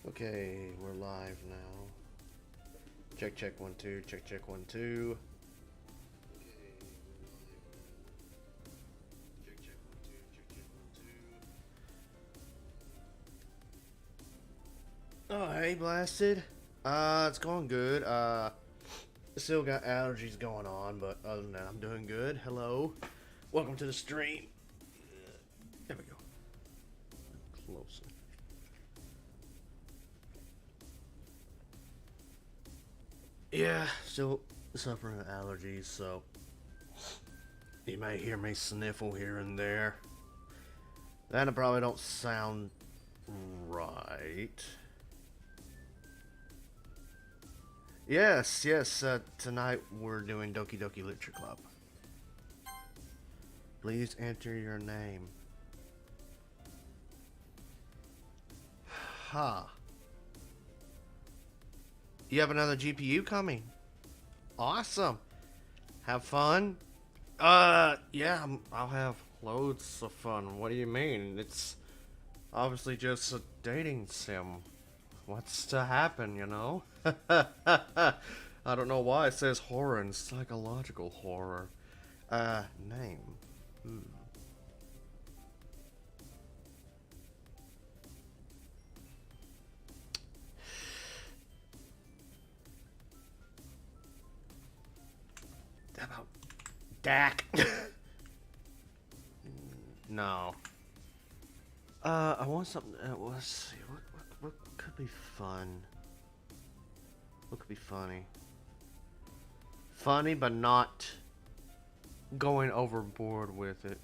Okay, we're live now. Check, check, 1, 2, check, check, 1, 2. Oh, hey, Blasted. It's going good. Still got allergies going on, but other than that, I'm doing good. Hello. Welcome to the stream. There we go. Closer. Yeah, still suffering with allergies, so you may hear me sniffle here and there. That I probably don't sound right. Yes, yes, tonight we're doing Doki Doki Literature Club. Please enter your name. Ha. You have another GPU coming. Awesome. Have fun? Yeah, I'll have loads of fun. What do you mean? It's obviously just a dating sim. What's to happen, you know? I don't know why it says horror and psychological horror. Name. How about Dak? No. I want something. Let's see. What could be fun? What could be funny? Funny, but not going overboard with it.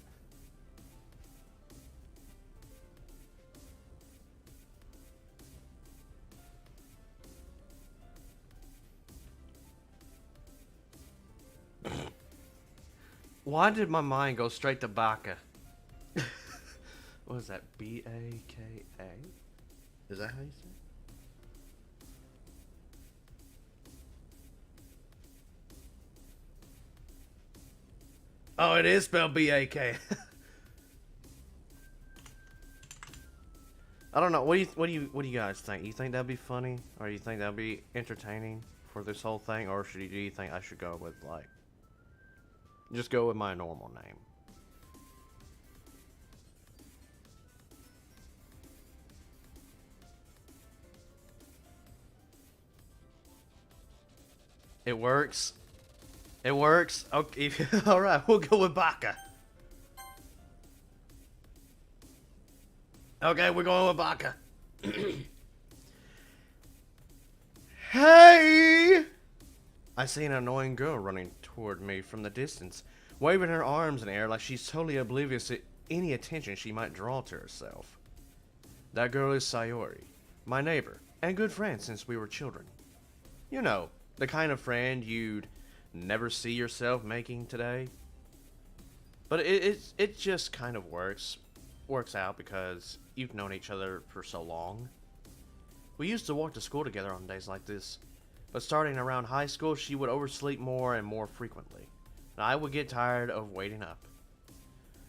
Why did my mind go straight to Baka? What is that? B-A-K-A? Is that how you say it? Oh, it is spelled B-A-K. I don't know. What do you guys think? You think that'd be funny, or you think that'd be entertaining for this whole thing, or do you think I should go with like just go with my normal name? It works. It works. Okay. All right. We'll go with Baka. Okay, we're going with Baka. Hey! I see an annoying girl running toward me from the distance, waving her arms in the air like she's totally oblivious to any attention she might draw to herself. That girl is Sayori, my neighbor, and good friend since we were children. You know, the kind of friend you'd never see yourself making today. But it just kind of works out because you've known each other for so long. We used to walk to school together on days like this, but starting around high school, she would oversleep more and more frequently, and I would get tired of waiting up.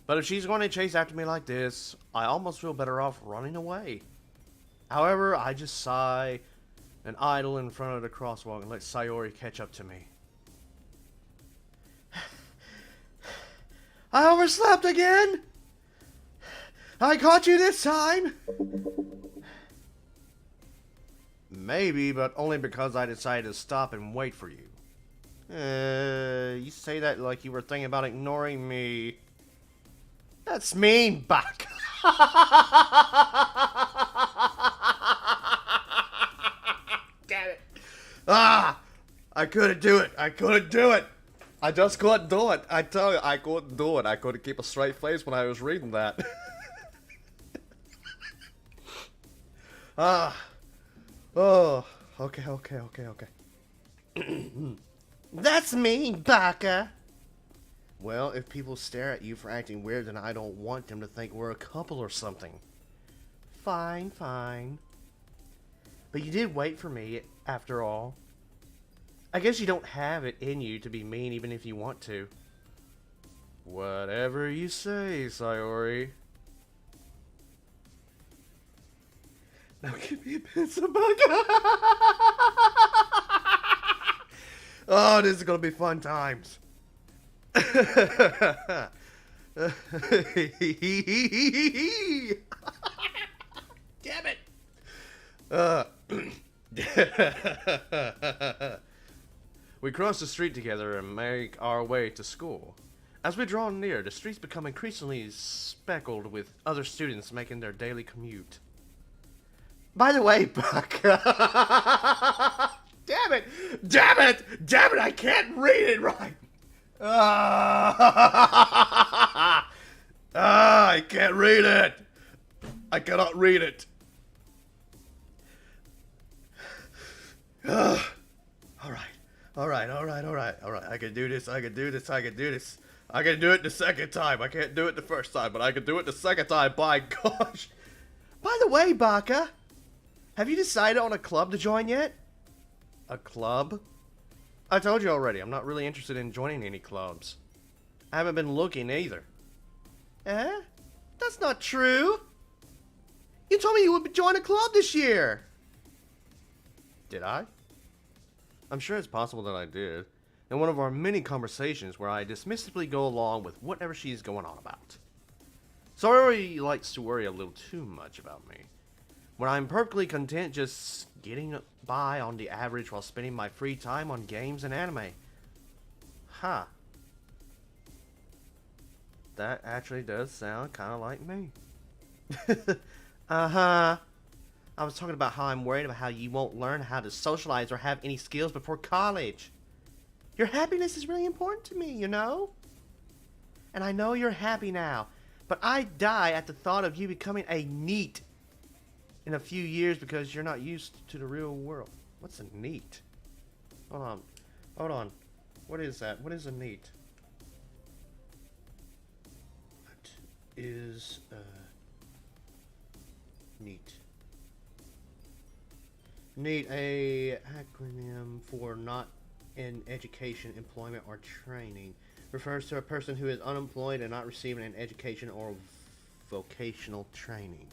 But if she's going to chase after me like this, I almost feel better off running away. However, I just sigh and idle in front of the crosswalk and let Sayori catch up to me. I overslept again! I caught you this time! Maybe, but only because I decided to stop and wait for you. You say that like you were thinking about ignoring me. That's mean, Buck. Damn it. Ah! I couldn't do it. I couldn't do it. I just couldn't do it. I tell you, I couldn't do it. I couldn't keep a straight face when I was reading that. Ah. Oh. Okay. That's mean, Baka. Well, if people stare at you for acting weird, then I don't want them to think we're a couple or something. Fine. But you did wait for me, after all. I guess you don't have it in you to be mean even if you want to. Whatever you say, Sayori. Now give me a pencil book. Oh, this is gonna be fun times. Damn it. We cross the street together and make our way to school. As we draw near, the streets become increasingly speckled with other students making their daily commute. By the way, Buck. Damn it! Damn it! Damn it! I can't read it right! I can't read it! I cannot read it. Alright. I can do this. I can do it the second time. I can't do it the first time, but I can do it the second time. By gosh. By the way, Baka, have you decided on a club to join yet? A club? I told you already, I'm not really interested in joining any clubs. I haven't been looking either. Eh? That's not true. You told me you would join a club this year. Did I? I'm sure it's possible that I did. In one of our many conversations where I dismissively go along with whatever she's going on about. Sorry likes to worry a little too much about me. When I'm perfectly content just getting by on the average while spending my free time on games and anime. Huh. That actually does sound kind of like me. Uh-huh. I was talking about how I'm worried about how you won't learn how to socialize or have any skills before college. Your happiness is really important to me, you know? And I know you're happy now, but I die at the thought of you becoming a NEET in a few years because you're not used to the real world. What's a NEET? Hold on. What is that? What is a NEET? What is a NEET? NEET, a acronym for not in education, employment, or training. Refers to a person who is unemployed and not receiving an education or vocational training.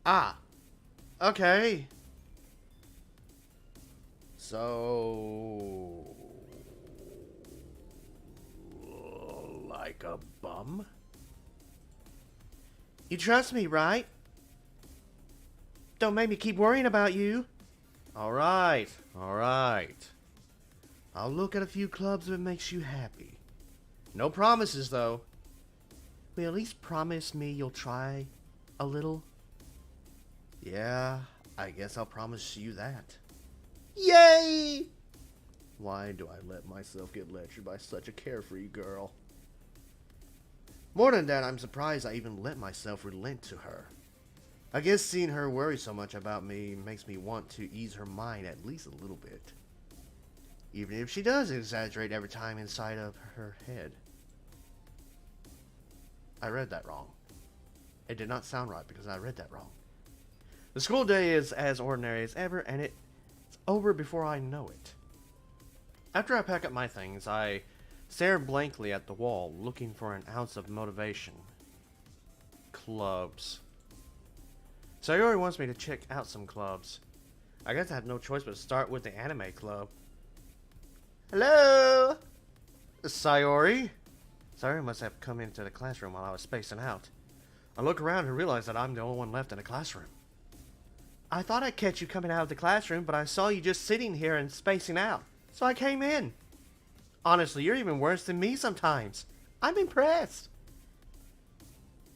Ah. Okay. So... like a bum? You trust me, right? Don't make me keep worrying about you. Alright. I'll look at a few clubs if it makes you happy. No promises, though. Will you at least promise me you'll try a little? Yeah, I guess I'll promise you that. Yay! Why do I let myself get lectured by such a carefree girl? More than that, I'm surprised I even let myself relent to her. I guess seeing her worry so much about me makes me want to ease her mind at least a little bit. Even if she does exaggerate every time inside of her head. I read that wrong. It did not sound right because I read that wrong. The school day is as ordinary as ever, and it's over before I know it. After I pack up my things, I stare blankly at the wall, looking for an ounce of motivation. Clubs. Sayori wants me to check out some clubs. I guess I have no choice but to start with the anime club. Hello? Sayori? Sayori must have come into the classroom while I was spacing out. I look around and realize that I'm the only one left in the classroom. I thought I'd catch you coming out of the classroom, but I saw you just sitting here and spacing out. So I came in. Honestly, you're even worse than me sometimes. I'm impressed.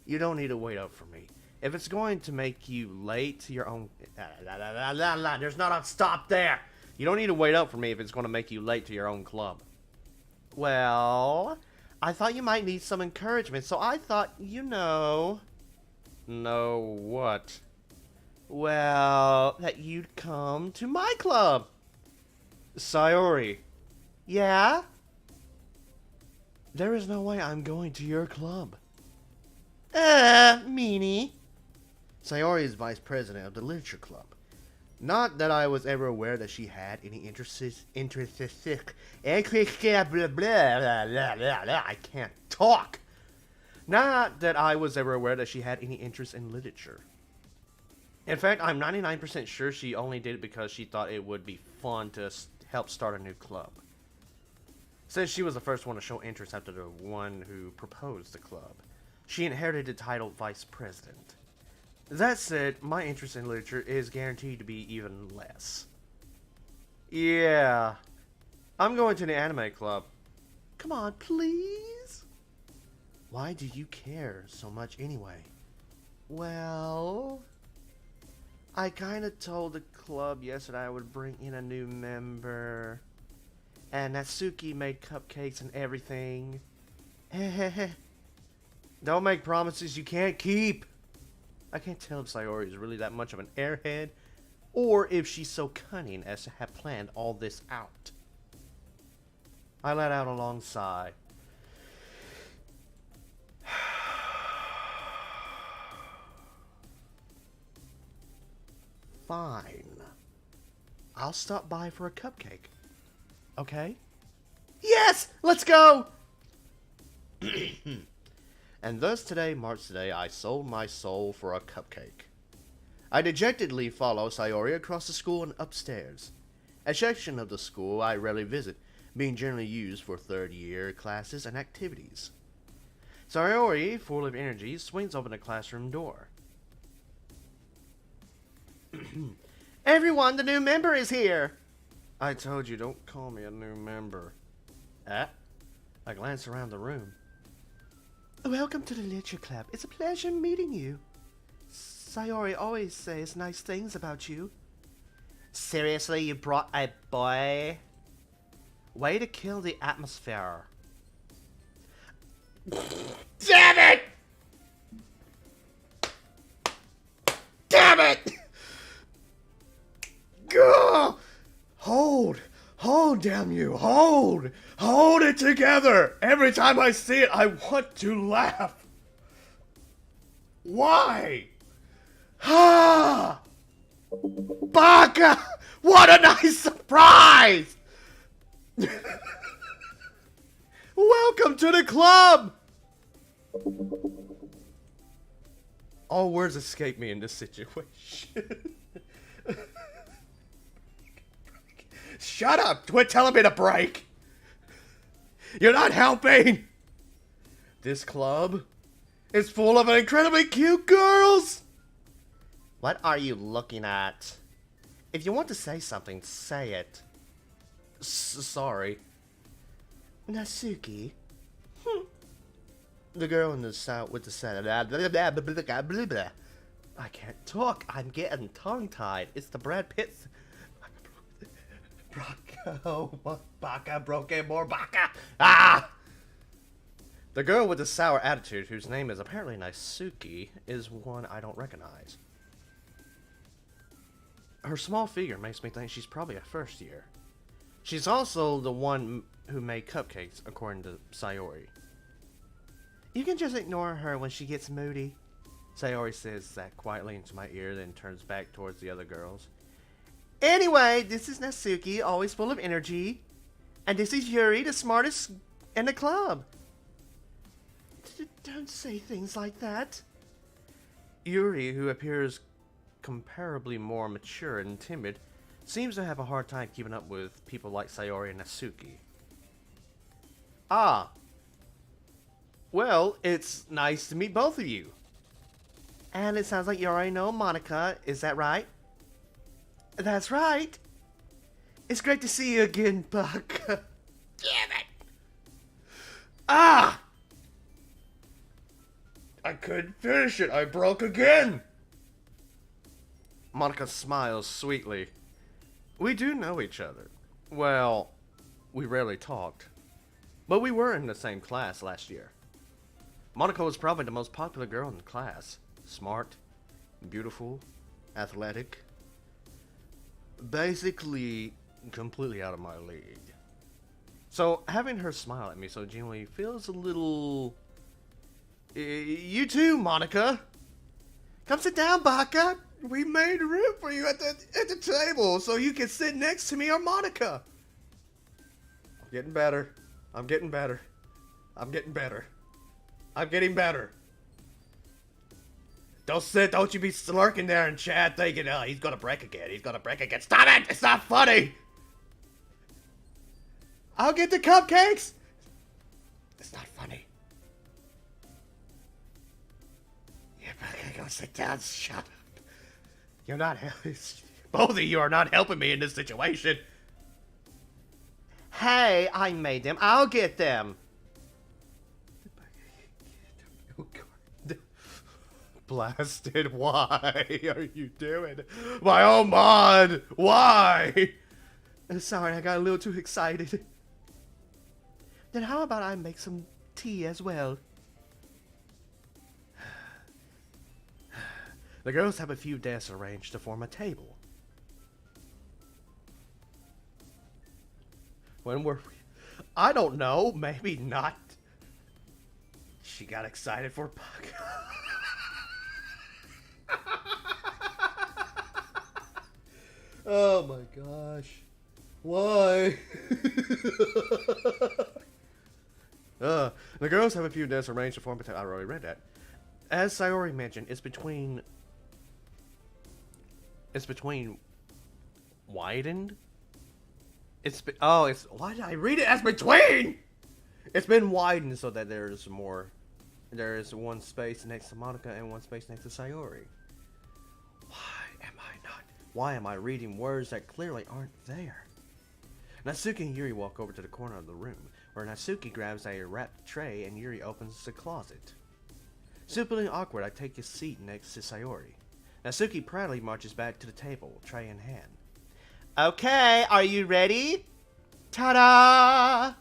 You don't need to wait up for me. If it's going to make you late to your own... There's not a stop there. You don't need to wait up for me if it's going to make you late to your own club. Well, I thought you might need some encouragement, so I thought, you know... Know what? Well, that you'd come to my club. Sayori. Yeah? There is no way I'm going to your club. Meanie. Sayori is vice president of the literature club. Not that I was ever aware that she had any interests. I can't talk. Not that I was ever aware that she had any interest in literature. In fact, I'm 99% sure she only did it because she thought it would be fun to help start a new club. Since she was the first one to show interest after the one who proposed the club, she inherited the title Vice President. That said, my interest in literature is guaranteed to be even less. Yeah, I'm going to the anime club. Come on, please? Why do you care so much anyway? Well, I kinda told the club yesterday I would bring in a new member. And Natsuki made cupcakes and everything. Don't make promises you can't keep. I can't tell if Sayori is really that much of an airhead, or if she's so cunning as to have planned all this out. I let out a long sigh. Fine. I'll stop by for a cupcake. Okay? Yes! Let's go! And thus today marks the day I sold my soul for a cupcake. I dejectedly follow Sayori across the school and upstairs. A section of the school I rarely visit, being generally used for third-year classes and activities. Sayori, full of energy, swings open the classroom door. Everyone, the new member is here! I told you, don't call me a new member. I glance around the room. Welcome to the literature club. It's a pleasure meeting you. Sayori always says nice things about you. Seriously, you brought a boy? Way to kill the atmosphere. Damn it! Damn it! Gah! Hold, damn you, hold it together. Every time I see it, I want to laugh. Why? Ha! Baka! What a nice surprise! Welcome to the club! All words escape me in this situation. Shut up! Quit telling me to break! You're not helping! This club is full of incredibly cute girls! What are you looking at? If you want to say something, say it. Sorry. Natsuki? The girl in the south with the sound. I can't talk. I'm getting tongue-tied. It's the Brad Pitt. Baka, broken more baka. Ah! The girl with the sour attitude, whose name is apparently Natsuki, is one I don't recognize. Her small figure makes me think she's probably a first year. She's also the one who made cupcakes, according to Sayori. You can just ignore her when she gets moody. Sayori says that quietly into my ear, then turns back towards the other girls. Anyway, this is Natsuki, always full of energy. And this is Yuri, the smartest in the club. Don't say things like that. Yuri, who appears comparably more mature and timid, seems to have a hard time keeping up with people like Sayori and Natsuki. Ah. Well, it's nice to meet both of you. And it sounds like you already know Monica, is that right? That's right. It's great to see you again, Buck. Damn it. Ah! I couldn't finish it. I broke again. Monica smiles sweetly. We do know each other. Well, we rarely talked. But we were in the same class last year. Monica was probably the most popular girl in the class. Smart, beautiful, athletic. Basically, completely out of my league. So, having her smile at me so genuinely feels a little... You too, Monica. Come sit down, Baka. We made room for you at the table so you can sit next to me or Monica. I'm getting better. I'm getting better. I'm getting better. I'm getting better. Don't you be lurking there and chat thinking, oh, he's gonna break again. He's gonna break again. Stop it! It's not funny! I'll get the cupcakes! It's not funny. Yeah, go sit down. Shut up. You're not helping. Both of you are not helping me in this situation. Hey, I made them. I'll get them. Oh, God. Blasted, why are you doing? My own mod! Why? Sorry, I got a little too excited. Then how about I make some tea as well? The girls have a few desks arranged to form a table. When were we? I don't know. Maybe not. She got excited for Puck. Oh my gosh. Why? The girls have a few desks arranged to form a table. I already read that. As Sayori mentioned, it's between widened. Why did I read it as between? It's been widened so that there is one space next to Monica and one space next to Sayori. Why am I reading words that clearly aren't there? Natsuki and Yuri walk over to the corner of the room, where Natsuki grabs a wrapped tray and Yuri opens the closet. Stupidly awkward, I take a seat next to Sayori. Natsuki proudly marches back to the table, tray in hand. Okay, are you ready? Ta-da!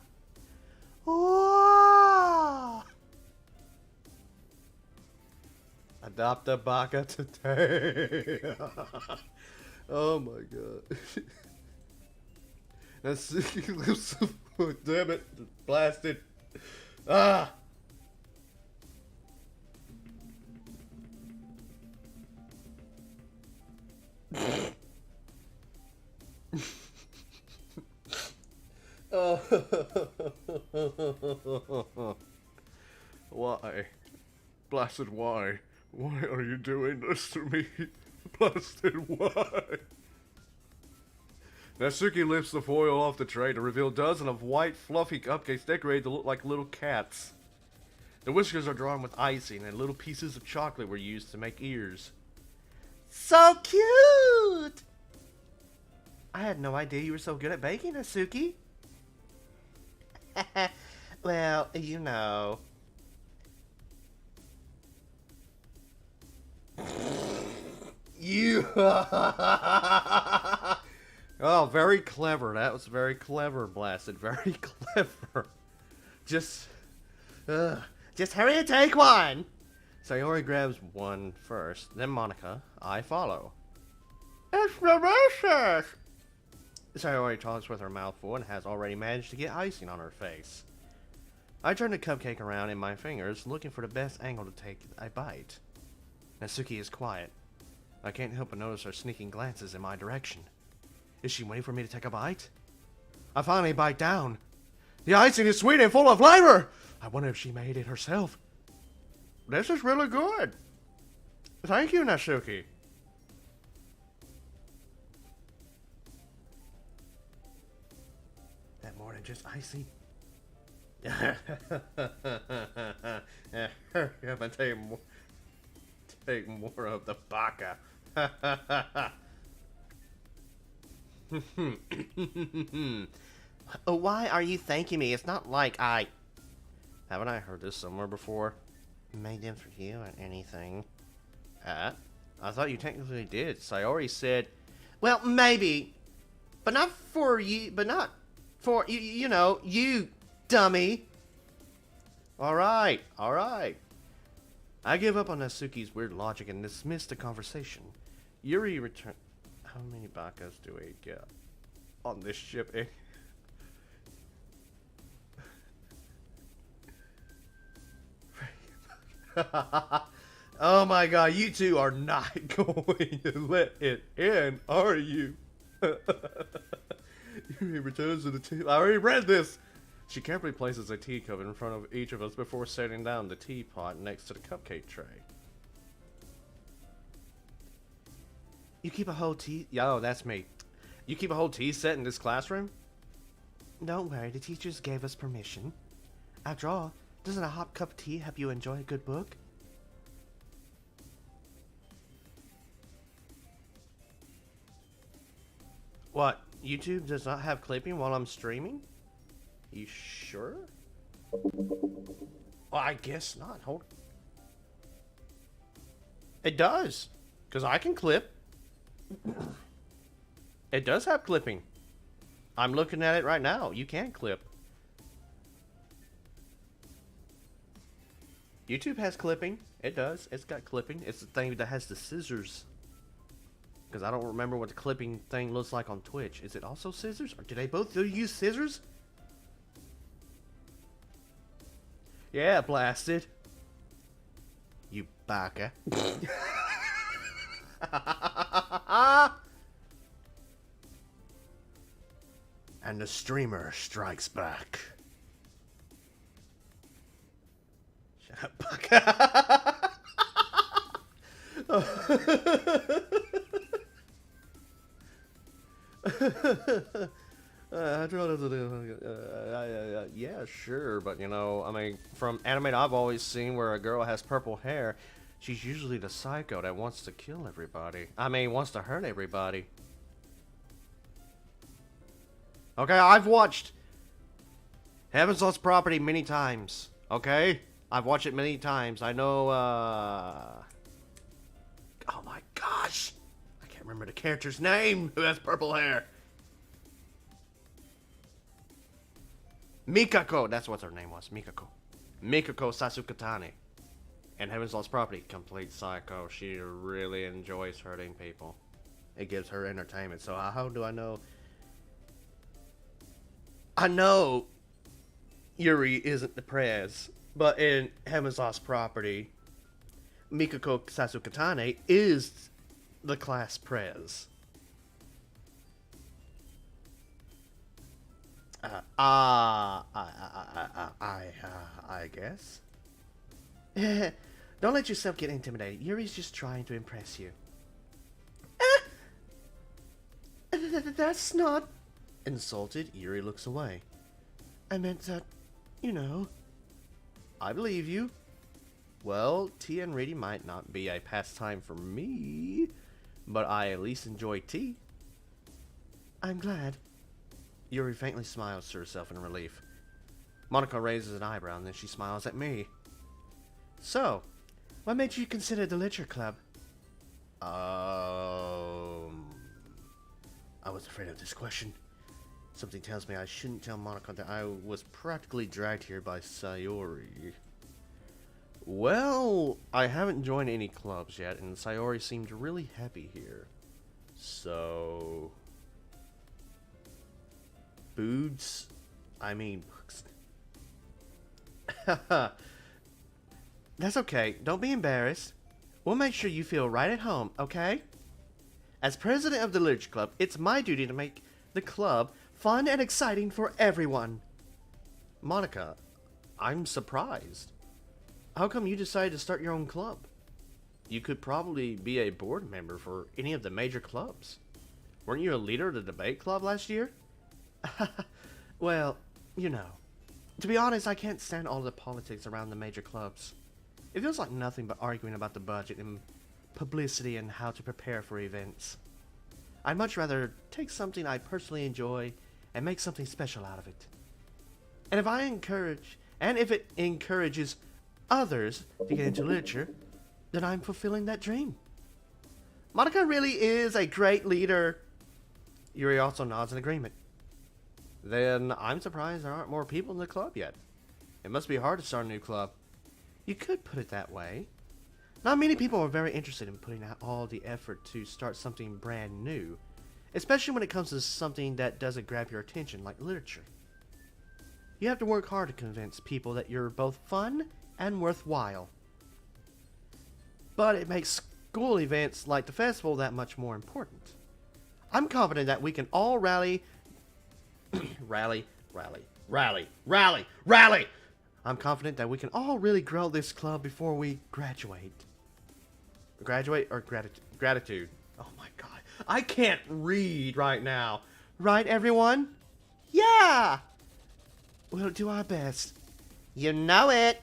Whoa! Adopt a baka today. Oh my god. Natsuki lives. Damn it. Blasted. Ah! Why? Blasted, why? Why are you doing this to me? Blasted, why? Natsuki lifts the foil off the tray to reveal dozens of white, fluffy cupcakes decorated to look like little cats. The whiskers are drawn with icing, and little pieces of chocolate were used to make ears. So cute! I had no idea you were so good at baking, Natsuki. Well, you know. You. Oh, very clever. That was very clever, Blasted. Very clever. Just hurry and take one. Sayori grabs one first, then Monica. I follow. It's delicious. Sayori talks with her mouth full and has already managed to get icing on her face. I turn the cupcake around in my fingers, looking for the best angle to take a bite. Natsuki is quiet. I can't help but notice her sneaking glances in my direction. Is she waiting for me to take a bite? I finally bite down. The icing is sweet and full of flavor! I wonder if she made it herself. This is really good. Thank you, Natsuki. That more than just icing. I'm gonna take more of the baka. Why are you thanking me? It's not like I... Haven't I heard this somewhere before? Made them for you or anything. I thought you technically did. Sayori said, well, maybe. But not for you, but not for, you know, you dummy. Alright. I give up on Natsuki's weird logic and dismiss the conversation. Yuri returned. How many bakas do we get on this shipping? Oh my god, you two are not going to let it in, are you? Yuri returns to the table. I already read this. She carefully places a teacup in front of each of us before setting down the teapot next to the cupcake tray. You keep a whole tea... Yo, that's me. You keep a whole tea set in this classroom? Don't worry, the teachers gave us permission. After all, doesn't a hot cup of tea help you enjoy a good book? What? YouTube does not have clipping while I'm streaming? You sure? Well, I guess not. Hold. It does. Because I can clip. It does have clipping. I'm looking at it right now. You can clip. YouTube has clipping. It does. It's got clipping. It's the thing that has the scissors. Because I don't remember what the clipping thing looks like on Twitch. Is it also scissors? Or do they both use scissors? Yeah, blasted. You baka. And the streamer strikes back. Shut up, baka. Yeah, sure, but you know, I mean, from anime I've always seen where a girl has purple hair, she's usually the psycho that wants to kill everybody. I mean, wants to hurt everybody. Okay, I've watched Heaven's Lost Property many times. Okay? I've watched it many times. I know, oh my gosh! I can't remember the character's name who has purple hair. Mikako, that's what her name was, Mikako. Mikako Sasukatane. And Heaven's Lost Property, complete psycho. She really enjoys hurting people. It gives her entertainment. So how do I know? I know Yuri isn't the prez, but in Heaven's Lost Property, Mikako Sasukatane is the class prez. I guess. Don't let yourself get intimidated. Yuri's just trying to impress you. That's not... Insulted, Yuri looks away. I meant that, you know. I believe you. Well, tea and reading might not be a pastime for me, but I at least enjoy tea. I'm glad. Yuri faintly smiles to herself in relief. Monica raises an eyebrow and then she smiles at me. So, what made you consider the literature club? I was afraid of this question. Something tells me I shouldn't tell Monica that I was practically dragged here by Sayori. Well, I haven't joined any clubs yet, and Sayori seemed really happy here. So... Boots? I mean, books. That's okay. Don't be embarrassed. We'll make sure you feel right at home, okay? As president of the Literature Club, it's my duty to make the club fun and exciting for everyone. Monica, I'm surprised. How come you decided to start your own club? You could probably be a board member for any of the major clubs. Weren't you a leader of the debate club last year? Well, you know. To be honest, I can't stand all the politics around the major clubs. It feels like nothing but arguing about the budget and publicity and how to prepare for events. I'd much rather take something I personally enjoy and make something special out of it. And if it encourages others to get into literature, then I'm fulfilling that dream. Monica really is a great leader. Yuri also nods in agreement. Then I'm surprised there aren't more people in the club yet. It must be hard to start a new club. You could put it that way. Not many people are very interested in putting out all the effort to start something brand new, especially when it comes to something that doesn't grab your attention like literature. You have to work hard to convince people that you're both fun and worthwhile. But it makes school events like the festival that much more important. I'm confident that we can all rally Rally, rally, rally! I'm confident that we can all really grow this club before we graduate. Graduate or gratitude? Oh my god. I can't read right now. Right, everyone? Yeah! We'll do our best. You know it!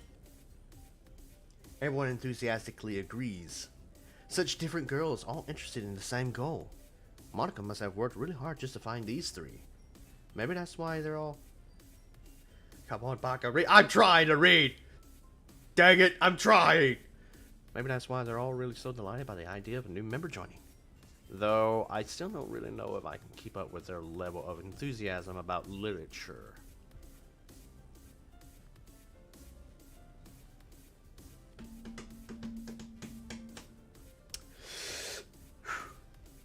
Everyone enthusiastically agrees. Such different girls, all interested in the same goal. Monica must have worked really hard just to find these three. Maybe that's why they're all... Come on, Baka, read. I'm trying to read! Dang it, I'm trying! Maybe that's why they're all really so delighted by the idea of a new member joining. Though, I still don't really know if I can keep up with their level of enthusiasm about literature.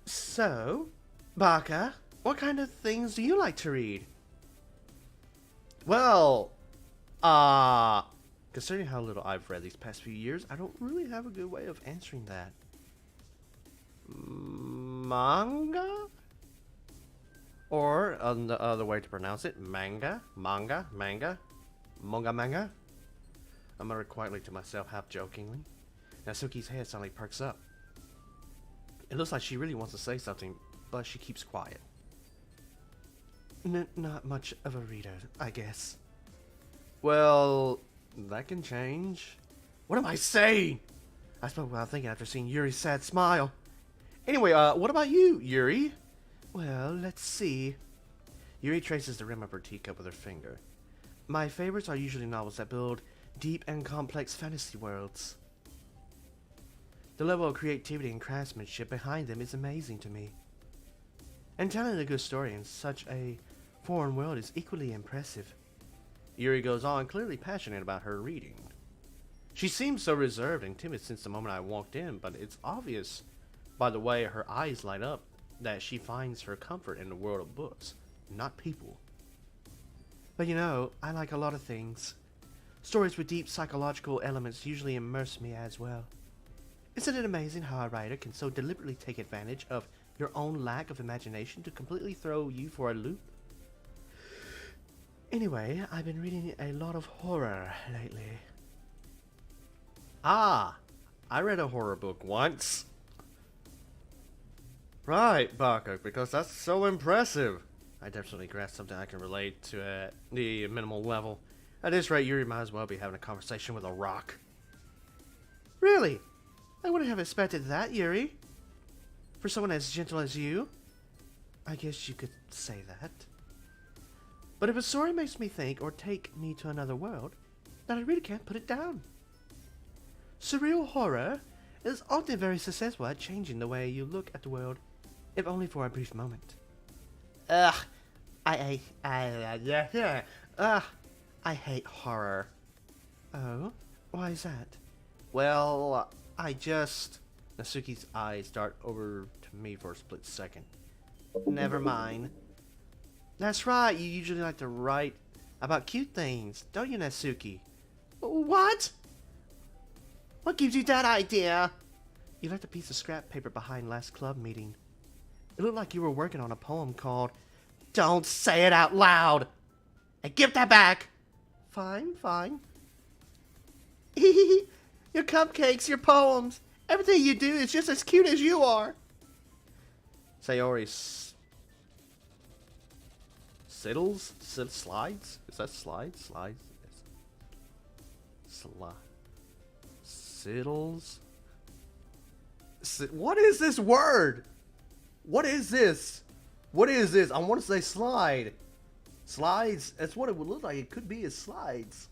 So, Baka, what kind of things do you like to read? Well, considering how little I've read these past few years, I don't really have a good way of answering that. Manga? Or, the other way to pronounce it, manga? Manga? Manga? Manga manga? I muttered quietly to myself, half jokingly. Natsuki's head suddenly perks up. It looks like she really wants to say something, but she keeps quiet. Not much of a reader, I guess. Well, that can change. What am I saying? I spoke without thinking after seeing Yuri's sad smile. Anyway, what about you, Yuri? Well, let's see. Yuri traces the rim of her teacup with her finger. My favorites are usually novels that build deep and complex fantasy worlds. The level of creativity and craftsmanship behind them is amazing to me. And telling a good story in such a foreign world is equally impressive. Yuri goes on, clearly passionate about her reading. She seems so reserved and timid since the moment I walked in, but it's obvious by the way her eyes light up that she finds her comfort in the world of books, not people. But you know, I like a lot of things. Stories with deep psychological elements usually immerse me as well. Isn't it amazing how a writer can so deliberately take advantage of your own lack of imagination to completely throw you for a loop? Anyway, I've been reading a lot of horror lately. Ah, I read a horror book once. Right, Baka, because that's so impressive. I definitely grasped something I can relate to at the minimal level. At this rate, Yuri might as well be having a conversation with a rock. Really? I wouldn't have expected that, Yuri. For someone as gentle as you. I guess you could say that. But if a story makes me think or take me to another world, then I really can't put it down. Surreal horror is often very successful at changing the way you look at the world, if only for a brief moment. I hate horror. Oh? Why is that? Well, Natsuki's eyes dart over to me for a split second. Never mind. That's right, you usually like to write about cute things, don't you, Natsuki? What? What gives you that idea? You left a piece of scrap paper behind last club meeting. It looked like you were working on a poem called Don't Say It Out Loud! And give that back! Fine, fine. Your cupcakes, your poems, everything you do is just as cute as you are. Sayori slides? Is that slides? Slides? Siddles? What is this word? What is this? What is this? I want to say slide. Slides? That's what it would look like. It could be as slides.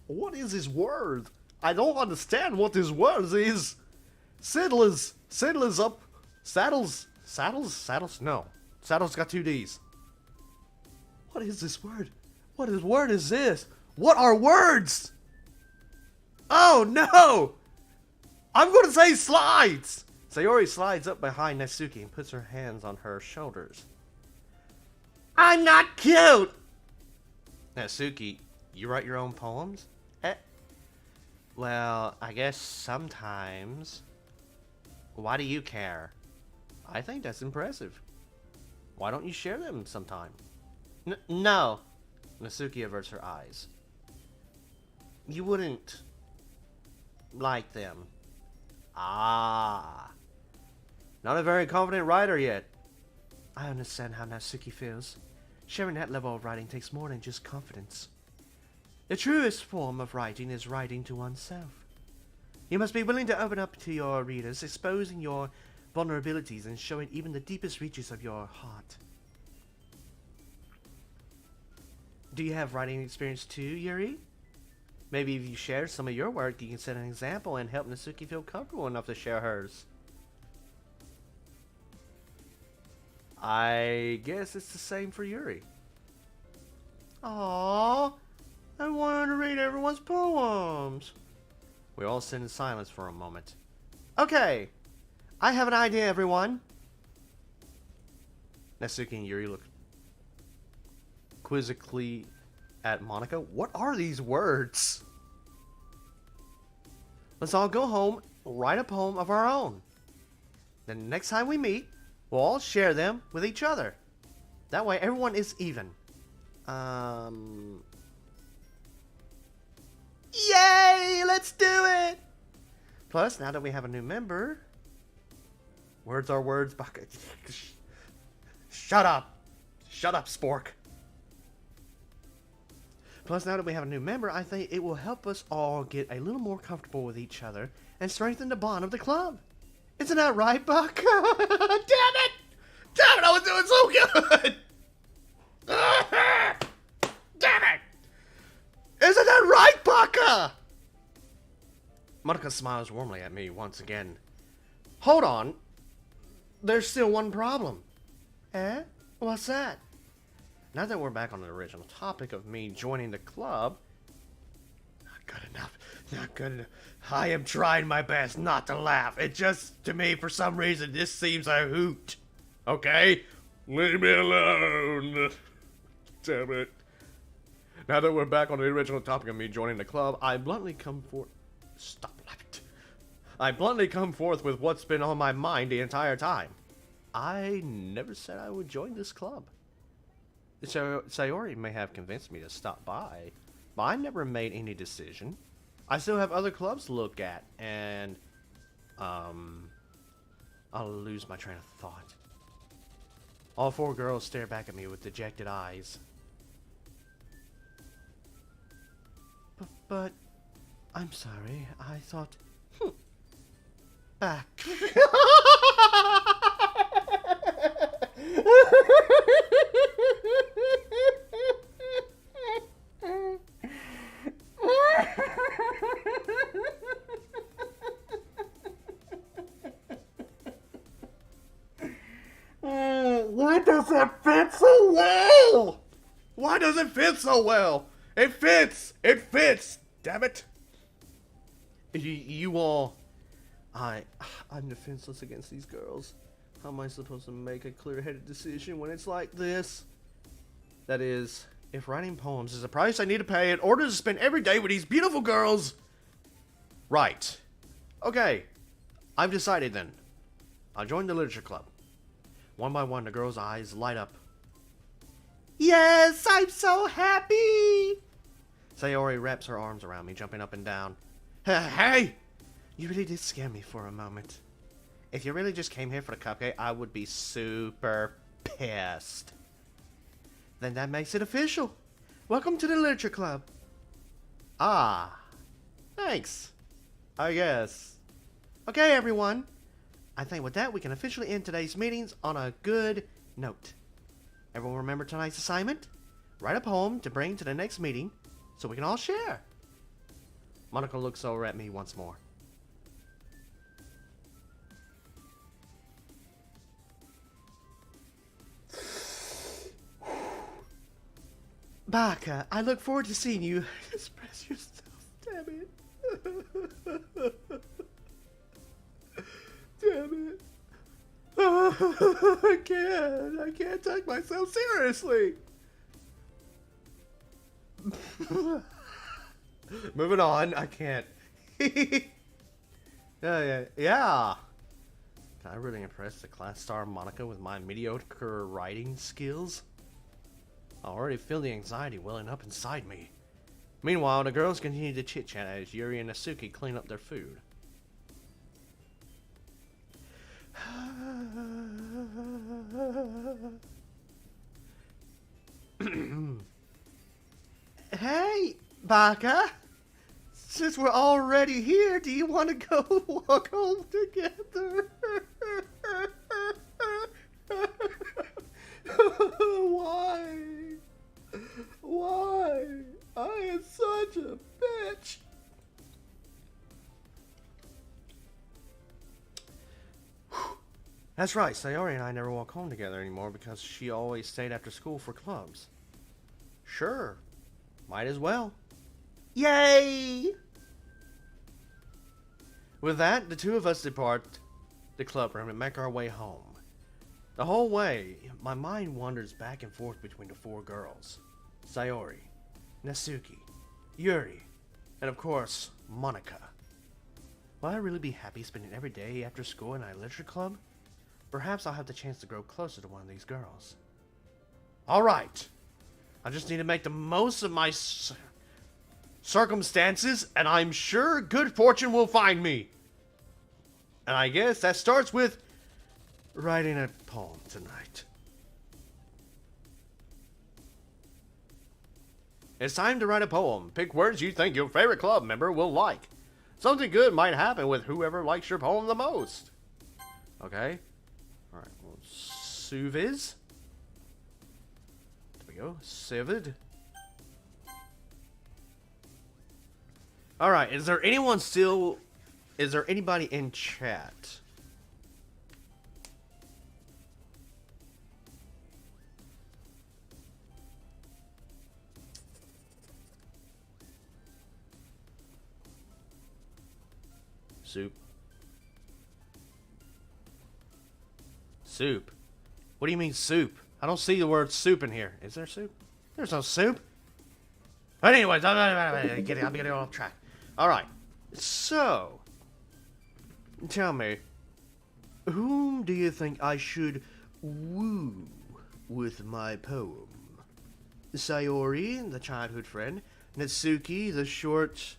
What is this word? I don't understand what this word is. Saddles up. Saddles? No. Saddles got 2 D's. What is this word? What word is this? What are words? Oh no! I'm going to say slides! Sayori slides up behind Natsuki and puts her hands on her shoulders. I'm not cute! Natsuki, you write your own poems? Well, I guess sometimes. Why do you care? I think that's impressive. Why don't you share them sometime? No. Nasuki averts her eyes. You wouldn't like them. Ah. Not a very confident writer yet. I understand how Nasuki feels. Sharing that level of writing takes more than just confidence. The truest form of writing is writing to oneself. You must be willing to open up to your readers, exposing your vulnerabilities and showing even the deepest reaches of your heart. Do you have writing experience too, Yuri? Maybe if you share some of your work, you can set an example and help Nasuki feel comfortable enough to share hers. I guess it's the same for Yuri. Aww, I wanted to read everyone's poems. We all sit in silence for a moment. Okay, I have an idea, everyone. Nasuki and Yuri look quizzically at Monica. What are these words? Let's all go home, write a poem of our own. Then next time we meet, we'll all share them with each other. That way everyone is even. Yay! Let's do it! Plus, now that we have a new member... Words are words. Shut up! Shut up, Spork. Plus, now that we have a new member, I think it will help us all get a little more comfortable with each other and strengthen the bond of the club. Isn't that right, Buck? Damn it! Damn it, I was doing so good! Damn it! Isn't that right, Bucka? Monica smiles warmly at me once again. Hold on. There's still one problem. Eh? What's that? Now that we're back on the original topic of me joining the club... Not good enough. Not good enough. I am trying my best not to laugh. It just, to me, for some reason, this seems a hoot. Okay? Leave me alone. Damn it. Now that we're back on the original topic of me joining the club, I bluntly come forth... Stop laughing. I bluntly come forth with what's been on my mind the entire time. I never said I would join this club. So Sayori may have convinced me to stop by, but I never made any decision. I still have other clubs to look at, and I'll lose my train of thought. All four girls stare back at me with dejected eyes. But I'm sorry. I thought back. Why does it fit so well? Why does it fit so well? It fits! It fits! Damn it! You all... I'm defenseless against these girls. How am I supposed to make a clear-headed decision when it's like this? That is, if writing poems is a price I need to pay in order to spend every day with these beautiful girls... Right. Okay. I've decided then. I'll join the literature club. One by one, the girls' eyes light up. Yes, I'm so happy! Sayori wraps her arms around me, jumping up and down. Hey! You really did scare me for a moment. If you really just came here for the cupcake, I would be super pissed. Then that makes it official. Welcome to the literature club. Ah. Thanks. I guess. Okay, everyone. I think with that, we can officially end today's meetings on a good note. Everyone remember tonight's assignment? Write a poem to bring to the next meeting so we can all share. Monica looks over at me once more. Baka, I look forward to seeing you express yourself. Damn it. Damn it. I can't take myself seriously. Moving on, I can't. Yeah. Can I really impress the class star Monica with my mediocre writing skills? I already feel the anxiety welling up inside me. Meanwhile, the girls continue to chit-chat as Yuri and Natsuki clean up their food. Hey, Baka! Since we're already here, do you want to go walk home together? Why? Why? I am such a bitch. That's right, Sayori and I never walk home together anymore because she always stayed after school for clubs. Sure, might as well. Yay! With that, the two of us depart the club room and make our way home. The whole way, my mind wanders back and forth between the four girls. Sayori, Natsuki, Yuri, and of course, Monika. Will I really be happy spending every day after school in a literature club? Perhaps I'll have the chance to grow closer to one of these girls. Alright, I just need to make the most of my circumstances, and I'm sure good fortune will find me. And I guess that starts with writing a poem tonight. It's time to write a poem. Pick words you think your favorite club member will like. Something good might happen with whoever likes your poem the most. Okay. Alright. Well, Suviz. There we go. Civid. Alright. Is there anybody in chat? Soup. Soup. What do you mean soup? I don't see the word soup in here. Is there soup? There's no soup. But anyways, I'm getting off track. Alright. So, tell me, whom do you think I should woo with my poem? Sayori, the childhood friend. Natsuki, the short...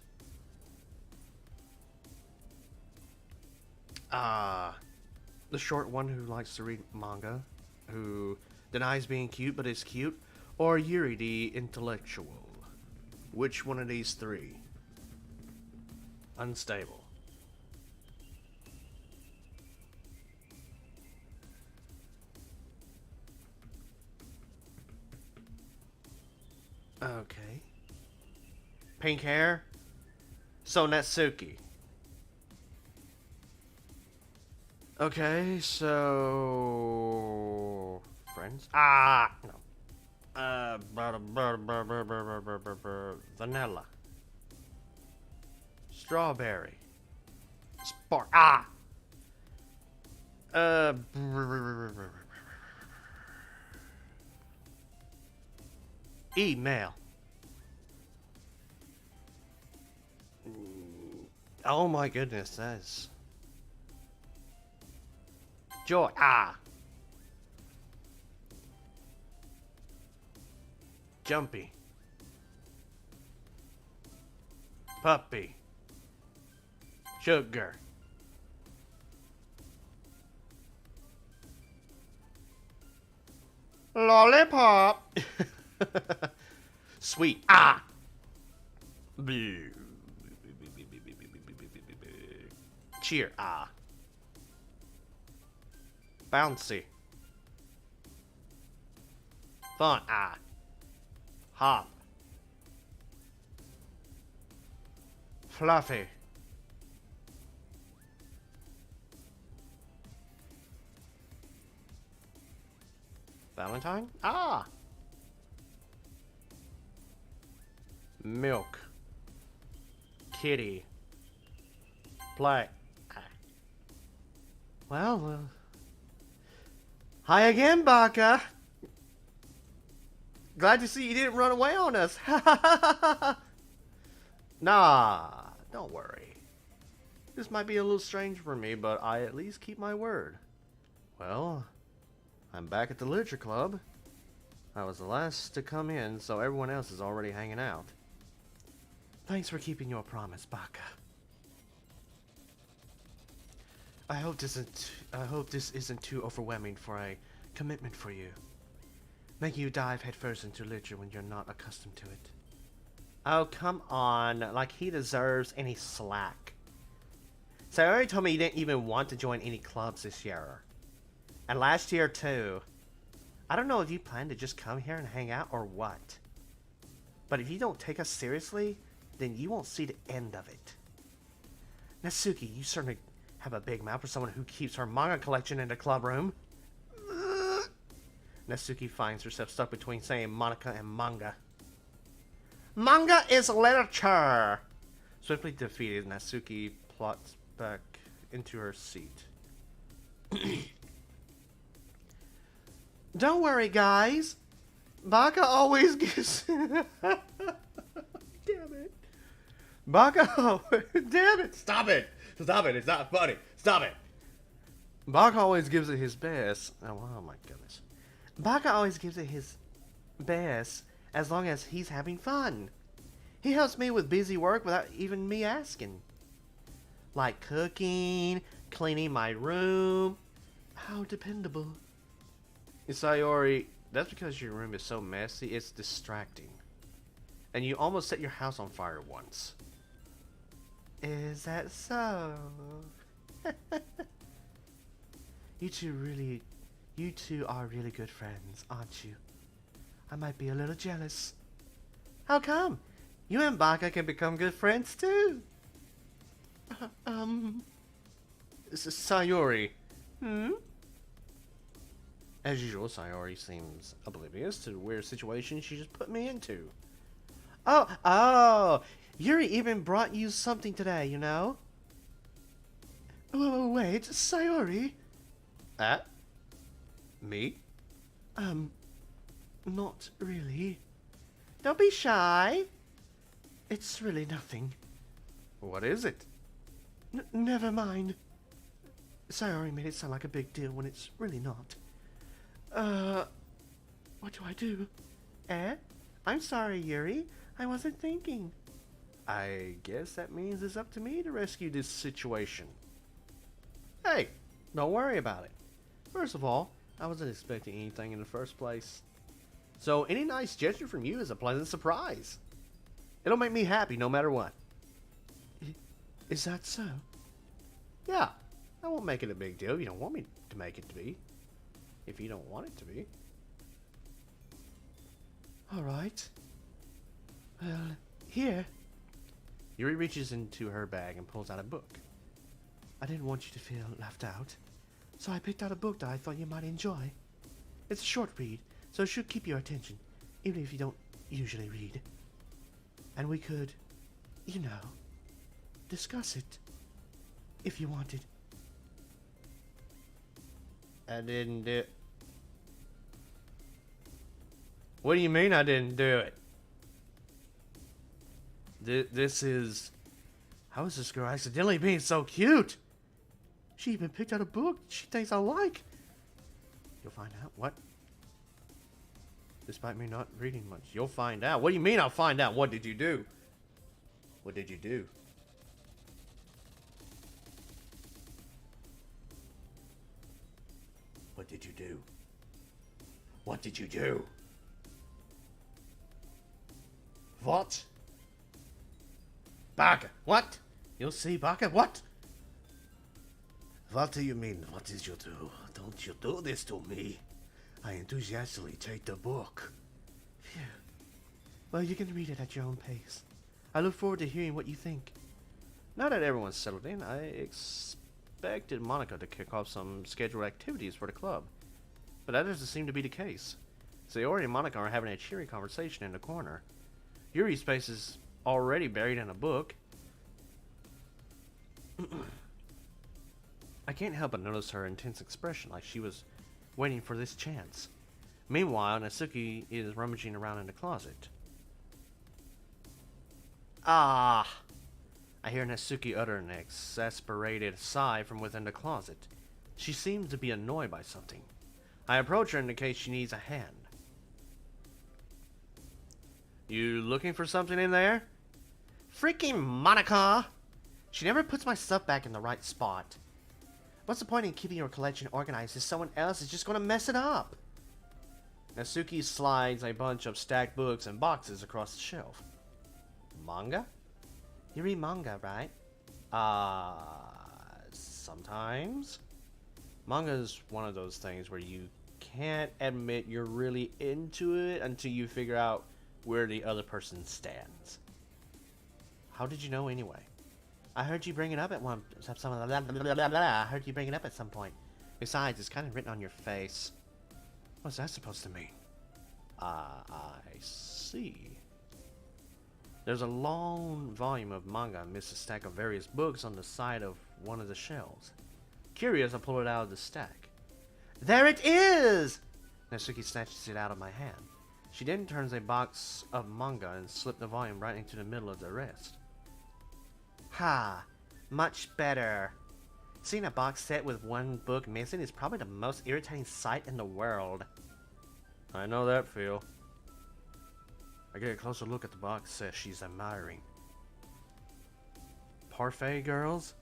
the short one who likes to read manga, who denies being cute but is cute, or Yuri the intellectual? Which one of these three? Unstable. Okay. Pink hair? So Natsuki. Okay, so... Friends? No. Vanilla. Strawberry. Spark. Email. Oh my goodness, that's... Joy. Jumpy. Puppy. Sugar. Lollipop. Sweet. Cheer. Bouncy. Fun. Hop. Fluffy. Valentine? Milk. Kitty. Play. Well, hi again, Baka. Glad to see you didn't run away on us. Nah, don't worry. This might be a little strange for me, but I at least keep my word. Well, I'm back at the literature club. I was the last to come in, so everyone else is already hanging out. Thanks for keeping your promise, Baka. I hope this isn't too overwhelming for a commitment for you. Making you dive headfirst into literature when you're not accustomed to it. Oh, come on. Like he deserves any slack. Sayori told me you didn't even want to join any clubs this year. And last year, too. I don't know if you plan to just come here and hang out or what. But if you don't take us seriously, then you won't see the end of it. Natsuki, you certainly have a big mouth for someone who keeps her manga collection in the club room. Natsuki finds herself stuck between saying Monica and manga. Manga is literature! Swiftly defeated, Natsuki plots back into her seat. Don't worry, guys. Baka always gives... Damn it. Baka... Damn it. Stop it. Stop it. It's not funny. Stop it. Baka always gives it his best. Oh my goodness. Baka always gives it his best as long as he's having fun. He helps me with busy work without even me asking. Like cooking, cleaning my room. How dependable. Sayori, that's because your room is so messy, it's distracting. And you almost set your house on fire once. Is that so? You two are really good friends, aren't you? I might be a little jealous. How come? You and Baka can become good friends too. Sayori. As usual, Sayori seems oblivious to the weird situation she just put me into. Oh, Yuri even brought you something today, you know? Oh, wait, Sayori? Me? Not really. Don't be shy. It's really nothing. What is it? Never mind. Sayori made it sound like a big deal when it's really not. What do I do? I'm sorry, Yuri. I wasn't thinking. I guess that means it's up to me to rescue this situation. Hey, don't worry about it. First of all, I wasn't expecting anything in the first place. So any nice gesture from you is a pleasant surprise. It'll make me happy no matter what. Is that so? Yeah, I won't make it a big deal if you don't want me to make it to be. If you don't want it to be. Alright. Well, here. Yuri reaches into her bag and pulls out a book. I didn't want you to feel left out, so I picked out a book that I thought you might enjoy. It's a short read, so it should keep your attention, even if you don't usually read. And we could, you know, discuss it, if you wanted. I didn't do it. What do you mean I didn't do it? This is... How is this girl accidentally being so cute? She even picked out a book she thinks I like. You'll find out. What? Despite me not reading much. You'll find out. What do you mean I'll find out? What did you do? What did you do? What did you do? What did you do? What? Baka, what? You'll see, Baka, what? What do you mean, what did you do? Don't you do this to me. I enthusiastically take the book. Phew. Well, you can read it at your own pace. I look forward to hearing what you think. Now that everyone's settled in, I expected Monica to kick off some scheduled activities for the club. But that doesn't seem to be the case. Sayori and Monica are having a cheery conversation in the corner. Yuri's face is already buried in a book. I can't help but notice her intense expression, like she was waiting for this chance. Meanwhile, Natsuki is rummaging around in the closet. Ah! I hear Natsuki utter an exasperated sigh from within the closet. She seems to be annoyed by something. I approach her in case she needs a hand. You looking for something in there? Freaking Monica! She never puts my stuff back in the right spot. What's the point in keeping your collection organized if someone else is just gonna mess it up? Natsuki slides a bunch of stacked books and boxes across the shelf. Manga? You read manga, right? Sometimes. Manga is one of those things where you can't admit you're really into it until you figure out where the other person stands. How did you know anyway? I heard you bring it up at one. I heard you bring it up at some point. Besides, it's kind of written on your face. What's that supposed to mean? I see. There's a long volume of manga amidst a stack of various books on the side of one of the shelves. Curious, I pull it out of the stack. There it is! Natsuki snatches it out of my hand. She then turns a box of manga and slips the volume right into the middle of the rest. Ha! Much better. Seeing a box set with one book missing is probably the most irritating sight in the world. I know that feel. I get a closer look at the box set she's admiring. Parfait Girls?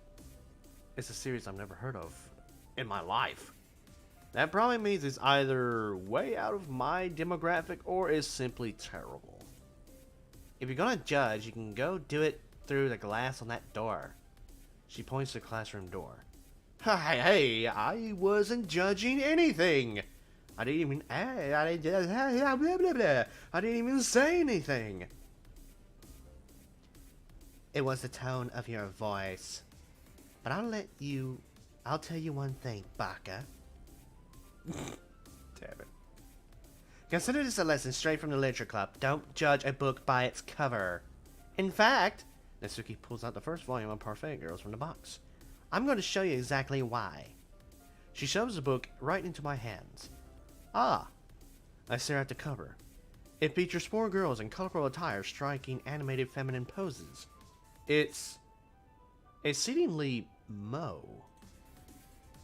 It's a series I've never heard of in my life. That probably means it's either way out of my demographic or is simply terrible. If you're gonna judge, you can go do it through the glass on that door. She points to the classroom door. Hey, I wasn't judging anything. I didn't even say anything. It was the tone of your voice. But I'll tell you one thing, Baka. Damn it. Consider this a lesson straight from the literature club. Don't judge a book by its cover. In fact, Natsuki pulls out the first volume of Parfait Girls from the box. I'm going to show you exactly why. She shoves the book right into my hands. Ah! I stare at the cover. It features 4 girls in colorful attire striking animated feminine poses. It's exceedingly Mo.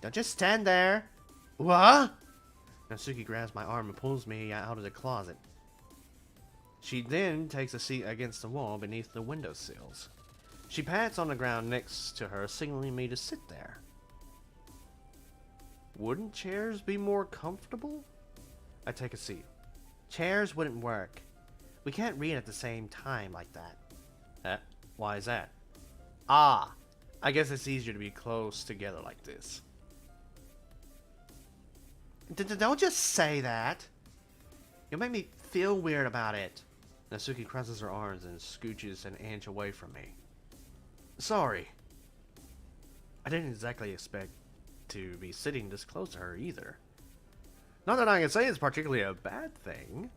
Don't just stand there. What? Natsuki grabs my arm and pulls me out of the closet. She then takes a seat against the wall beneath the windowsills. She pats on the ground next to her, signaling me to sit there. Wouldn't chairs be more comfortable? I take a seat. Chairs wouldn't work. We can't read at the same time like that. Why is that? Ah, I guess it's easier to be close together like this. Don't just say that. You'll make me feel weird about it. Natsuki crosses her arms and scooches an inch away from me. Sorry. I didn't exactly expect to be sitting this close to her either. Not that I can say it's particularly a bad thing.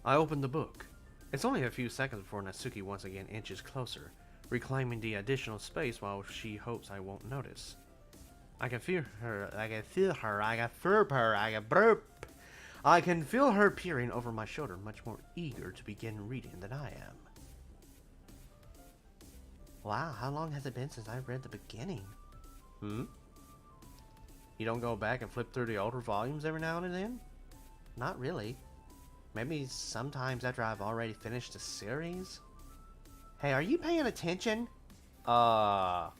I opened the book. It's only a few seconds before Natsuki once again inches closer, reclaiming the additional space while she hopes I won't notice. I can feel her, I can feel her peering over my shoulder, much more eager to begin reading than I am. Wow, how long has it been since I read the beginning? You don't go back and flip through the older volumes every now and then? Not really. Maybe sometimes after I've already finished the series? Hey, are you paying attention? I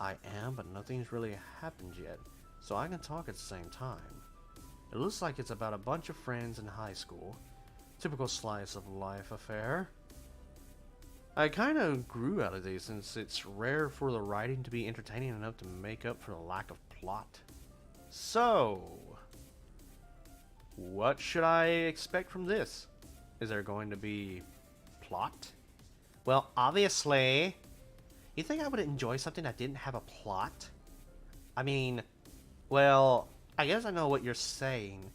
am, but nothing's really happened yet, so I can talk at the same time. It looks like it's about a bunch of friends in high school. Typical slice of life affair. I kind of grew out of these since it's rare for the writing to be entertaining enough to make up for the lack of plot. So, what should I expect from this? Is there going to be plot? Well, obviously. You think I would enjoy something that didn't have a plot? I mean, well, I guess I know what you're saying.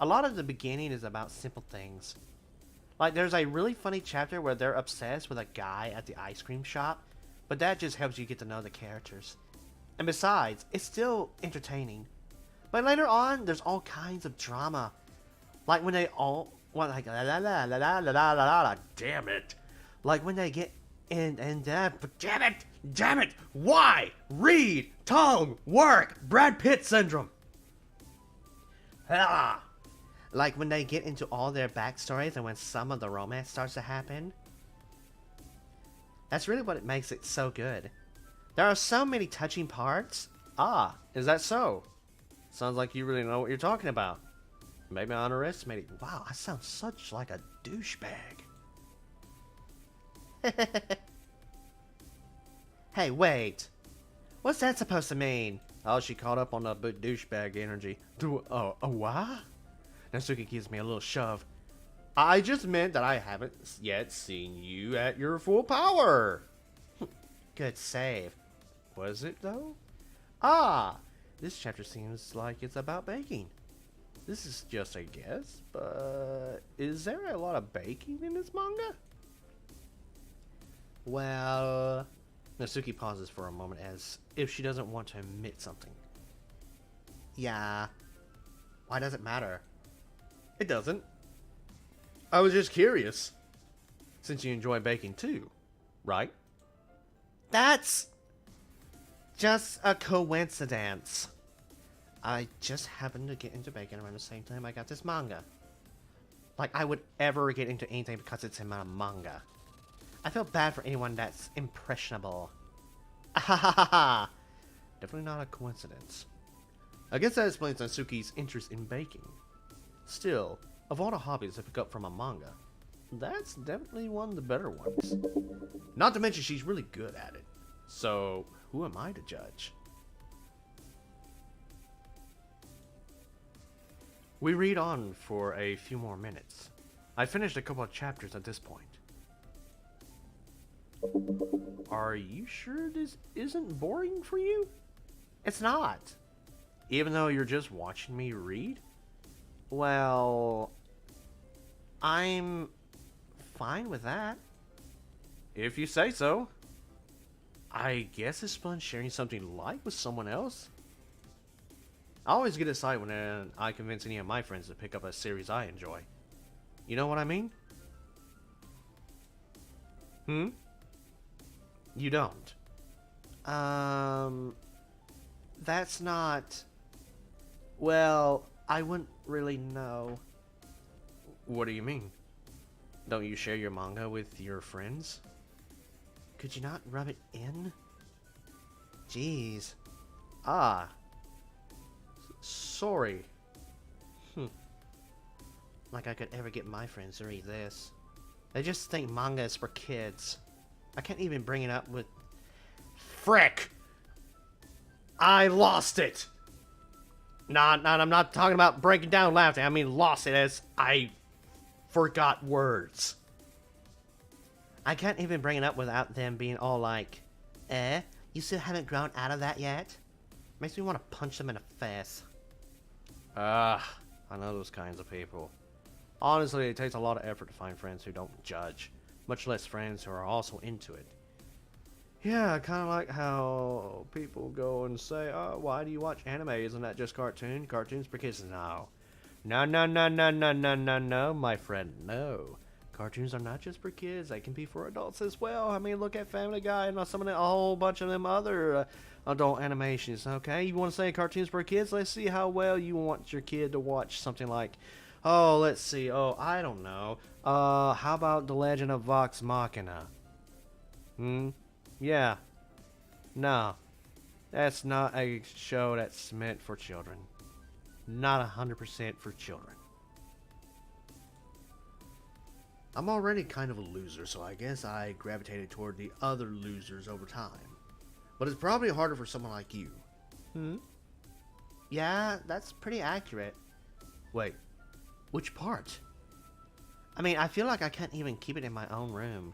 A lot of the beginning is about simple things. Like, there's a really funny chapter where they're obsessed with a guy at the ice cream shop, but that just helps you get to know the characters. And besides, it's still entertaining. But later on, there's all kinds of drama. Like when they all, well, like, la la la la la la la la la, damn it. Like when they get damn it, why? Read, tongue, work, Brad Pitt syndrome. Ah, Like when they get into all their backstories and when some of the romance starts to happen. That's really what it makes it so good. There are so many touching parts. Ah, is that so? Sounds like you really know what you're talking about. Maybe I underestimated. Wow, I sound such like a douchebag. Hey, wait. What's that supposed to mean? Oh, she caught up on the douchebag energy. What? Natsuki gives me a little shove. I just meant that I haven't yet seen you at your full power. Good save. Was it, though? Ah, this chapter seems like it's about baking. This is just a guess, but is there a lot of baking in this manga? Well, Natsuki pauses for a moment as if she doesn't want to admit something. Yeah. Why does it matter? It doesn't. I was just curious. Since you enjoy baking too, right? That's just a coincidence. I just happened to get into baking around the same time I got this manga. Like I would ever get into anything because it's in my manga. I feel bad for anyone that's impressionable. Ahahaha! Definitely not a coincidence. I guess that explains Natsuki's interest in baking. Still, of all the hobbies I pick up from a manga, that's definitely one of the better ones. Not to mention she's really good at it. So, who am I to judge? We read on for a few more minutes. I finished a couple of chapters at this point. Are you sure this isn't boring for you? It's not. Even though you're just watching me read? Well, I'm fine with that. If you say so. I guess it's fun sharing something light with someone else. I always get excited when I convince any of my friends to pick up a series I enjoy. You know what I mean? You don't? That's not... Well, I wouldn't really know. What do you mean? Don't you share your manga with your friends? Could you not rub it in? Jeez. Ah. Sorry. Like I could ever get my friends to read this. They just think manga is for kids. I can't even bring it up with... Frick! I lost it! I'm not talking about breaking down laughing. I mean lost it as I forgot words. I can't even bring it up without them being all like, you still haven't grown out of that yet? Makes me want to punch them in the face. I know those kinds of people. Honestly, it takes a lot of effort to find friends who don't judge, much less friends who are also into it. Yeah, kind of like how people go and say, oh, why do you watch anime? Isn't that just cartoon? Cartoons for kids? No. No, my friend, no. Cartoons are not just for kids, they can be for adults as well. I mean, look at Family Guy and some of a whole bunch of them other adult animations, okay? You want to say cartoons for kids? Let's see how well you want your kid to watch something like, oh, let's see, I don't know. How about The Legend of Vox Machina? Yeah. No. That's not a show that's meant for children. Not 100% for children. I'm already kind of a loser, so I guess I gravitated toward the other losers over time. But it's probably harder for someone like you. Yeah, that's pretty accurate. Wait, which part? I mean, I feel like I can't even keep it in my own room.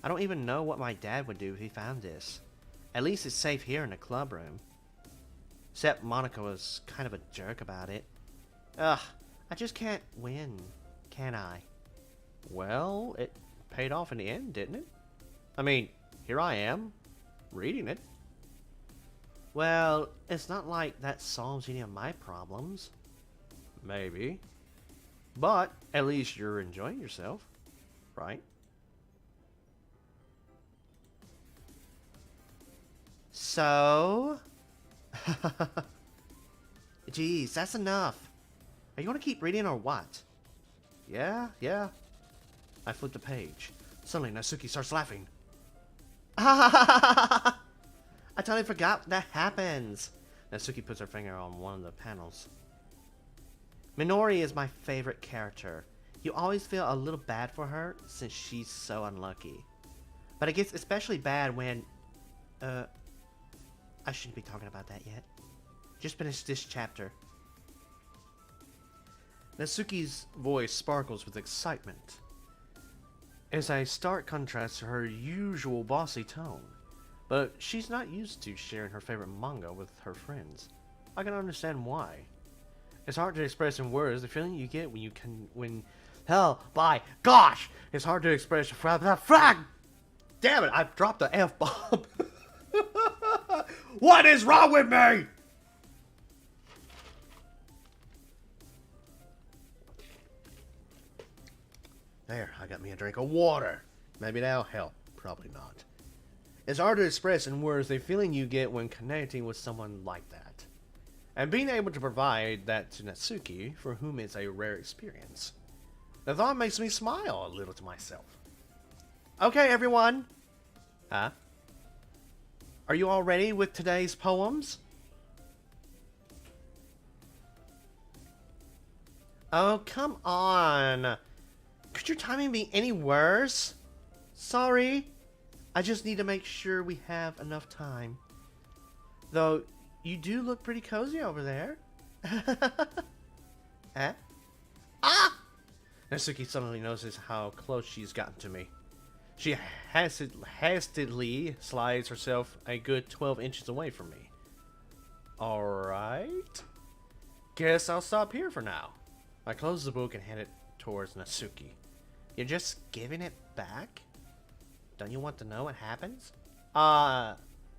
I don't even know what my dad would do if he found this. At least it's safe here in the club room. Except Monica was kind of a jerk about it. Ugh, I just can't win, can I? Well, it paid off in the end, didn't it? I mean, here I am, reading it. Well, it's not like that solves any of my problems. Maybe. But at least you're enjoying yourself, right? So... Jeez, that's enough. Are you gonna keep reading or what? Yeah, yeah. I flipped a page. Suddenly, Natsuki starts laughing. I totally forgot that happens. Natsuki puts her finger on one of the panels. Minori is my favorite character. You always feel a little bad for her since she's so unlucky. But it gets especially bad when... I shouldn't be talking about that yet. Just finish this chapter. Natsuki's voice sparkles with excitement. It's a stark contrast to her usual bossy tone. But she's not used to sharing her favorite manga with her friends. I can understand why. It's hard to express in words the feeling you get hell, by gosh! It's hard to express frag! Damn it, I've dropped the F-bomb! What is wrong with me? There, I got me a drink of water. Maybe that'll help. Probably not. It's hard to express in words the feeling you get when connecting with someone like that. And being able to provide that to Natsuki, for whom it's a rare experience. The thought makes me smile a little to myself. Okay, everyone. Huh? Are you all ready with today's poems? Oh, come on. Could your timing be any worse? Sorry. I just need to make sure we have enough time. Though, you do look pretty cozy over there. Huh? Ah! Natsuki suddenly notices how close she's gotten to me. She hastily slides herself a good 12 inches away from me. Alright. Guess I'll stop here for now. I close the book and hand it towards Natsuki. You're just giving it back? Don't you want to know what happens?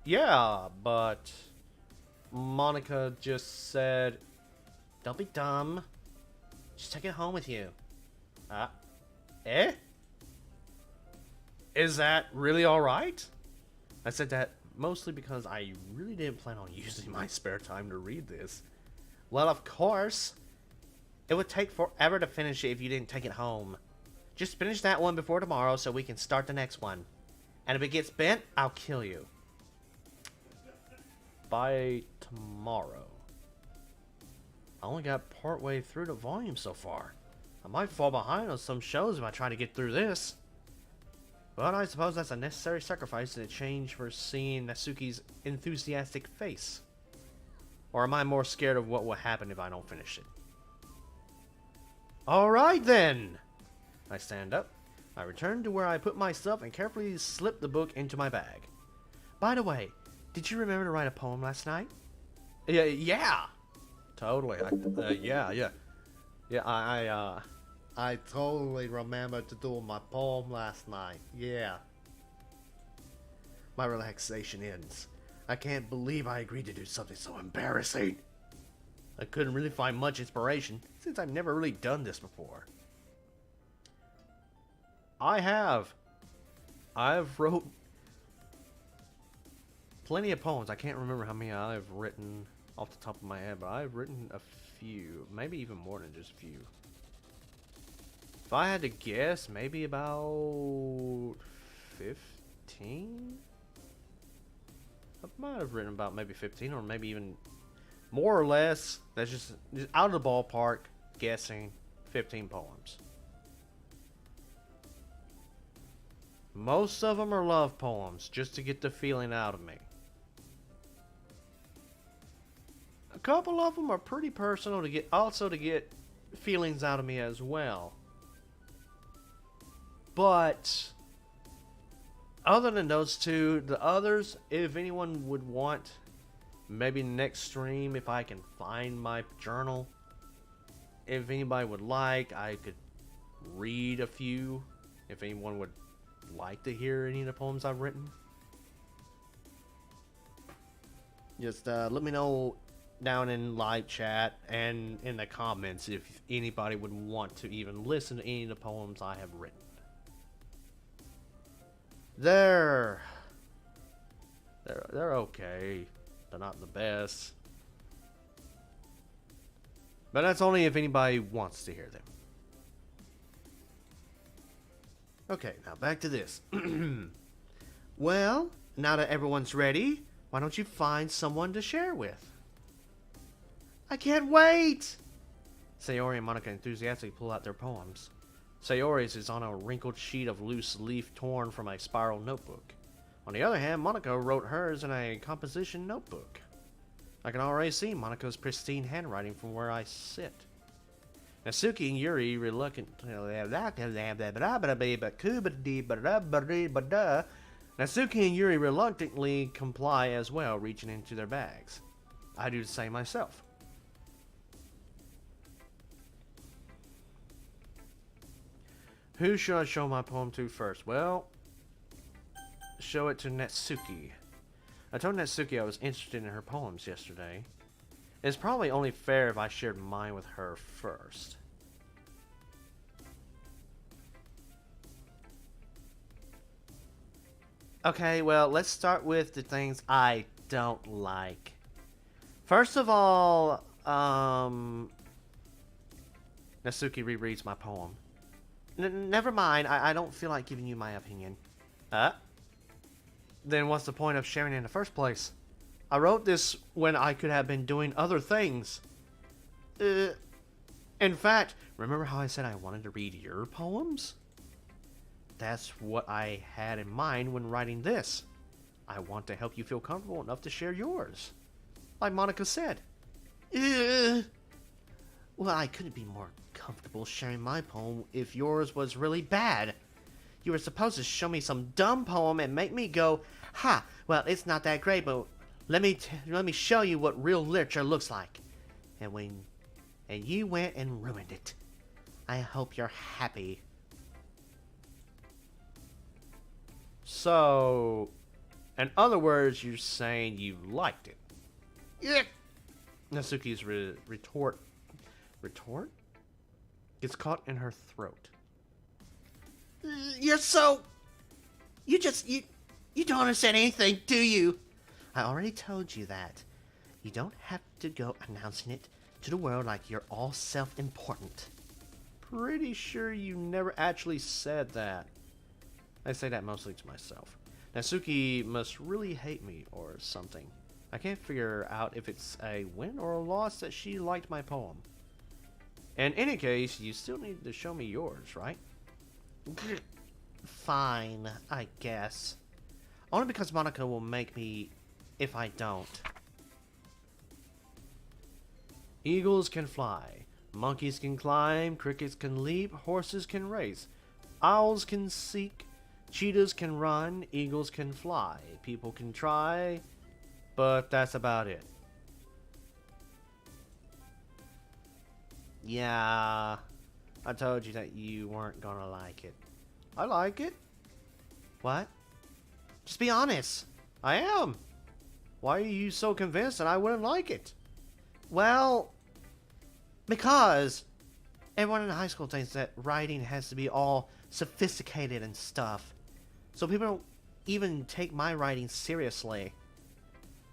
Yeah, but... Monica just said... Don't be dumb. Just take it home with you. Eh? Is that really alright? I said that mostly because I really didn't plan on using my spare time to read this. Well, of course. It would take forever to finish it if you didn't take it home. Just finish that one before tomorrow so we can start the next one. And if it gets bent, I'll kill you. By tomorrow. I only got partway through the volume so far. I might fall behind on some shows if I try to get through this. But I suppose that's a necessary sacrifice in exchange for seeing Natsuki's enthusiastic face. Or am I more scared of what will happen if I don't finish it? Alright then! I stand up. I return to where I put my stuff and carefully slip the book into my bag. By the way, did you remember to write a poem last night? Yeah! Totally. I totally remembered to do my poem last night. Yeah. My relaxation ends. I can't believe I agreed to do something so embarrassing. I couldn't really find much inspiration since I've never really done this before. I've wrote plenty of poems. I can't remember how many I've written off the top of my head, but I've written a few, maybe even more than just a few. If I had to guess, maybe about 15? I might have written about maybe 15 or maybe even more or less. That's just out of the ballpark, guessing 15 poems. Most of them are love poems, just to get the feeling out of me. A couple of them are pretty personal to get feelings out of me as well. But other than those two, the others, if anyone would want, maybe next stream, if I can find my journal, if anybody would like, I could read a few. If anyone would like to hear any of the poems I've written, just let me know down in live chat and in the comments if anybody would want to even listen to any of the poems I have written. They're okay. They're not the best. But that's only if anybody wants to hear them. Okay, now back to this. Well, now that everyone's ready, why don't you find someone to share with? I can't wait! Sayori and Monica enthusiastically pull out their poems. Sayori's is on a wrinkled sheet of loose leaf torn from a spiral notebook. On the other hand, Monica wrote hers in a composition notebook. I can already see Monica's pristine handwriting from where I sit. Natsuki and Yuri reluctantly comply as well, reaching into their bags. I do the same myself. Who should I show my poem to first? Well, show it to Natsuki. I told Natsuki I was interested in her poems yesterday. It's probably only fair if I shared mine with her first. Okay, well, let's start with the things I don't like. First of all, Natsuki rereads my poem. Never mind, I don't feel like giving you my opinion. Then what's the point of sharing it in the first place? I wrote this when I could have been doing other things. In fact, remember how I said I wanted to read your poems? That's what I had in mind when writing this. I want to help you feel comfortable enough to share yours. Like Monica said. Well, I couldn't be more comfortable sharing my poem if yours was really bad. You were supposed to show me some dumb poem and make me go, ha, well, it's not that great, but let me show you what real literature looks like. And you went and ruined it. I hope you're happy. So, in other words, you're saying you liked it. Yeah. Natsuki's retort gets caught in her throat. You're so... You don't understand anything, do you? I already told you that. You don't have to go announcing it to the world like you're all self-important. Pretty sure you never actually said that. I say that mostly to myself. Natsuki must really hate me or something. I can't figure out if it's a win or a loss that she liked my poem. In any case, you still need to show me yours, right? Fine, I guess. Only because Monica will make me if I don't. Eagles can fly. Monkeys can climb. Crickets can leap. Horses can race. Owls can seek. Cheetahs can run. Eagles can fly. People can try. But that's about it. Yeah, I told you that you weren't gonna like it. I like it. What? Just be honest. I am. Why are you so convinced that I wouldn't like it? Well, because everyone in high school thinks that writing has to be all sophisticated and stuff. So people don't even take my writing seriously.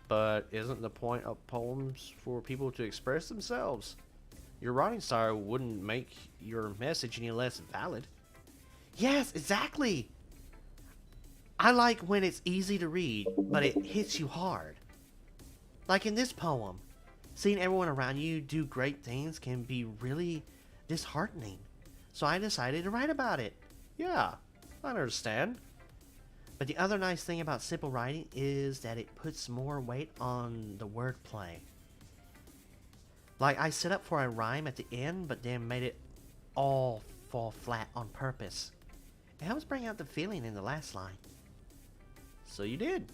But isn't the point of poems for people to express themselves? Your writing style wouldn't make your message any less valid. Yes, exactly. I like when it's easy to read, but it hits you hard. Like in this poem, seeing everyone around you do great things can be really disheartening. So I decided to write about it. Yeah, I understand. But the other nice thing about simple writing is that it puts more weight on the wordplay. Like, I set up for a rhyme at the end, but then made it all fall flat on purpose. It helps bring out the feeling in the last line. So you did.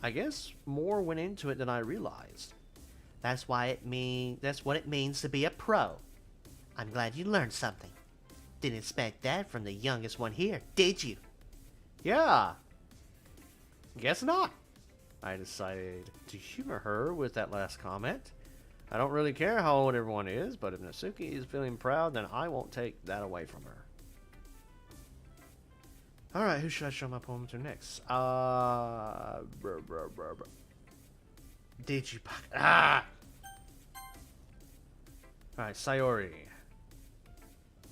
I guess more went into it than I realized. That's what it means to be a pro. I'm glad you learned something. Didn't expect that from the youngest one here, did you? Yeah. Guess not. I decided to humor her with that last comment. I don't really care how old everyone is, but if Natsuki is feeling proud, then I won't take that away from her. Alright, who should I show my poem to next? Did you... Alright, Sayori.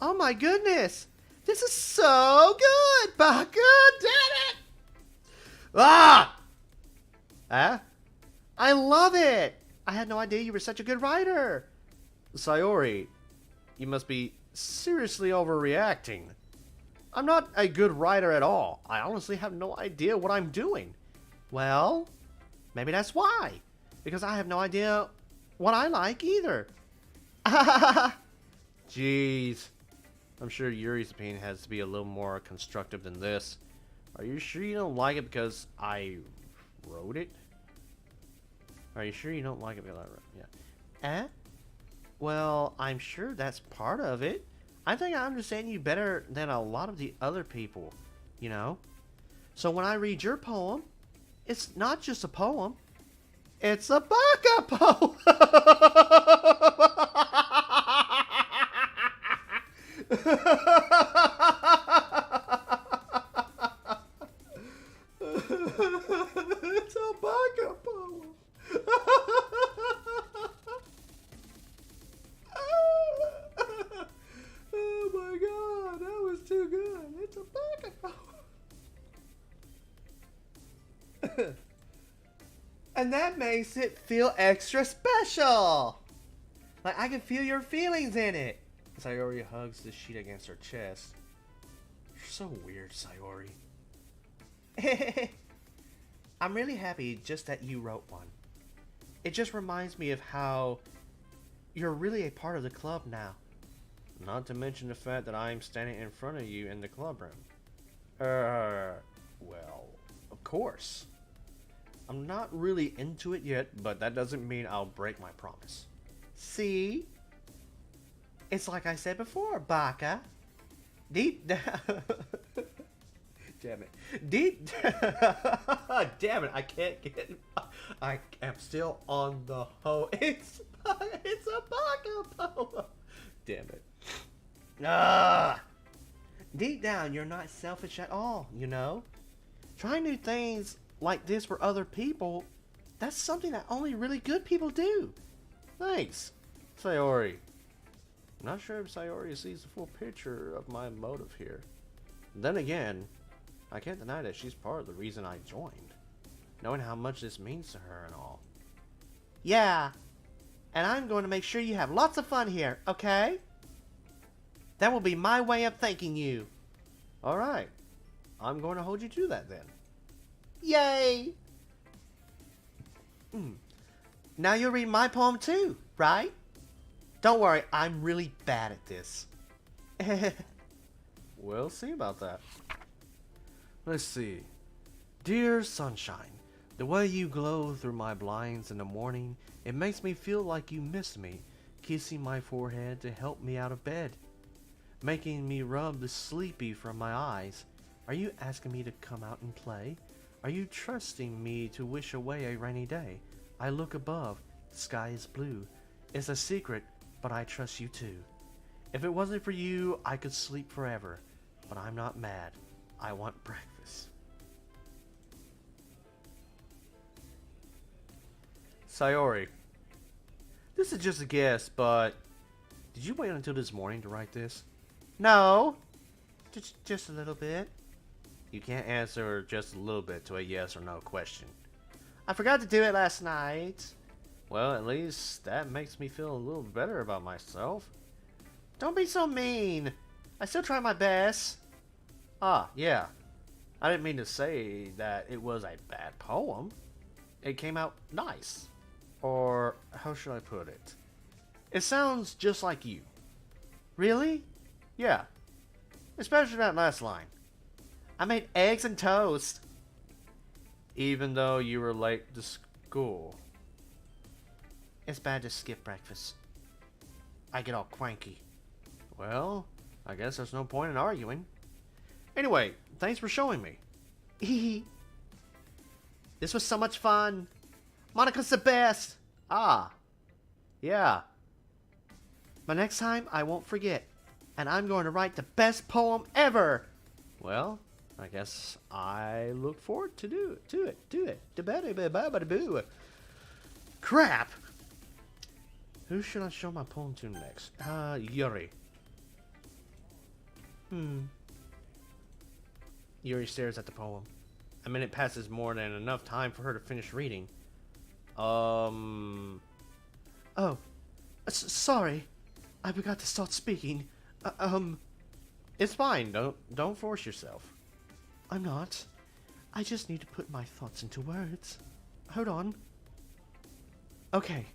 Oh my goodness! This is so good! Baka, damn it! Ah! Ah? I love it! I had no idea you were such a good writer! Sayori, you must be seriously overreacting. I'm not a good writer at all. I honestly have no idea what I'm doing. Well, maybe that's why. Because I have no idea what I like either. Jeez. I'm sure Yuri's opinion has to be a little more constructive than this. Are you sure you don't like it because I wrote it? Are you sure you don't like it because I wrote it? Yeah. Eh? Well, I'm sure that's part of it. I think I understand you better than a lot of the other people, you know? So when I read your poem, it's not just a poem. It's a baka poem! It's a baka poem! Oh my god, that was too good. It's a baka poem. And that makes it feel extra special. Like I can feel your feelings in it. Sayori hugs the sheet against her chest. You're so weird, Sayori. I'm really happy just that you wrote one. It just reminds me of how you're really a part of the club now. Not to mention the fact that I'm standing in front of you in the club room. Well, of course. I'm not really into it yet, but that doesn't mean I'll break my promise. See? It's like I said before, Baka. Deep down... Damn it. Deep damn it, I can't get... I am still on the hoe. It's a Baka poem. Damn it. Deep down, you're not selfish at all, you know? Trying new things like this for other people, that's something that only really good people do. Thanks, Sayori. I'm not sure if Sayori sees the full picture of my motive here. Then again, I can't deny that she's part of the reason I joined, knowing how much this means to her and all. Yeah, and I'm going to make sure you have lots of fun here, okay? That will be my way of thanking you. Alright, I'm going to hold you to that then. Yay! Now you'll read my poem too, right? Don't worry, I'm really bad at this. We'll see about that. Let's see. Dear sunshine, the way you glow through my blinds in the morning, it makes me feel like you miss me, kissing my forehead to help me out of bed, making me rub the sleepy from my eyes. Are you asking me to come out and play? Are you trusting me to wish away a rainy day? I look above, the sky is blue. It's a secret, but I trust you too. If it wasn't for you, I could sleep forever. But I'm not mad. I want breakfast. Sayori. This is just a guess, but did you wait until this morning to write this? No. Just a little bit. You can't answer just a little bit to a yes or no question. I forgot to do it last night. Well, at least that makes me feel a little better about myself. Don't be so mean. I still try my best. Ah, yeah. I didn't mean to say that it was a bad poem. It came out nice. Or, how should I put it? It sounds just like you. Really? Yeah. Especially that last line. I made eggs and toast. Even though you were late to school. It's bad to skip breakfast. I get all cranky. Well, I guess there's no point in arguing. Anyway, thanks for showing me. This was so much fun. Monica's the best. Ah. Yeah. But next time, I won't forget. And I'm going to write the best poem ever. Well, I guess I look forward to it. Crap. Who should I show my poem to next? Yuri. Yuri stares at the poem. A minute passes, more than enough time for her to finish reading. Oh. Sorry. I forgot to start speaking. It's fine. Don't force yourself. I'm not. I just need to put my thoughts into words. Hold on. Okay.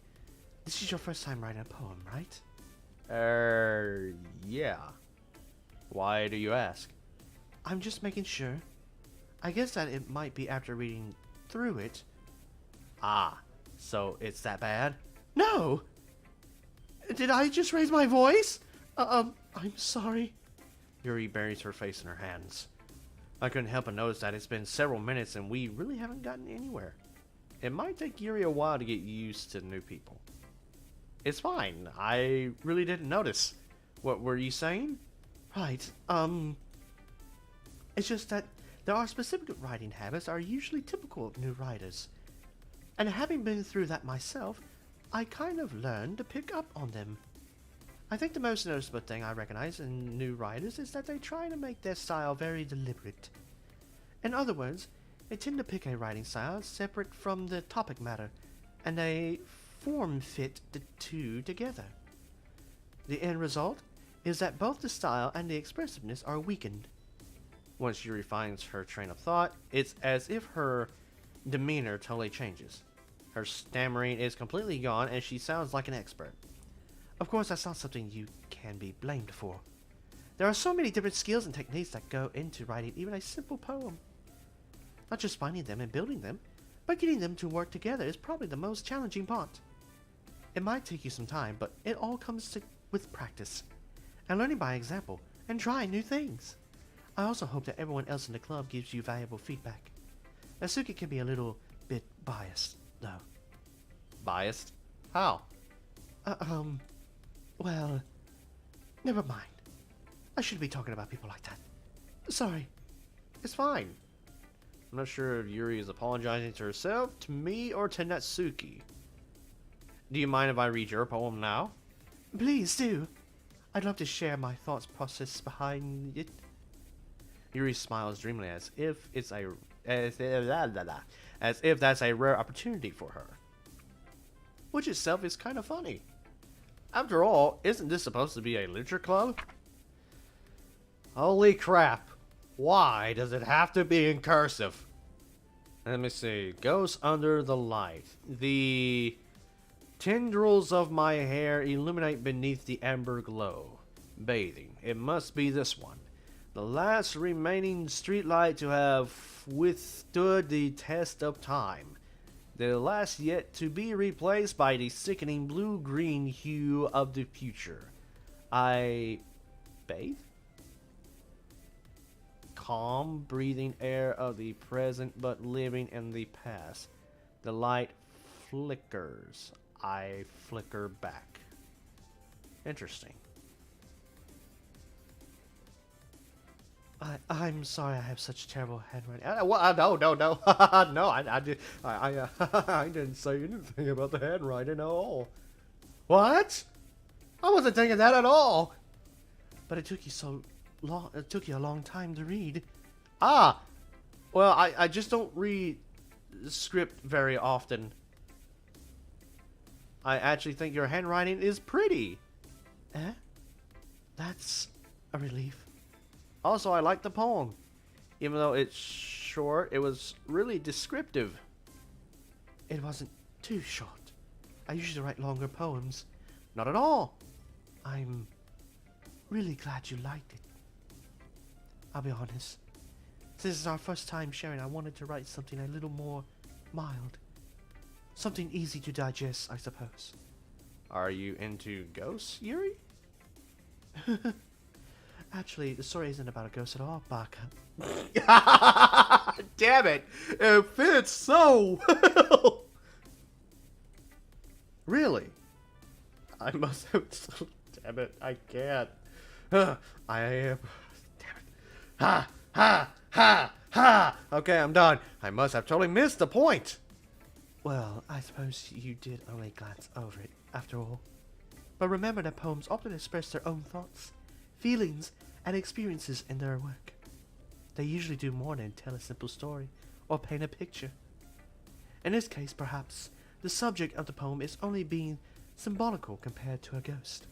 This is your first time writing a poem, right? Yeah. Why do you ask? I'm just making sure. I guess that it might be after reading through it. Ah, so it's that bad? No! Did I just raise my voice? I'm sorry. Yuri buries her face in her hands. I couldn't help but notice that it's been several minutes and we really haven't gotten anywhere. It might take Yuri a while to get used to new people. It's fine. I really didn't notice. What were you saying? Right. It's just that there are specific writing habits that are usually typical of new writers. And having been through that myself, I kind of learned to pick up on them. I think the most noticeable thing I recognize in new writers is that they try to make their style very deliberate. In other words, they tend to pick a writing style separate from the topic matter, and they form fit the two together. The end result is that both the style and the expressiveness are weakened. Once Yuri finds her train of thought, it's as if her demeanor totally changes. Her stammering is completely gone and she sounds like an expert. Of course, that's not something you can be blamed for. There are so many different skills and techniques that go into writing even a simple poem. Not just finding them and building them, but getting them to work together is probably the most challenging part. It might take you some time, but it all comes with practice, and learning by example, and trying new things. I also hope that everyone else in the club gives you valuable feedback. Asuki can be a little bit biased, though. Biased? How? Well, never mind. I shouldn't be talking about people like that. Sorry. It's fine. I'm not sure if Yuri is apologizing to herself, to me, or to Natsuki. Do you mind if I read your poem now? Please do. I'd love to share my thoughts process behind it. Yuri smiles dreamily as if it's as if that's a rare opportunity for her. Which itself is kind of funny. After all, isn't this supposed to be a literature club? Holy crap. Why does it have to be in cursive? Let me see. Ghost under the light. The tendrils of my hair illuminate beneath the amber glow. Bathing. It must be this one. The last remaining streetlight to have withstood the test of time. The last yet to be replaced by the sickening blue-green hue of the future. I bathe? Calm, breathing air of the present but living in the past. The light flickers. I flicker back. Interesting. I'm sorry I have such terrible handwriting. No. No, I didn't say anything about the handwriting at all. What? I wasn't thinking that at all. But it took you so long. It took you a long time to read. Ah, well, I just don't read script very often. I actually think your handwriting is pretty. Eh? That's a relief. Also, I like the poem. Even though it's short, it was really descriptive. It wasn't too short. I usually write longer poems. Not at all. I'm really glad you liked it. I'll be honest. Since it's our first time sharing, I wanted to write something a little more mild. Something easy to digest, I suppose. Are you into ghosts, Yuri? Actually, the story isn't about a ghost at all, Baka. Damn it! It fits so well! Really? I must have... Damn it, I can't. I am... Damn it. Ha! Ha! Ha! Ha! Okay, I'm done. I must have totally missed the point. Well, I suppose you did only glance over it, after all. But remember that poems often express their own thoughts, feelings, and experiences in their work. They usually do more than tell a simple story or paint a picture. In this case, perhaps, the subject of the poem is only being symbolical compared to a ghost.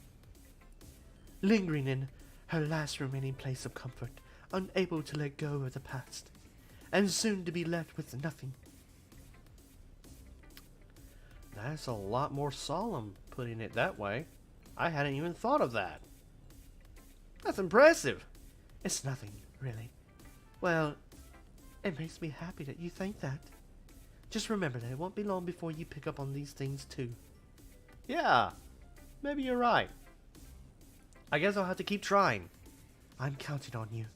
Lingering in her last remaining place of comfort, unable to let go of the past, and soon to be left with nothing. That's a lot more solemn, putting it that way. I hadn't even thought of that. That's impressive. It's nothing, really. Well, it makes me happy that you think that. Just remember that it won't be long before you pick up on these things too. Yeah, maybe you're right. I guess I'll have to keep trying. I'm counting on you.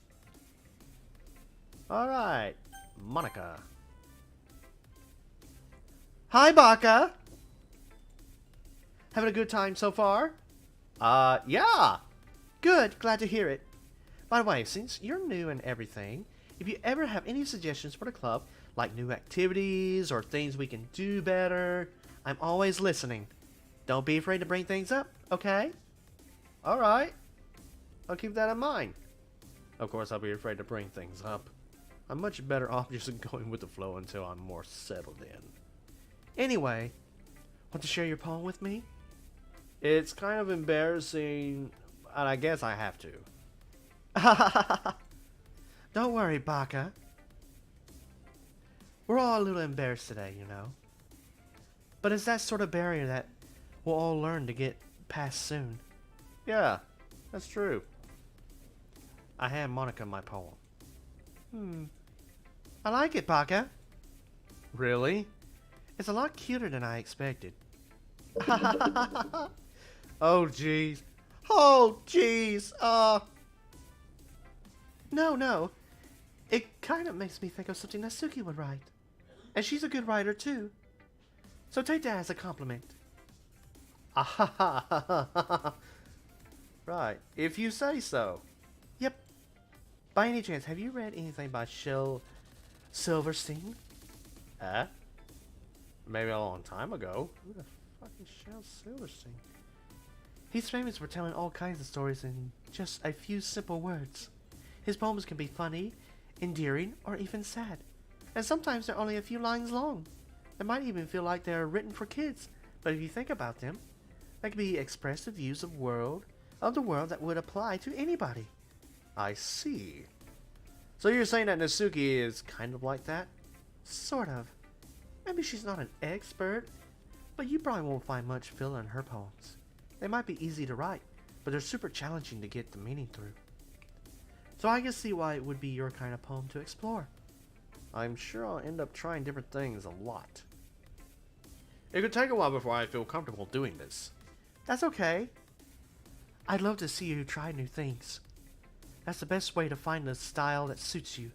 Alright, Monica. Hi, Baka! Having a good time so far? Yeah. Good, glad to hear it. By the way, since you're new and everything, if you ever have any suggestions for the club, like new activities or things we can do better, I'm always listening. Don't be afraid to bring things up, okay? Alright. I'll keep that in mind. Of course, I'll be afraid to bring things up. I'm much better off just going with the flow until I'm more settled in. Anyway, want to share your poem with me? It's kind of embarrassing, and I guess I have to. Don't worry, Baka. We're all a little embarrassed today, you know. But it's that sort of barrier that we'll all learn to get past soon. Yeah, that's true. I hand Monica my poem. I like it, Baka. Really? It's a lot cuter than I expected. Oh, jeez. Oh, jeez. No. It kind of makes me think of something that Suki would write. And she's a good writer, too. So take that as a compliment. Right, if you say so. Yep. By any chance, have you read anything by Shel Silverstein? Maybe a long time ago. Who the fuck is Shel Silverstein? He's famous for telling all kinds of stories in just a few simple words. His poems can be funny, endearing, or even sad. And sometimes they're only a few lines long. They might even feel like they're written for kids, but if you think about them, they can be expressive views of the world that would apply to anybody. I see. So you're saying that Natsuki is kind of like that? Sort of. Maybe she's not an expert, but you probably won't find much filler in her poems. They might be easy to write, but they're super challenging to get the meaning through. So I can see why it would be your kind of poem to explore. I'm sure I'll end up trying different things a lot. It could take a while before I feel comfortable doing this. That's okay. I'd love to see you try new things. That's the best way to find the style that suits you.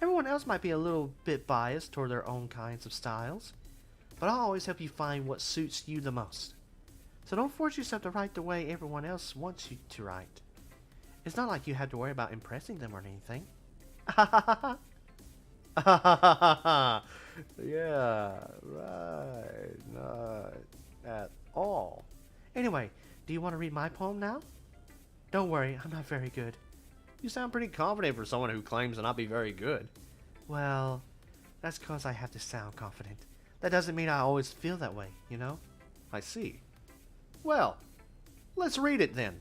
Everyone else might be a little bit biased toward their own kinds of styles, but I'll always help you find what suits you the most. So don't force yourself to write the way everyone else wants you to write. It's not like you have to worry about impressing them or anything. Yeah, right. Not at all. Anyway, do you want to read my poem now? Don't worry, I'm not very good. You sound pretty confident for someone who claims to not be very good. Well, that's because I have to sound confident. That doesn't mean I always feel that way, you know? I see. Well, let's read it then.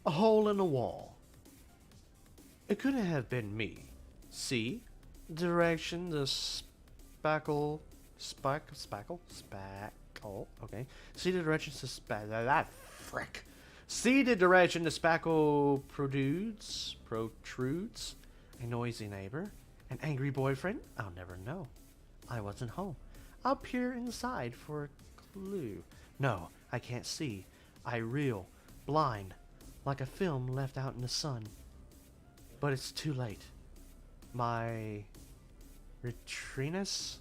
A hole in the wall. It couldn't have been me. See? Direction the spackle. Okay. See the direction the spackle. Frick. See the direction the spackle protrudes. A noisy neighbor. An angry boyfriend. I'll never know. I wasn't home. I'll peer inside for a clue. No, I can't see. I reel, blind, like a film left out in the sun. But it's too late. My retinas,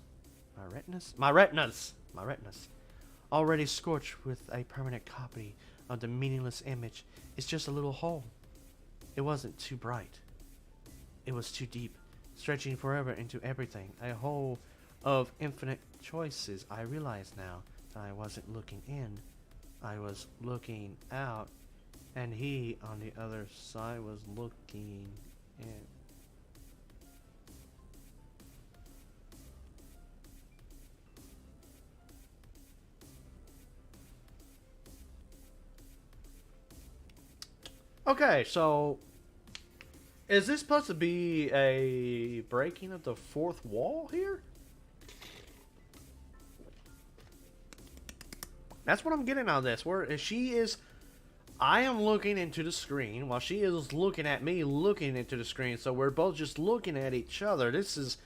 already scorched with a permanent copy of the meaningless image, is just a little hole. It wasn't too bright. It was too deep, stretching forever into everything. A hole of infinite choices, I realize now. I wasn't looking in. I was looking out. And he, on the other side, was looking in. Okay, so is this supposed to be a breaking of the fourth wall here? That's what I'm getting out of this. Where she is, I am looking into the screen while she is looking at me looking into the screen. So we're both just looking at each other. This is,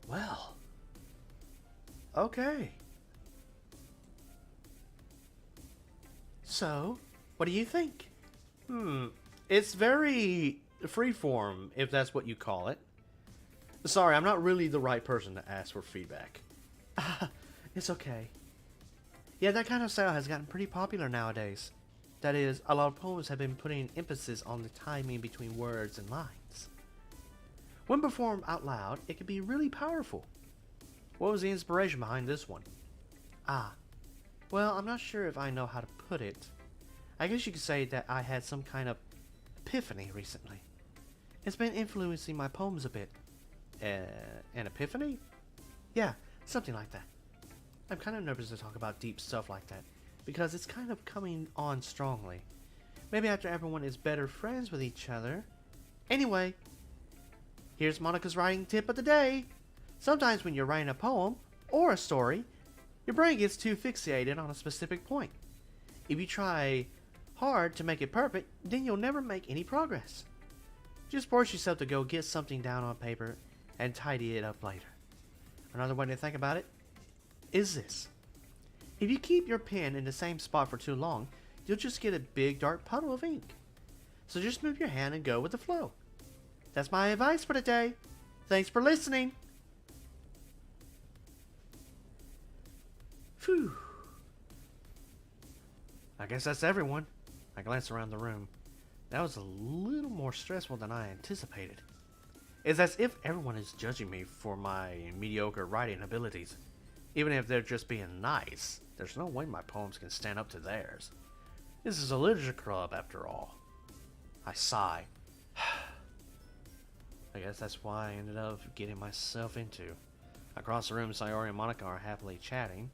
well, okay. So, what do you think? It's very freeform, if that's what you call it. Sorry, I'm not really the right person to ask for feedback. It's okay. Yeah, that kind of style has gotten pretty popular nowadays. That is, a lot of poems have been putting emphasis on the timing between words and lines. When performed out loud, it can be really powerful. What was the inspiration behind this one? Well, I'm not sure if I know how to put it. I guess you could say that I had some kind of epiphany recently. It's been influencing my poems a bit. An epiphany? Yeah, something like that. I'm kind of nervous to talk about deep stuff like that, because it's kind of coming on strongly. Maybe after everyone is better friends with each other. Anyway, here's Monica's writing tip of the day. Sometimes when you're writing a poem or a story, your brain gets too fixated on a specific point. If you try hard to make it perfect, then you'll never make any progress. Just force yourself to go get something down on paper and tidy it up later. Another way to think about it is this. If you keep your pen in the same spot for too long, you'll just get a big dark puddle of ink. So just move your hand and go with the flow. That's my advice for today. Thanks for listening. Phew. I guess that's everyone. I glanced around the room. That was a little more stressful than I anticipated. It's as if everyone is judging me for my mediocre writing abilities. Even if they're just being nice, there's no way my poems can stand up to theirs. This is a literature club, after all. I sigh. I guess that's why I ended up getting myself into. Across the room, Sayori and Monica are happily chatting.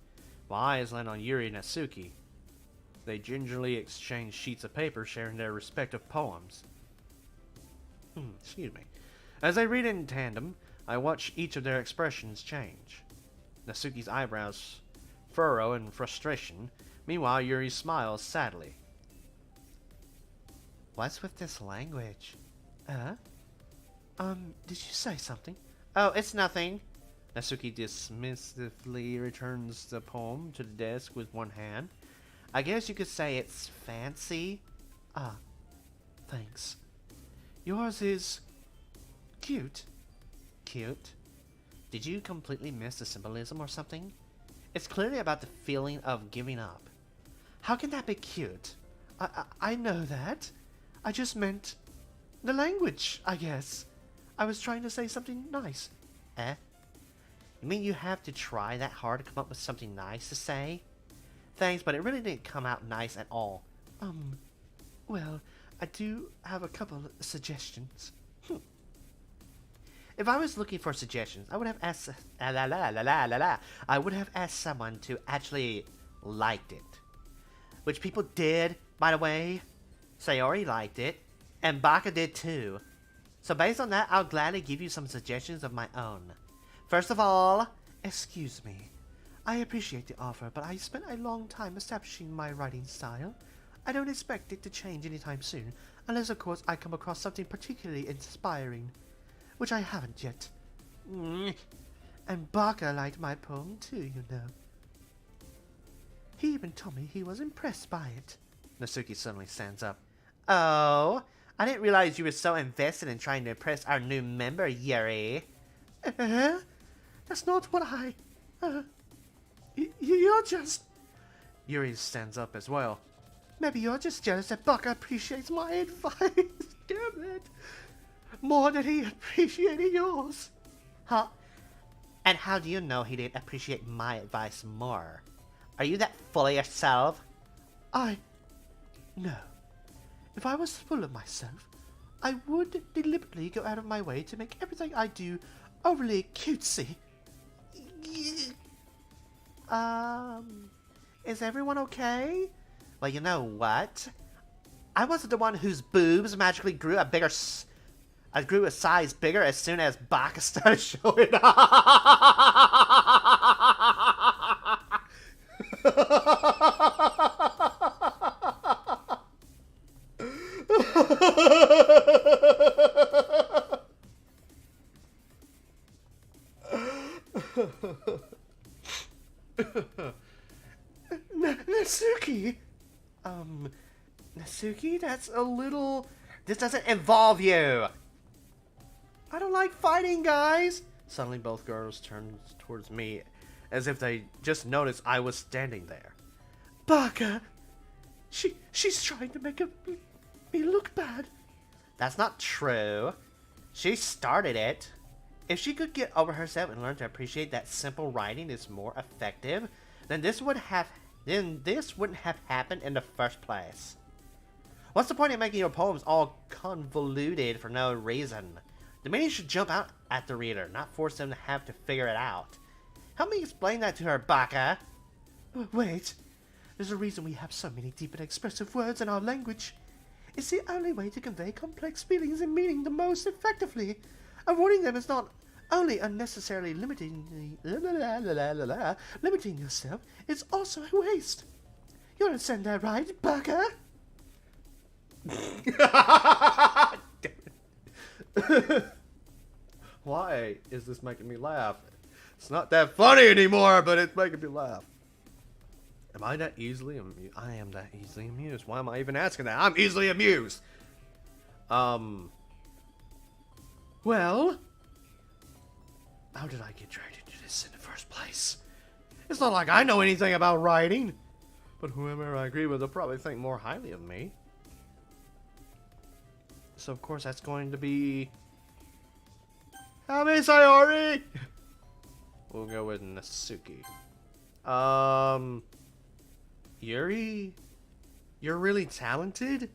My eyes land on Yuri and Natsuki. They gingerly exchange sheets of paper, sharing their respective poems. Excuse me. As they read in tandem, I watch each of their expressions change. Natsuki's eyebrows furrow in frustration. Meanwhile, Yuri smiles sadly. What's with this language? Did you say something? Oh, it's nothing. Natsuki dismissively returns the poem to the desk with one hand. I guess you could say it's fancy. Thanks. Yours is cute. Cute? Did you completely miss the symbolism or something? It's clearly about the feeling of giving up. How can that be cute? I know that. I just meant the language, I guess. I was trying to say something nice. You mean you have to try that hard to come up with something nice to say? Thanks, but it really didn't come out nice at all. Well, I do have a couple of suggestions. If I was looking for suggestions, I would have asked I would have asked someone to actually liked it. Which people did, by the way. Sayori liked it, and Baka did too. So based on that, I'll gladly give you some suggestions of my own. First of all, excuse me. I appreciate the offer, but I spent a long time establishing my writing style. I don't expect it to change anytime soon, unless of course I come across something particularly inspiring. Which I haven't yet. And Baka liked my poem too, you know. He even told me he was impressed by it. Natsuki suddenly stands up. Oh, I didn't realize you were so invested in trying to impress our new member, Yuri. That's not what I... You're just... Yuri stands up as well. Maybe you're just jealous that Baka appreciates my advice. Damn it. More than he appreciated yours. Huh? And how do you know he didn't appreciate my advice more? Are you that full of yourself? No. If I was full of myself, I would deliberately go out of my way to make everything I do overly cutesy. Is everyone okay? Well, you know what? I wasn't the one whose boobs magically grew I grew a size bigger as soon as Baka started showing Natsuki! Natsuki, that's a little... This doesn't involve you! I don't like fighting, guys! Suddenly both girls turned towards me as if they just noticed I was standing there. Baka! She's trying to make me look bad. That's not true. She started it. If she could get over herself and learn to appreciate that simple writing is more effective, then this wouldn't have happened in the first place. What's the point of making your poems all convoluted for no reason? The meaning should jump out at the reader, not force them to have to figure it out. Help me explain that to her, Baka. Wait. There's a reason we have so many deep and expressive words in our language. It's the only way to convey complex feelings and meaning the most effectively. Avoiding them is not only unnecessarily limiting yourself, it's also a waste. You understand that, right, Baka? Why is this making me laugh? It's not that funny anymore, but it's making me laugh. Am I that easily amused? I am that easily amused. Why am I even asking that? I'm easily amused. Well, how did I get dragged into this in the first place? It's not like I know anything about writing, but whoever I agree with will probably think more highly of me. So of course that's going to be... Hame Sayori! We'll go with Natsuki. Yuri? You're really talented?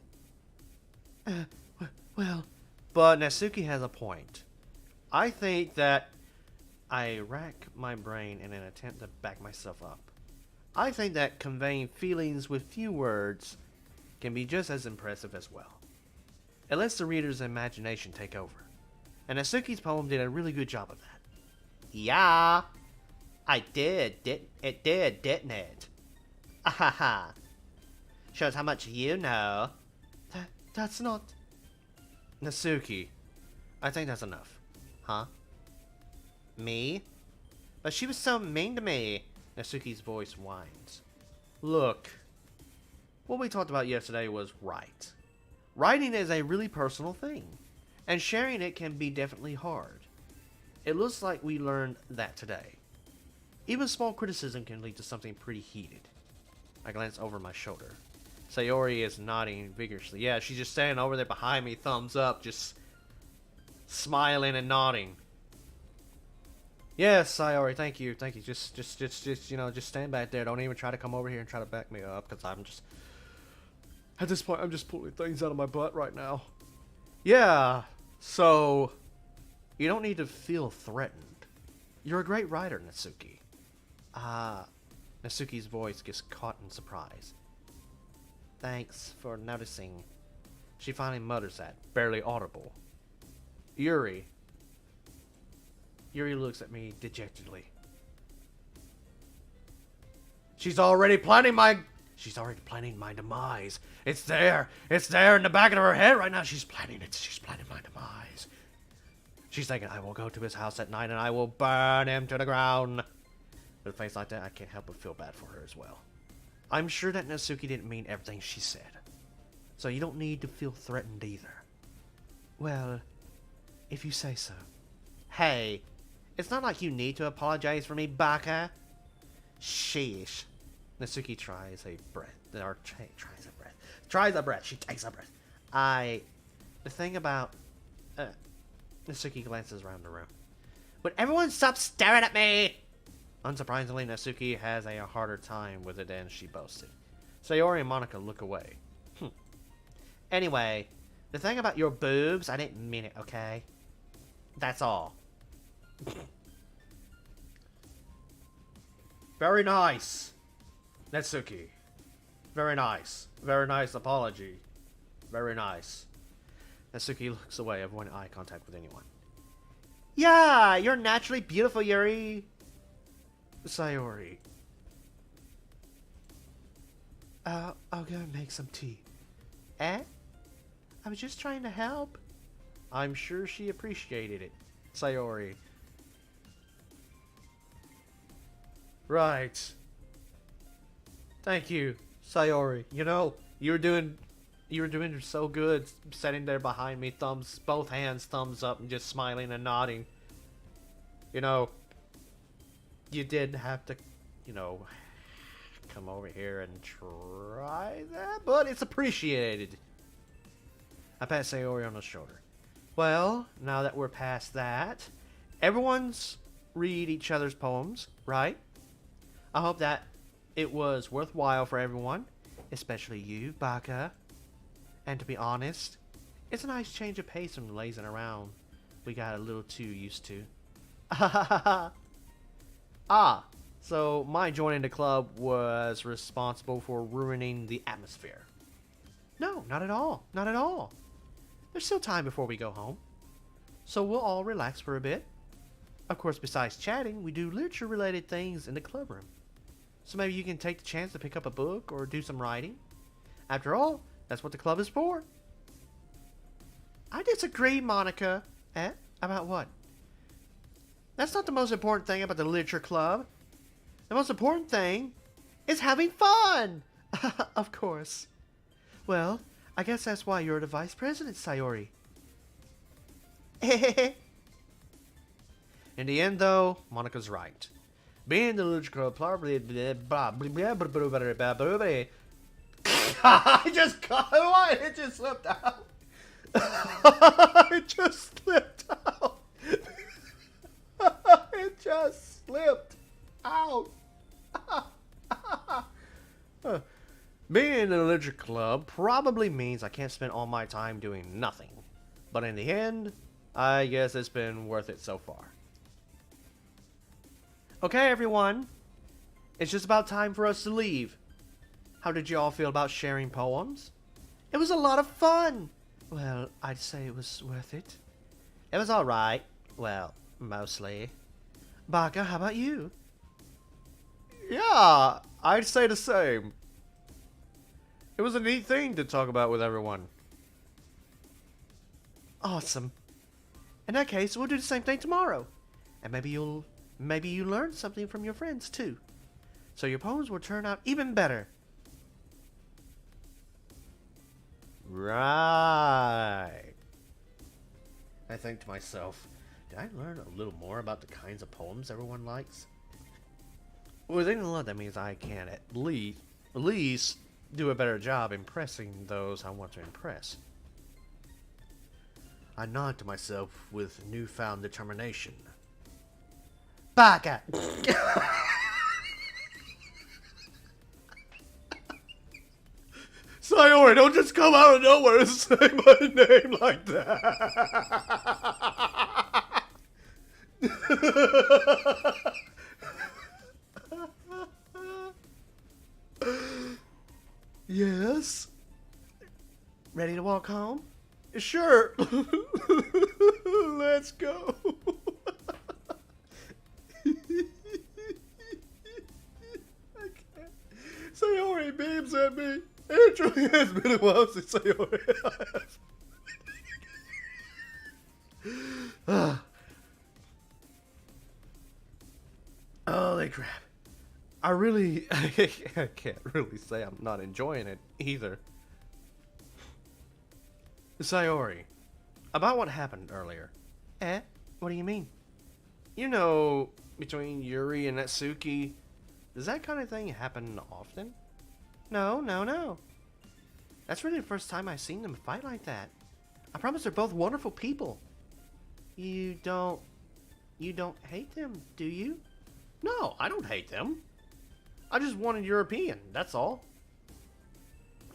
Well... But Natsuki has a point. I think that I rack my brain in an attempt to back myself up. I think that conveying feelings with few words can be just as impressive as well. It lets the reader's imagination take over. And Natsuki's poem did a really good job of that. Yeah, I did. Didn't it? Ahaha. Shows how much you know. That's not... Natsuki, I think that's enough. Huh? Me? But she was so mean to me. Natsuki's voice whines. Look, what we talked about yesterday was right. Writing is a really personal thing, and sharing it can be definitely hard. It looks like we learned that today. Even small criticism can lead to something pretty heated. I glance over my shoulder. Sayori is nodding vigorously. Yeah, she's just standing over there behind me, thumbs up, just smiling and nodding. Yes, Sayori, thank you. Just, you know, just stand back there. Don't even try to come over here and try to back me up, because I'm just... At this point, I'm just pulling things out of my butt right now. Yeah, so... You don't need to feel threatened. You're a great writer, Natsuki. Natsuki's voice gets caught in surprise. Thanks for noticing. She finally mutters that, barely audible. Yuri looks at me dejectedly. She's already planning my demise. It's there in the back of her head right now. She's planning my demise. She's thinking, I will go to his house at night and I will burn him to the ground. With a face like that, I can't help but feel bad for her as well. I'm sure that Natsuki didn't mean everything she said. So you don't need to feel threatened either. Well, if you say so. Hey, it's not like you need to apologize for me, Baka. Sheesh. Natsuki tries a breath. Tries a breath. She takes a breath. The thing about... Natsuki glances around the room. Would everyone stop staring at me? Unsurprisingly, Natsuki has a harder time with it than she boasted. Sayori and Monika look away. Anyway, the thing about your boobs, I didn't mean it, okay? That's all. Very nice, Natsuki. Very nice. Very nice apology. Very nice. Natsuki looks away, avoiding eye contact with anyone. Yeah, you're naturally beautiful, Yuri. Sayori. I'll go and make some tea. Eh? I was just trying to help. I'm sure she appreciated it. Sayori. Right. Thank you, Sayori. You know, you were doing so good sitting there behind me, both hands thumbs up and just smiling and nodding. You know, you did have to, come over here and try that, but it's appreciated. I pat Sayori on the shoulder. Well, now that we're past that, everyone's read each other's poems, right? I hope that it was worthwhile for everyone, especially you, Baka. And to be honest, it's a nice change of pace from lazing around we got a little too used to. Ah, so my joining the club was responsible for ruining the atmosphere. No, not at all. Not at all. There's still time before we go home. So we'll all relax for a bit. Of course, besides chatting, we do literature-related things in the club room. So maybe you can take the chance to pick up a book or do some writing. After all, that's what the club is for. I disagree, Monika. Eh? About what? That's not the most important thing about the literature club. The most important thing is having fun. Of course. Well, I guess that's why you're the vice president, Sayori. In the end, though, Monika's right. Being the literature club, probably. I just got what? It just slipped out. It just slipped out. It just slipped out. Being in a literature club probably means I can't spend all my time doing nothing. But in the end, I guess it's been worth it so far. Okay, everyone. It's just about time for us to leave. How did you all feel about sharing poems? It was a lot of fun. Well, I'd say it was worth it. It was alright. Well, mostly. Baka, how about you? Yeah, I'd say the same. It was a neat thing to talk about with everyone. Awesome. In that case, we'll do the same thing tomorrow. And maybe you learn something from your friends too. So your poems will turn out even better. Right. I think to myself, did I learn a little more about the kinds of poems everyone likes? Within a lot, that means I can at least do a better job impressing those I want to impress. I nod to myself with newfound determination. Baka! Sayori, don't just come out of nowhere and say my name like that! Yes? Ready to walk home? Sure. Let's go. I can't. Sayori beams at me. It truly has been a while since Sayori has. Holy crap. I can't really say I'm not enjoying it either. Sayori, about what happened earlier. Eh? What do you mean? You know, between Yuri and Natsuki, does that kind of thing happen often? No. That's really the first time I've seen them fight like that. I promise they're both wonderful people. You don't hate them, do you? No, I don't hate them. I just wanted European, that's all.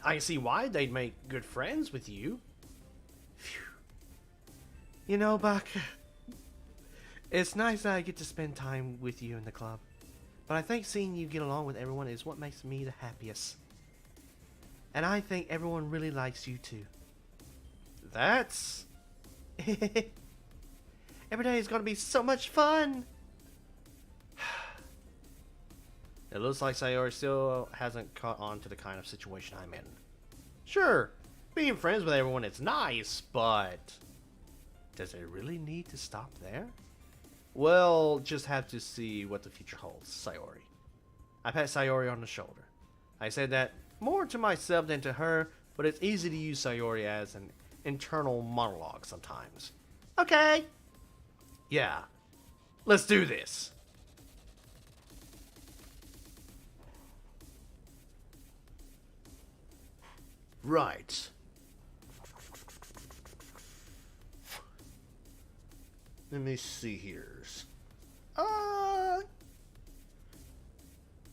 I can see why they'd make good friends with you. Phew. You know, Buck, it's nice that I get to spend time with you in the club. But I think seeing you get along with everyone is what makes me the happiest. And I think everyone really likes you too. That's... Every day is going to be so much fun. It looks like Sayori still hasn't caught on to the kind of situation I'm in. Sure, being friends with everyone is nice, but... does it really need to stop there? Well, just have to see what the future holds, Sayori. I pat Sayori on the shoulder. I said that more to myself than to her, but it's easy to use Sayori as an internal monologue sometimes. Okay. Yeah. Let's do this. Right. Let me see here.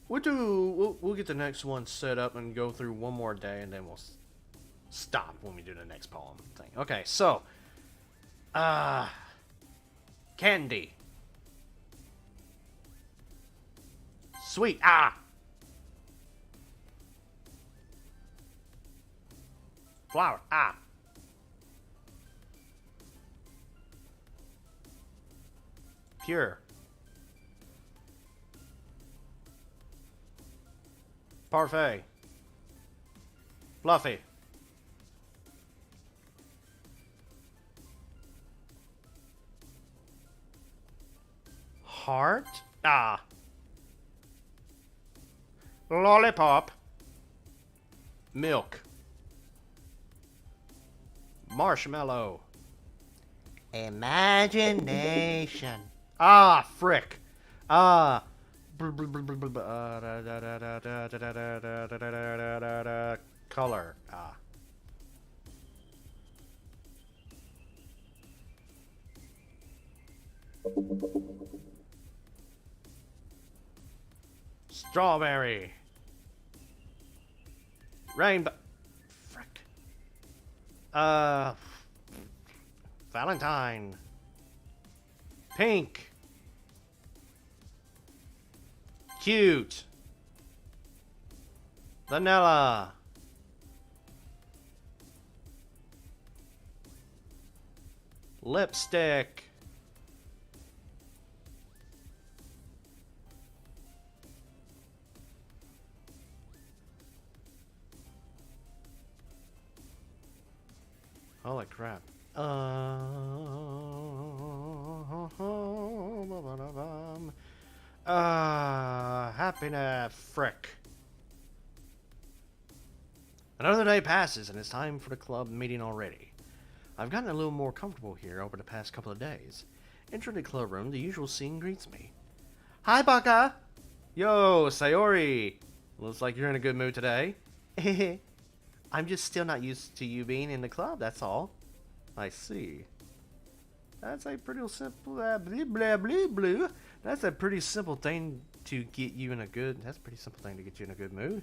We'll get the next one set up and go through one more day, and then we'll stop when we do the next poem thing. Okay, so candy, sweet, flower, pure, parfait, fluffy, heart, lollipop, milk, marshmallow, Imagination. Frick. Color. Strawberry. Rainbow. Frick. Valentine. Pink. Cute. Vanilla. Lipstick. Holy crap. Happiness. Frick. Another day passes, and it's time for the club meeting already. I've gotten a little more comfortable here over the past couple of days. Entering the club room, the usual scene greets me. Hi, Baka. Yo, Sayori. Looks like you're in a good mood today. I'm just still not used to you being in the club, that's all. I see. That's a pretty simple blah blah blah blah. That's a pretty simple thing to get you in a good. That's a pretty simple thing to get you in a good mood.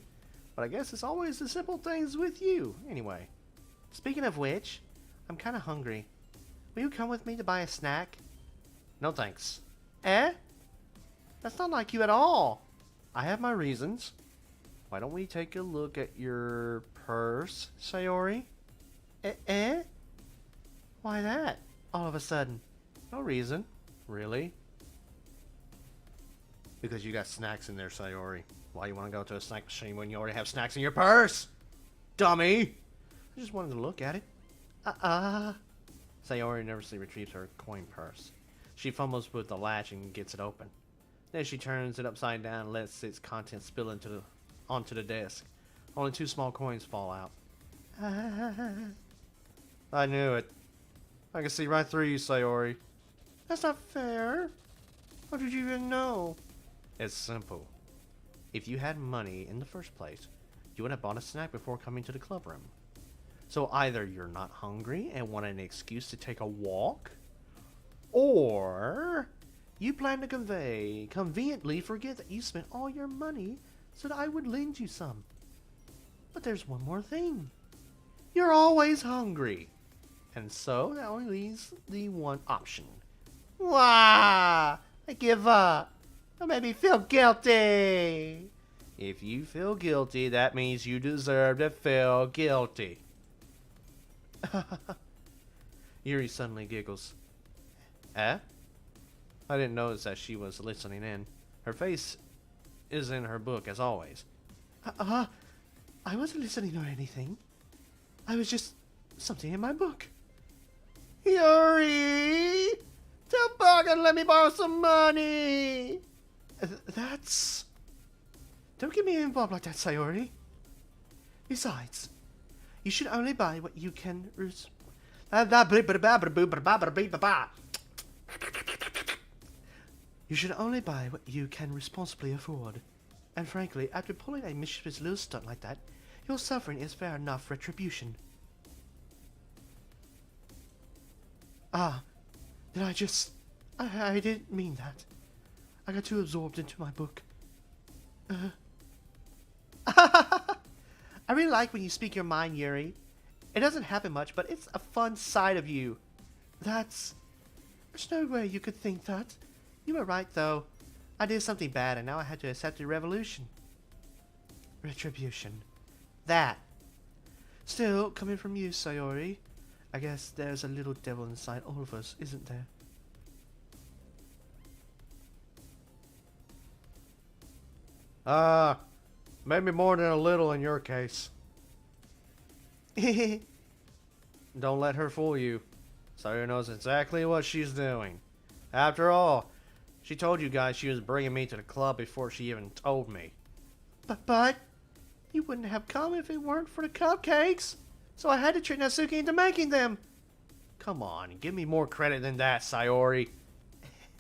But I guess it's always the simple things with you. Anyway. Speaking of which, I'm kind of hungry. Will you come with me to buy a snack? No thanks. Eh? That's not like you at all. I have my reasons. Why don't we take a look at your purse, Sayori? Eh? Why that? All of a sudden? No reason. Really? Because you got snacks in there, Sayori. Why you want to go to a snack machine when you already have snacks in your purse? Dummy! I just wanted to look at it. Sayori nervously retrieves her coin purse. She fumbles with the latch and gets it open. Then she turns it upside down and lets its contents spill onto the desk. Only 2 small coins fall out. I knew it. I can see right through you, Sayori. That's not fair. How did you even know? It's simple. If you had money in the first place, you would have bought a snack before coming to the club room. So either you're not hungry and want an excuse to take a walk, or You plan to conveniently forget that you spent all your money so that I would lend you some. But there's one more thing. You're always hungry. And so that only leaves the one option. Wah! I give up. That made me feel guilty. If you feel guilty, that means you deserve to feel guilty. Yuri suddenly giggles. Eh? I didn't notice that she was listening in. Her face is in her book, as always. I wasn't listening or anything. I was just something in my book. Yuri! Tell Bug and let me borrow some money! That's... Don't get me involved like that, Sayori. Besides, you should only buy what you can... You should only buy what you can responsibly afford. And frankly, after pulling a mischievous little stunt like that, your suffering is fair enough retribution. Then I didn't mean that. I got too absorbed into my book. I really like when you speak your mind, Yuri. It doesn't happen much, but it's a fun side of you. There's no way you could think that. You were right, though. I did something bad, and now I had to accept the revolution. Retribution. That. Still, coming from you, Sayori, I guess there's a little devil inside all of us, isn't there? Maybe more than a little in your case. Don't let her fool you. Sayori knows exactly what she's doing. After all, she told you guys she was bringing me to the club before she even told me. But you wouldn't have come if it weren't for the cupcakes. So I had to trick Natsuki into making them. Come on, give me more credit than that, Sayori.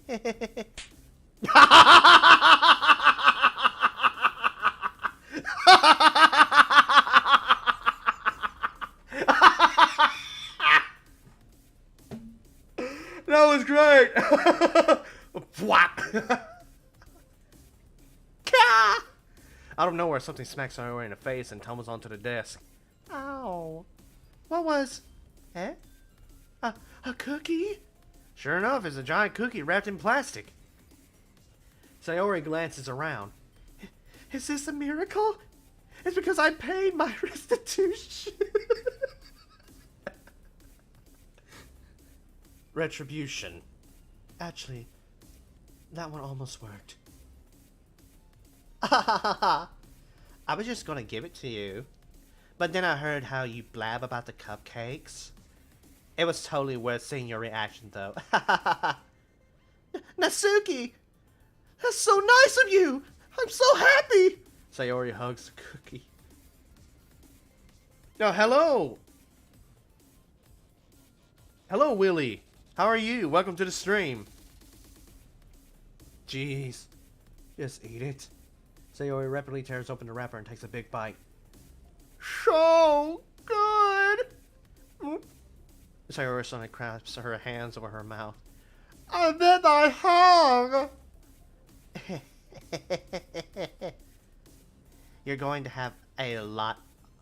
That was great. Out of nowhere, something smacks Sayori in the face and tumbles onto the desk. Ow. What was... Eh? A cookie? Sure enough, it's a giant cookie wrapped in plastic. Sayori glances around. Is this a miracle? It's because I paid my restitution. Retribution. Actually, that one almost worked. I was just gonna give it to you. But then I heard how you blab about the cupcakes. It was totally worth seeing your reaction, though. Natsuki! That's so nice of you! I'm so happy! Sayori hugs the cookie. Oh, hello! Hello, Willie. How are you? Welcome to the stream. Jeez. Just eat it. Sayori rapidly tears open the wrapper and takes a big bite. So good! Sayori suddenly clasps her hands over her mouth. I bet I hung! You're going to have a lot.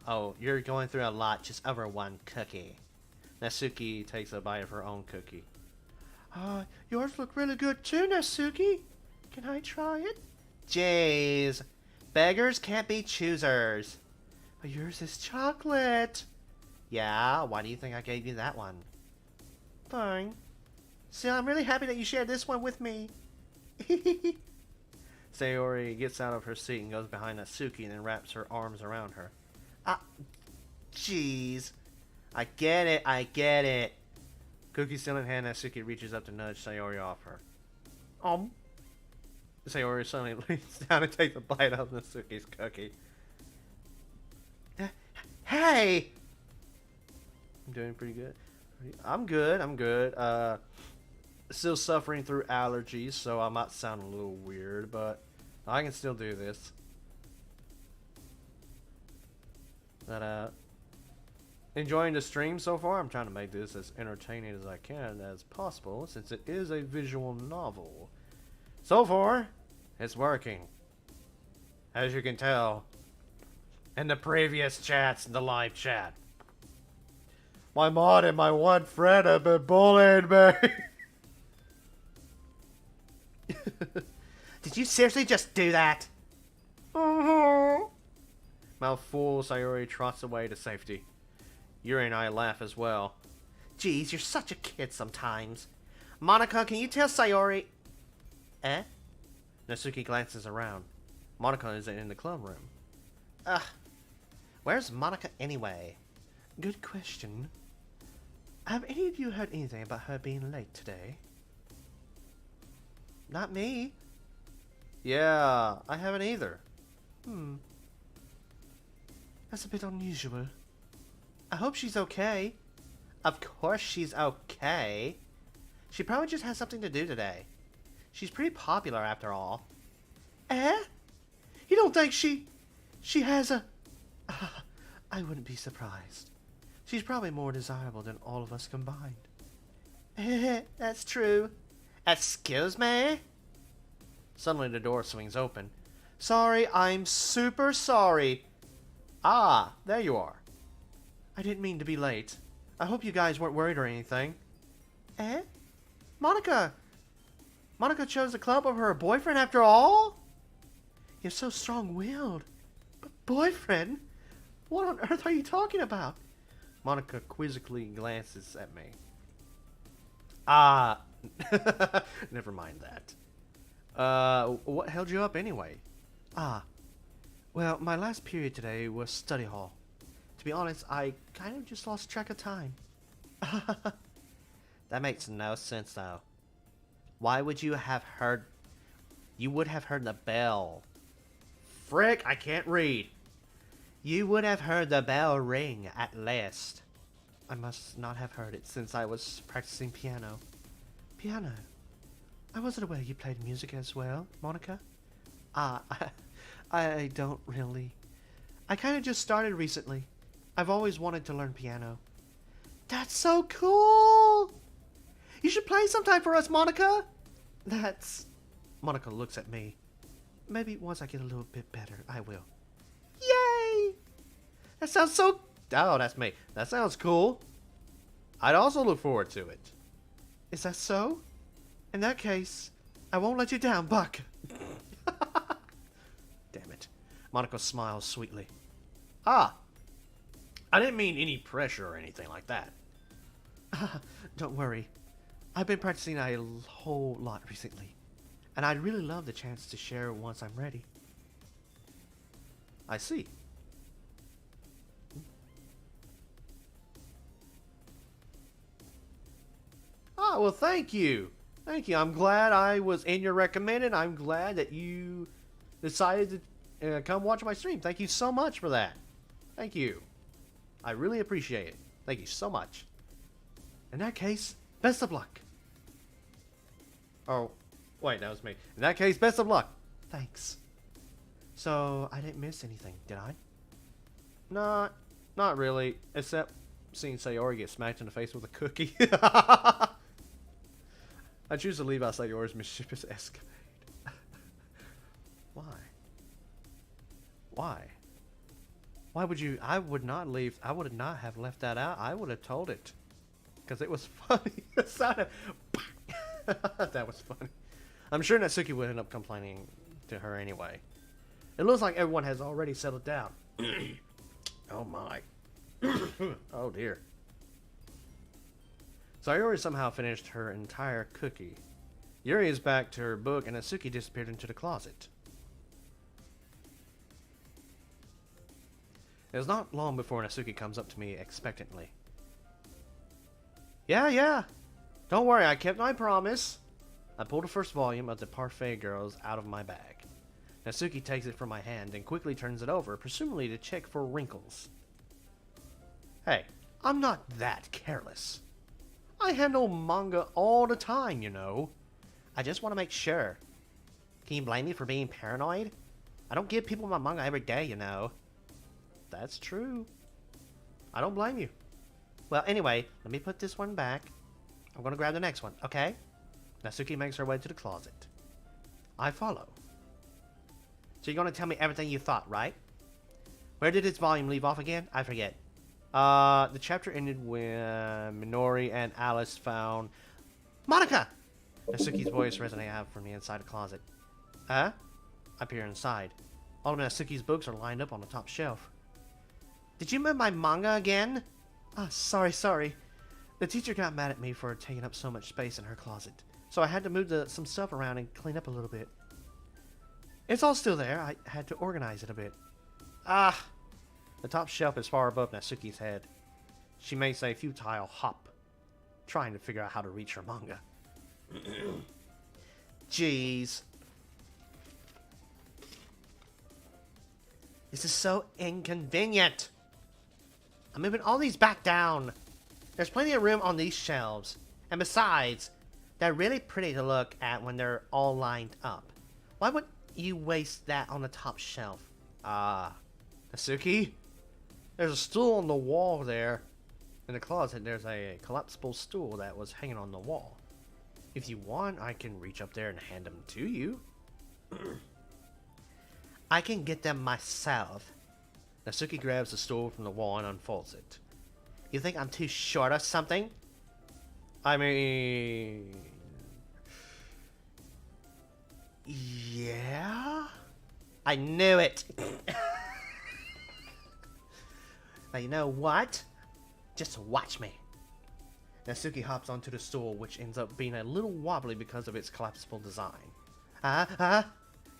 Oh, you're going through a lot just over one cookie. Natsuki takes a bite of her own cookie. Yours look really good too, Natsuki. Can I try it? Jeez. Beggars can't be choosers. But yours is chocolate. Yeah, why do you think I gave you that one? Fine. See, I'm really happy that you shared this one with me. Sayori gets out of her seat and goes behind Natsuki and then wraps her arms around her. Jeez. I get it. Cookie still in hand, Natsuki reaches up to nudge Sayori off her. Sayori suddenly leans down and takes a bite out of Natsuki's cookie. Hey! I'm doing pretty good. I'm good. Still suffering through allergies, so I might sound a little weird, but I can still do this. But, enjoying the stream so far? I'm trying to make this as entertaining as I can as possible, since it is a visual novel. So far, it's working. As you can tell, in the previous chats in the live chat. My mod and my one friend have been bullying me. Did you seriously just do that? Mouth full, Sayori trots away to safety. Yuri and I laugh as well. Geez, you're such a kid sometimes. Monica, can you tell Sayori... Eh? Natsuki glances around. Monica is in the club room. Ugh. Where's Monica anyway? Good question. Have any of you heard anything about her being late today? Not me. Yeah, I haven't either. That's a bit unusual. I hope she's okay. Of course she's okay. She probably just has something to do today. She's pretty popular after all. Eh? You don't think she has a... I wouldn't be surprised. She's probably more desirable than all of us combined. That's true. Excuse me? Suddenly the door swings open. Sorry, I'm super sorry. Ah, there you are. I didn't mean to be late. I hope you guys weren't worried or anything. Eh? Monica! Monica chose the club over her boyfriend after all? You're so strong-willed. But boyfriend? What on earth are you talking about? Monica quizzically glances at me. Ah. Never mind that. What held you up anyway? Ah. Well, my last period today was study hall. To be honest, I kind of just lost track of time. That makes no sense, though. Why would you have heard... You would have heard the bell. Frick, I can't read. You would have heard the bell ring at least. I must not have heard it since I was practicing piano. Piano? I wasn't aware you played music as well, Monica. Ah, I don't really. I kind of just started recently. I've always wanted to learn piano. That's so cool! You should play sometime for us, Monica! That's... Monica looks at me. Maybe once I get a little bit better, I will. Yay! That sounds so... Oh, that's me. That sounds cool. I'd also look forward to it. Is that so? In that case, I won't let you down, Buck. Damn it. Monica smiles sweetly. Ah! I didn't mean any pressure or anything like that. Don't worry. I've been practicing a whole lot recently. And I'd really love the chance to share once I'm ready. I see. Ah, well, thank you. Thank you. I'm glad I was in your recommended. I'm glad that you decided to come watch my stream. Thank you so much for that. Thank you. I really appreciate it. Thank you so much. In that case, best of luck. Oh, wait, that was me. In that case, best of luck. Thanks. So, I didn't miss anything, did I? Not really. Except seeing Sayori get smacked in the face with a cookie. I choose to leave out Sayori's mischievous escapade. Why? Why? Why would you... I would not leave... I would not have left that out. I would have told it. Because it was funny. It sounded... That was funny. I'm sure Natsuki would end up complaining to her anyway. It looks like everyone has already settled down. Oh my. Oh dear. Sayori somehow finished her entire cookie. Yuri is back to her book and Natsuki disappeared into the closet. It was not long before Natsuki comes up to me expectantly. Yeah. Don't worry, I kept my promise. I pulled the first volume of the Parfait Girls out of my bag. Natsuki takes it from my hand and quickly turns it over, presumably to check for wrinkles. Hey, I'm not that careless. I handle manga all the time, you know. I just want to make sure. Can you blame me for being paranoid? I don't give people my manga every day, you know. That's true. I don't blame you. Well, anyway, let me put this one back. I'm gonna grab the next one, okay? Natsuki makes her way to the closet. I follow. So you're gonna tell me everything you thought, right? Where did its volume leave off again? I forget. The chapter ended when Minori and Alice found... Monica! Nasuki's voice resonated out from the inside the closet. Huh? I peer inside. All of Nasuki's books are lined up on the top shelf. Did you move my manga again? Ah, sorry. The teacher got mad at me for taking up so much space in her closet, so I had to move some stuff around and clean up a little bit. It's all still there. I had to organize it a bit. Ah! The top shelf is far above Nasuki's head. She makes a futile hop, trying to figure out how to reach her manga. Jeez. This is so inconvenient. I'm moving all these back down. There's plenty of room on these shelves. And besides, they're really pretty to look at when they're all lined up. Why would you waste that on the top shelf? Nasuki? There's a stool on the wall there. In the closet, there's a collapsible stool that was hanging on the wall. If you want, I can reach up there and hand them to you. I can get them myself. Nasuki grabs the stool from the wall and unfolds it. You think I'm too short or something? I mean... Yeah? I knew it! Now you know what? Just watch me. Nasuki hops onto the stool, which ends up being a little wobbly because of its collapsible design.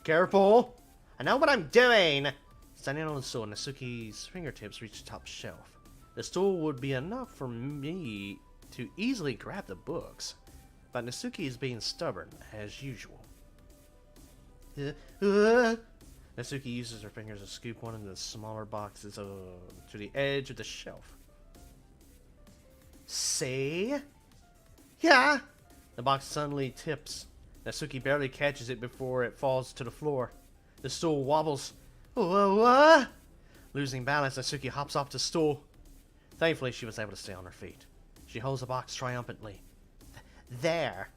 Careful! I know what I'm doing! Standing on the stool, Nasuki's fingertips reach the top shelf. The stool would be enough for me to easily grab the books, but Nasuki is being stubborn, as usual. Nasuki uses her fingers to scoop one of the smaller boxes to the edge of the shelf. See? Yeah! The box suddenly tips. Nasuki barely catches it before it falls to the floor. The stool wobbles. Whoa. Losing balance, Nasuki hops off the stool. Thankfully, she was able to stay on her feet. She holds the box triumphantly. There!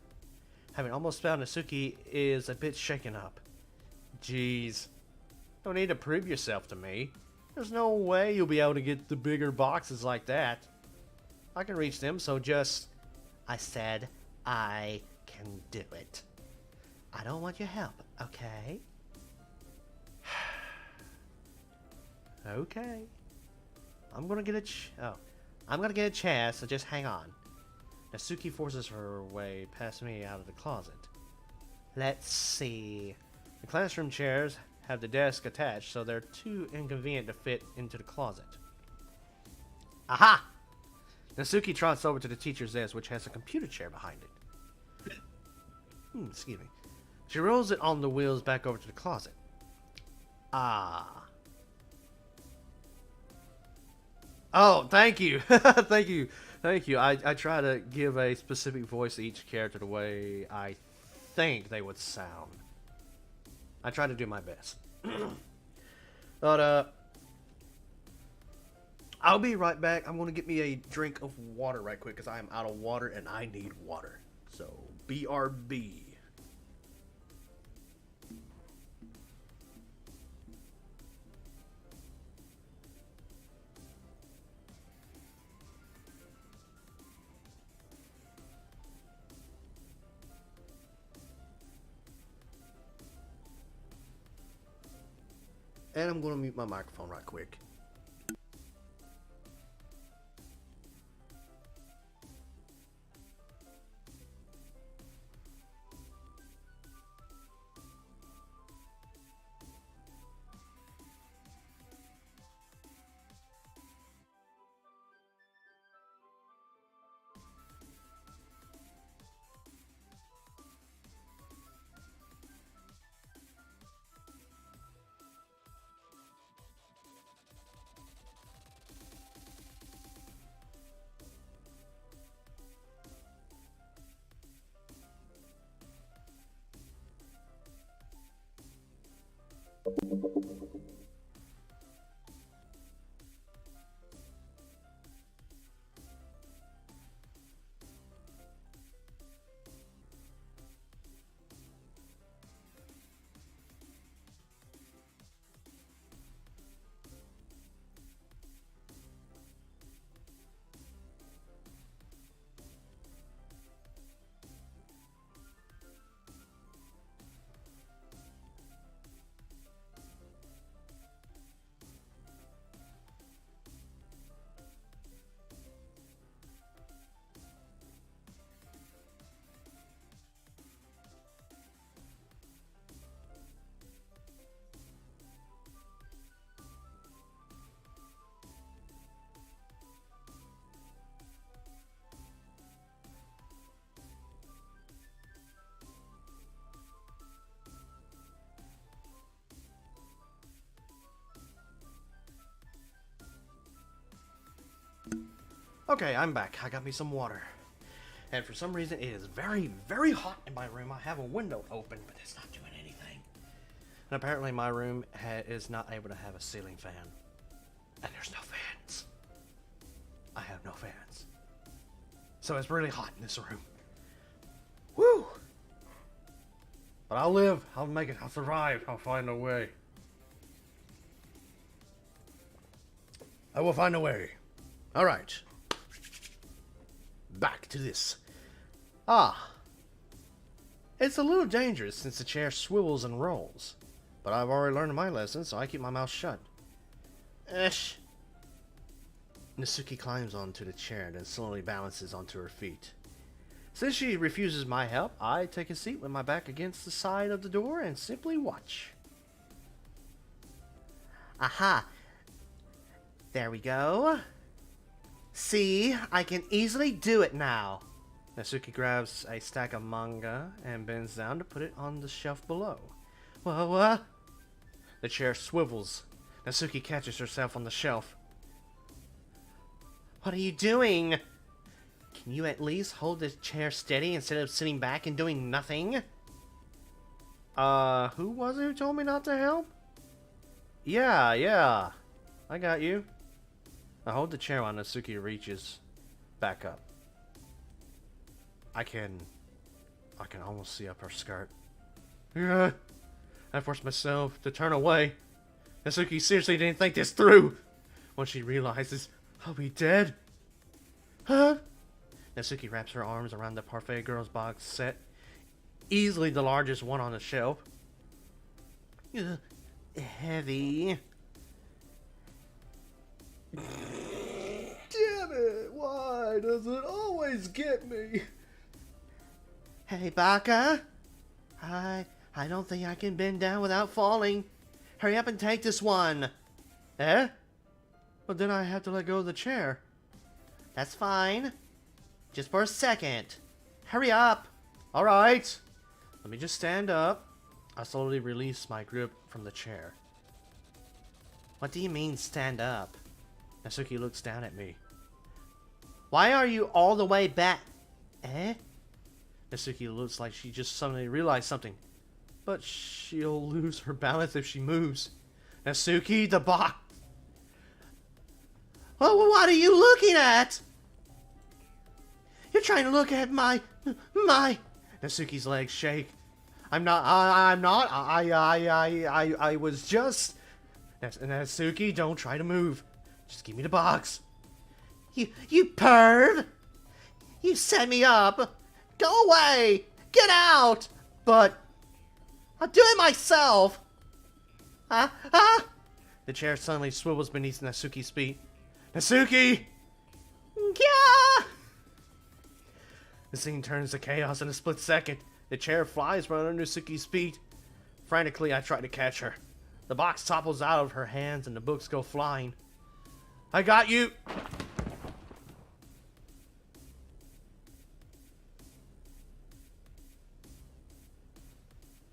Having almost found Nasuki is a bit shaken up. Jeez. Don't need to prove yourself to me. There's no way you'll be able to get the bigger boxes like that. I can reach them, so just... I said I can do it. I don't want your help, okay? Okay. I'm gonna get a chance, so just hang on. Nasuki forces her way past me out of the closet. Let's see. The classroom chairs have the desk attached, so they're too inconvenient to fit into the closet. Aha! Nasuki trots over to the teacher's desk, which has a computer chair behind it. Excuse me. She rolls it on the wheels back over to the closet. Ah. Oh, thank you. Thank you. I try to give a specific voice to each character the way I think they would sound. I try to do my best. But, I'll be right back. I'm going to get me a drink of water right quick because I am out of water and I need water. So, BRB. And I'm going to mute my microphone right quick. Okay, I'm back. I got me some water. And for some reason, it is very, very hot in my room. I have a window open, but it's not doing anything. And apparently my room is not able to have a ceiling fan. And there's no fans. I have no fans. So it's really hot in this room. Woo! But I'll live. I'll make it. I'll survive. I'll find a way. I will find a way. Alright. Back to this. It's a little dangerous since the chair swivels and rolls. But I've already learned my lesson, so I keep my mouth shut. Esh. Natsuki climbs onto the chair and then slowly balances onto her feet. Since she refuses my help, I take a seat with my back against the side of the door and simply watch. Aha! There we go. See, I can easily do it now. Natsuki grabs a stack of manga and bends down to put it on the shelf below. What? The chair swivels. Natsuki catches herself on the shelf. What are you doing? Can you at least hold the chair steady instead of sitting back and doing nothing? Who was it who told me not to help? Yeah. I got you. I hold the chair while Natsuki reaches back up. I can almost see up her skirt. I forced myself to turn away. Natsuki seriously didn't think this through. When she realizes I'll be dead. Huh? Natsuki wraps her arms around the Parfait Girls box set. Easily the largest one on the shelf. Heavy. Damn it! Why does it always get me? Hey, Baka. I don't think I can bend down without falling. Hurry up and take this one. Eh? But then I have to let go of the chair. That's fine. Just for a second. Hurry up. Alright. Let me just stand up. I slowly release my grip from the chair. What do you mean, stand up? Natsuki looks down at me. Why are you all the way back? Eh? Natsuki looks like she just suddenly realized something. But she'll lose her balance if she moves. Natsuki, the box. Well, what are you looking at? You're trying to look at my... Natsuki's legs shake. I was just... Natsuki, don't try to move. Just give me the box. You perv! You set me up! Go away! Get out! But... I'll do it myself! The chair suddenly swivels beneath Natsuki's feet. Natsuki! Yeah! The scene turns to chaos in a split second. The chair flies right under Natsuki's feet. Frantically, I try to catch her. The box topples out of her hands and the books go flying. I got you!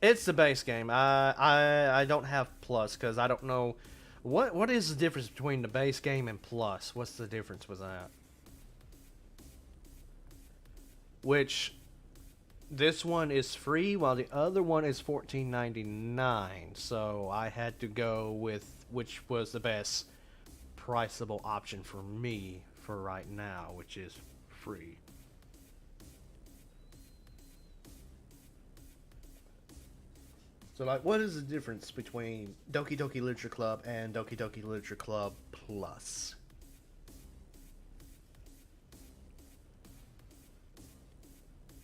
It's the base game. I don't have plus because I don't know what is the difference between the base game and plus. What's the difference with that? Which this one is free while the other one is $14.99. So I had to go with which was the best priceable option for me for right now, which is free. So, like, what is the difference between Doki Doki Literature Club and Doki Doki Literature Club Plus?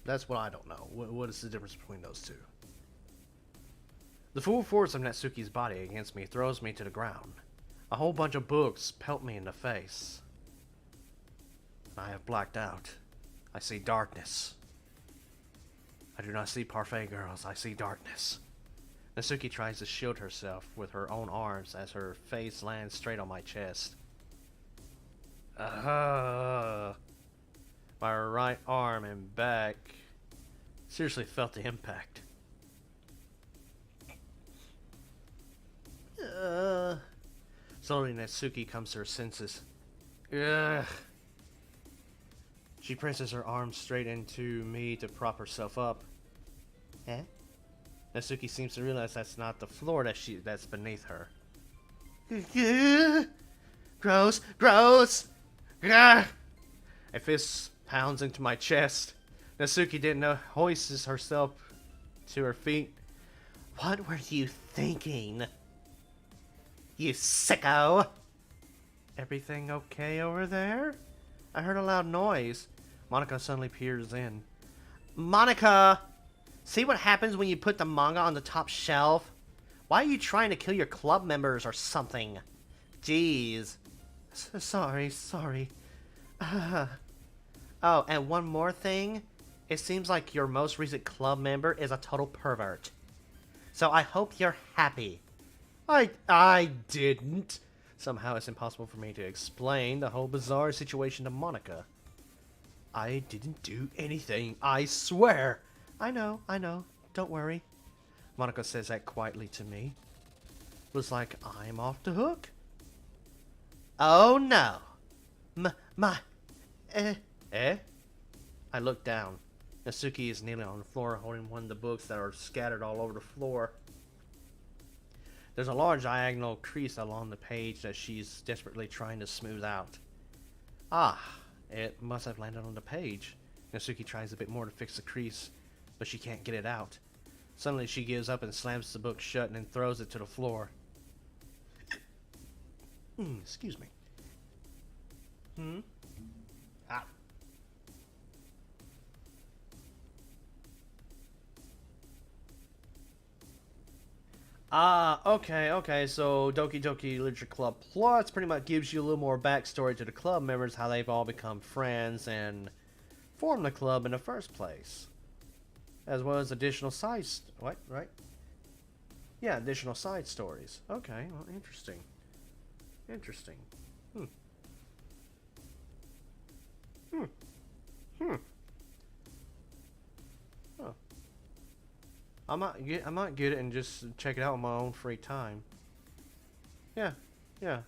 That's what I don't know. What is the difference between those two? The full force of Natsuki's body against me throws me to the ground. A whole bunch of books pelt me in the face. I have blacked out. I see darkness. I do not see Parfait Girls. I see darkness. Natsuki tries to shield herself with her own arms as her face lands straight on my chest. My right arm and back seriously felt the impact. Slowly Natsuki comes to her senses. Ugh. She presses her arms straight into me to prop herself up. Eh? Natsuki seems to realize that's not the floor that's beneath her. Gross, gross! A fist pounds into my chest. Natsuki didn't know hoists herself to her feet. What were you thinking? You sicko! Everything okay over there? I heard a loud noise. Monica suddenly peers in. Monica! See what happens when you put the manga on the top shelf? Why are you trying to kill your club members or something? Jeez. Sorry. Oh, and one more thing. It seems like your most recent club member is a total pervert. So I hope you're happy. I didn't. Somehow it's impossible for me to explain the whole bizarre situation to Monica. I didn't do anything, I swear. I know. Don't worry. Monica says that quietly to me. Looks like I'm off the hook. Oh no. Eh? I look down. Natsuki is kneeling on the floor holding one of the books that are scattered all over the floor. There's a large diagonal crease along the page that she's desperately trying to smooth out. Ah, it must have landed on the page. Natsuki tries a bit more to fix the crease, but she can't get it out. Suddenly she gives up and slams the book shut and then throws it to the floor. Excuse me. Ah. Okay, so Doki Doki Literature Club Plus pretty much gives you a little more backstory to the club members, how they've all become friends and formed the club in the first place. As well as additional additional side stories. Okay, well, interesting. Oh. I might get it and just check it out on my own free time. Yeah,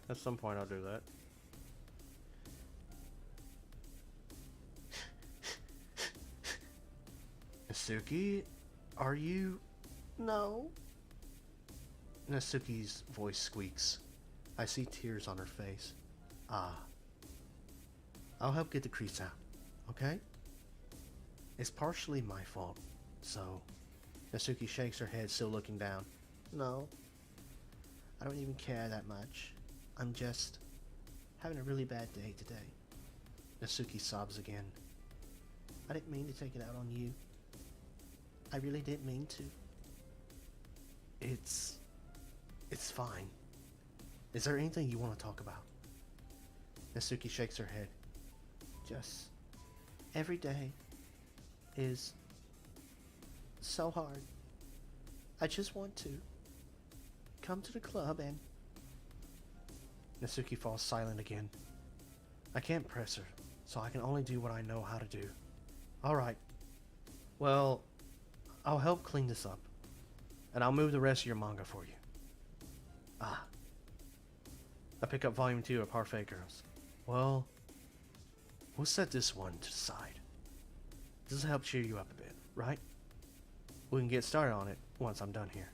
at some point I'll do that. Natsuki, are you... No. Natsuki's voice squeaks. I see tears on her face. I'll help get the crease out, okay? It's partially my fault, so... Natsuki shakes her head, still looking down. No. I don't even care that much. I'm just having a really bad day today. Natsuki sobs again. I didn't mean to take it out on you. I really didn't mean to. It's fine. Is there anything you want to talk about? Natsuki shakes her head. Just every day is so hard. I just want to come to the club and... Natsuki falls silent again. I can't press her, so I can only do what I know how to do. Alright. Well, I'll help clean this up. And I'll move the rest of your manga for you. I pick up volume 2 of Parfait Girls. Well, we'll set this one to the side. This will help cheer you up a bit, right? We can get started on it once I'm done here.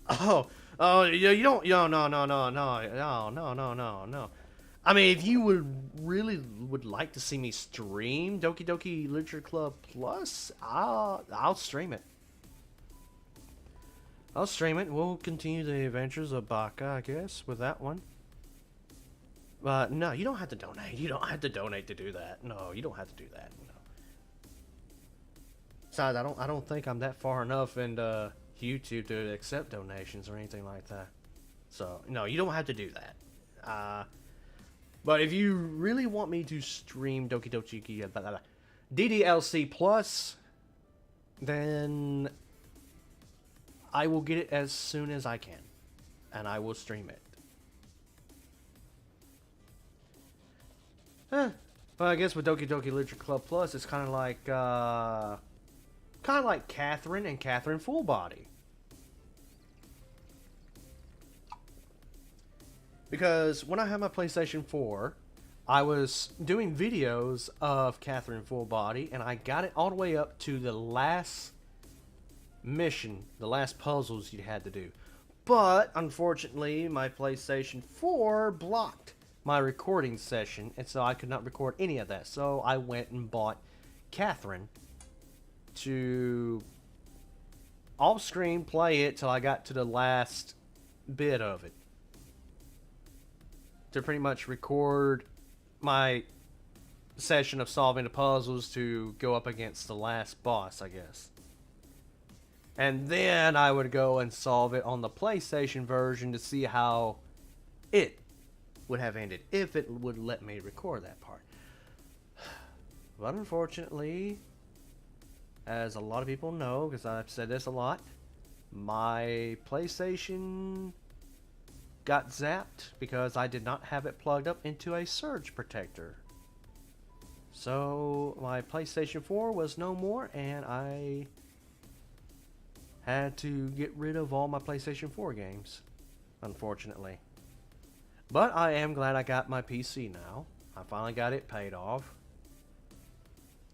You don't, no. I mean, if you would like to see me stream Doki Doki Literature Club Plus, I'll stream it. We'll continue the adventures of Baka, I guess, with that one. But no, you don't have to donate. You don't have to donate to do that. No, you don't have to do that. No. Besides, I don't think I'm that far enough into YouTube to accept donations or anything like that. So no, you don't have to do that. But if you really want me to stream Doki Doki DDLC Plus, then I will get it as soon as I can, and I will stream it. Well, I guess with Doki Doki Literature Club Plus, it's kind of like Catherine and Catherine Full Body. Because when I had my PlayStation 4, I was doing videos of Catherine Full Body, and I got it all the way up to the last mission, the last puzzles you had to do. But unfortunately, my PlayStation 4 blocked my recording session, and so I could not record any of that. So I went and bought Catherine to off screen play it till I got to the last bit of it. To pretty much record my session of solving the puzzles to go up against the last boss, I guess. And then I would go and solve it on the PlayStation version to see how it would have ended, if it would let me record that part. But unfortunately, as a lot of people know, because I've said this a lot, my PlayStation got zapped because I did not have it plugged up into a surge protector. So my PlayStation 4 was no more, and I had to get rid of all my PlayStation 4 games, unfortunately. But I am glad I got my PC now. I finally got it paid off.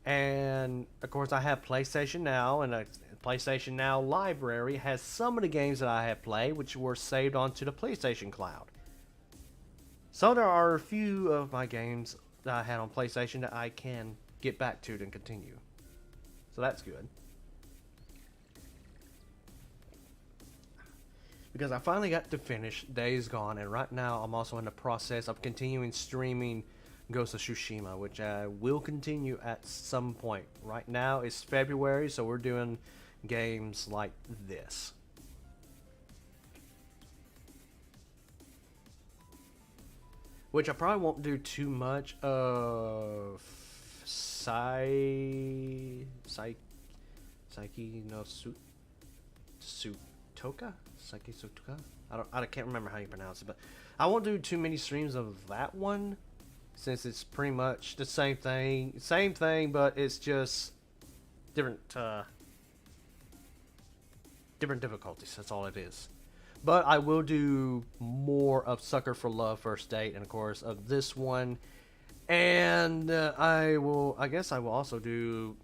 And of course I have PlayStation Now, and a PlayStation Now library has some of the games that I have played which were saved onto the PlayStation Cloud. So there are a few of my games that I had on PlayStation that I can get back to and continue. So that's good. Because I finally got to finish Days Gone, and right now I'm also in the process of continuing streaming Ghost of Tsushima, which I will continue at some point. Right now it's February, so we're doing games like this. Which I probably won't do too much of Psyche no Sutoka? Psyche Sutoka? I can't remember how you pronounce it, but I won't do too many streams of that one, since it's pretty much the same thing, but it's just different difficulties. That's all it is. But I will do more of Sucker for Love First Date, and of course of this one, and I guess I will also do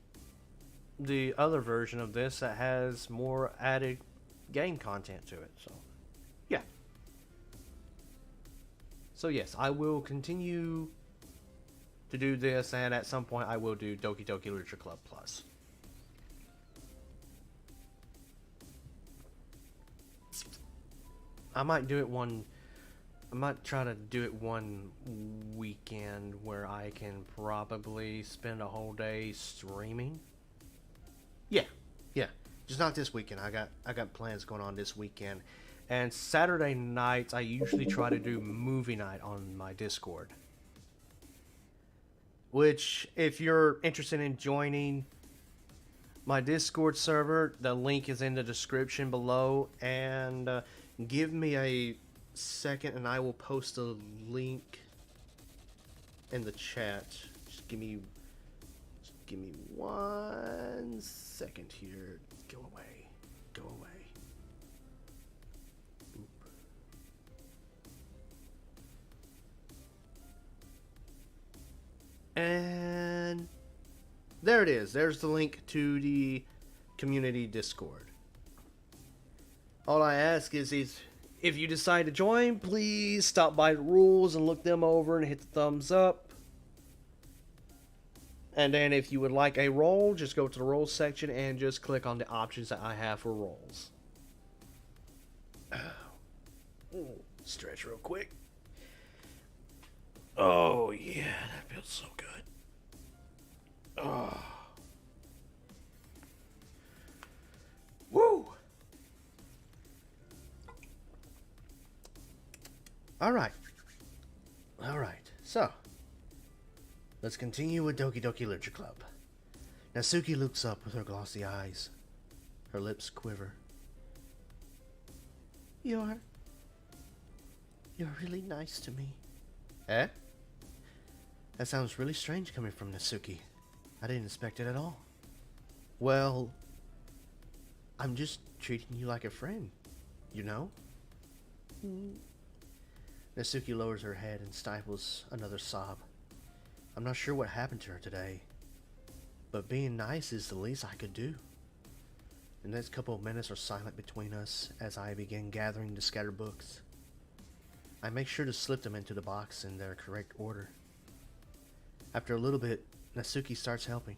the other version of this that has more added game content to it. So yeah. So yes, I will continue to do this, and at some point I will do Doki Doki Literature Club Plus. I might try to do it one weekend where I can probably spend a whole day streaming. Yeah. Just not this weekend. I got plans going on this weekend. And Saturday nights I usually try to do movie night on my Discord. Which, if you're interested in joining my Discord server, the link is in the description below, and give me a second and I will post a link in the chat. Just give me 1 second here. Go away. Boop. And there it is. There's the link to the community Discord. All I ask is if you decide to join, please stop by the rules and look them over and hit the thumbs up. And then if you would like a role, just go to the roles section and just click on the options that I have for roles. Stretch real quick. Oh yeah, that feels so good. Oh. Woo! Alright. So, let's continue with Doki Doki Literature Club. Natsuki looks up with her glossy eyes. Her lips quiver. You're really nice to me. Eh? That sounds really strange coming from Natsuki. I didn't expect it at all. Well, I'm just treating you like a friend, you know? Natsuki lowers her head and stifles another sob. I'm not sure what happened to her today, but being nice is the least I could do. The next couple of minutes are silent between us as I begin gathering the scattered books. I make sure to slip them into the box in their correct order. After a little bit, Natsuki starts helping.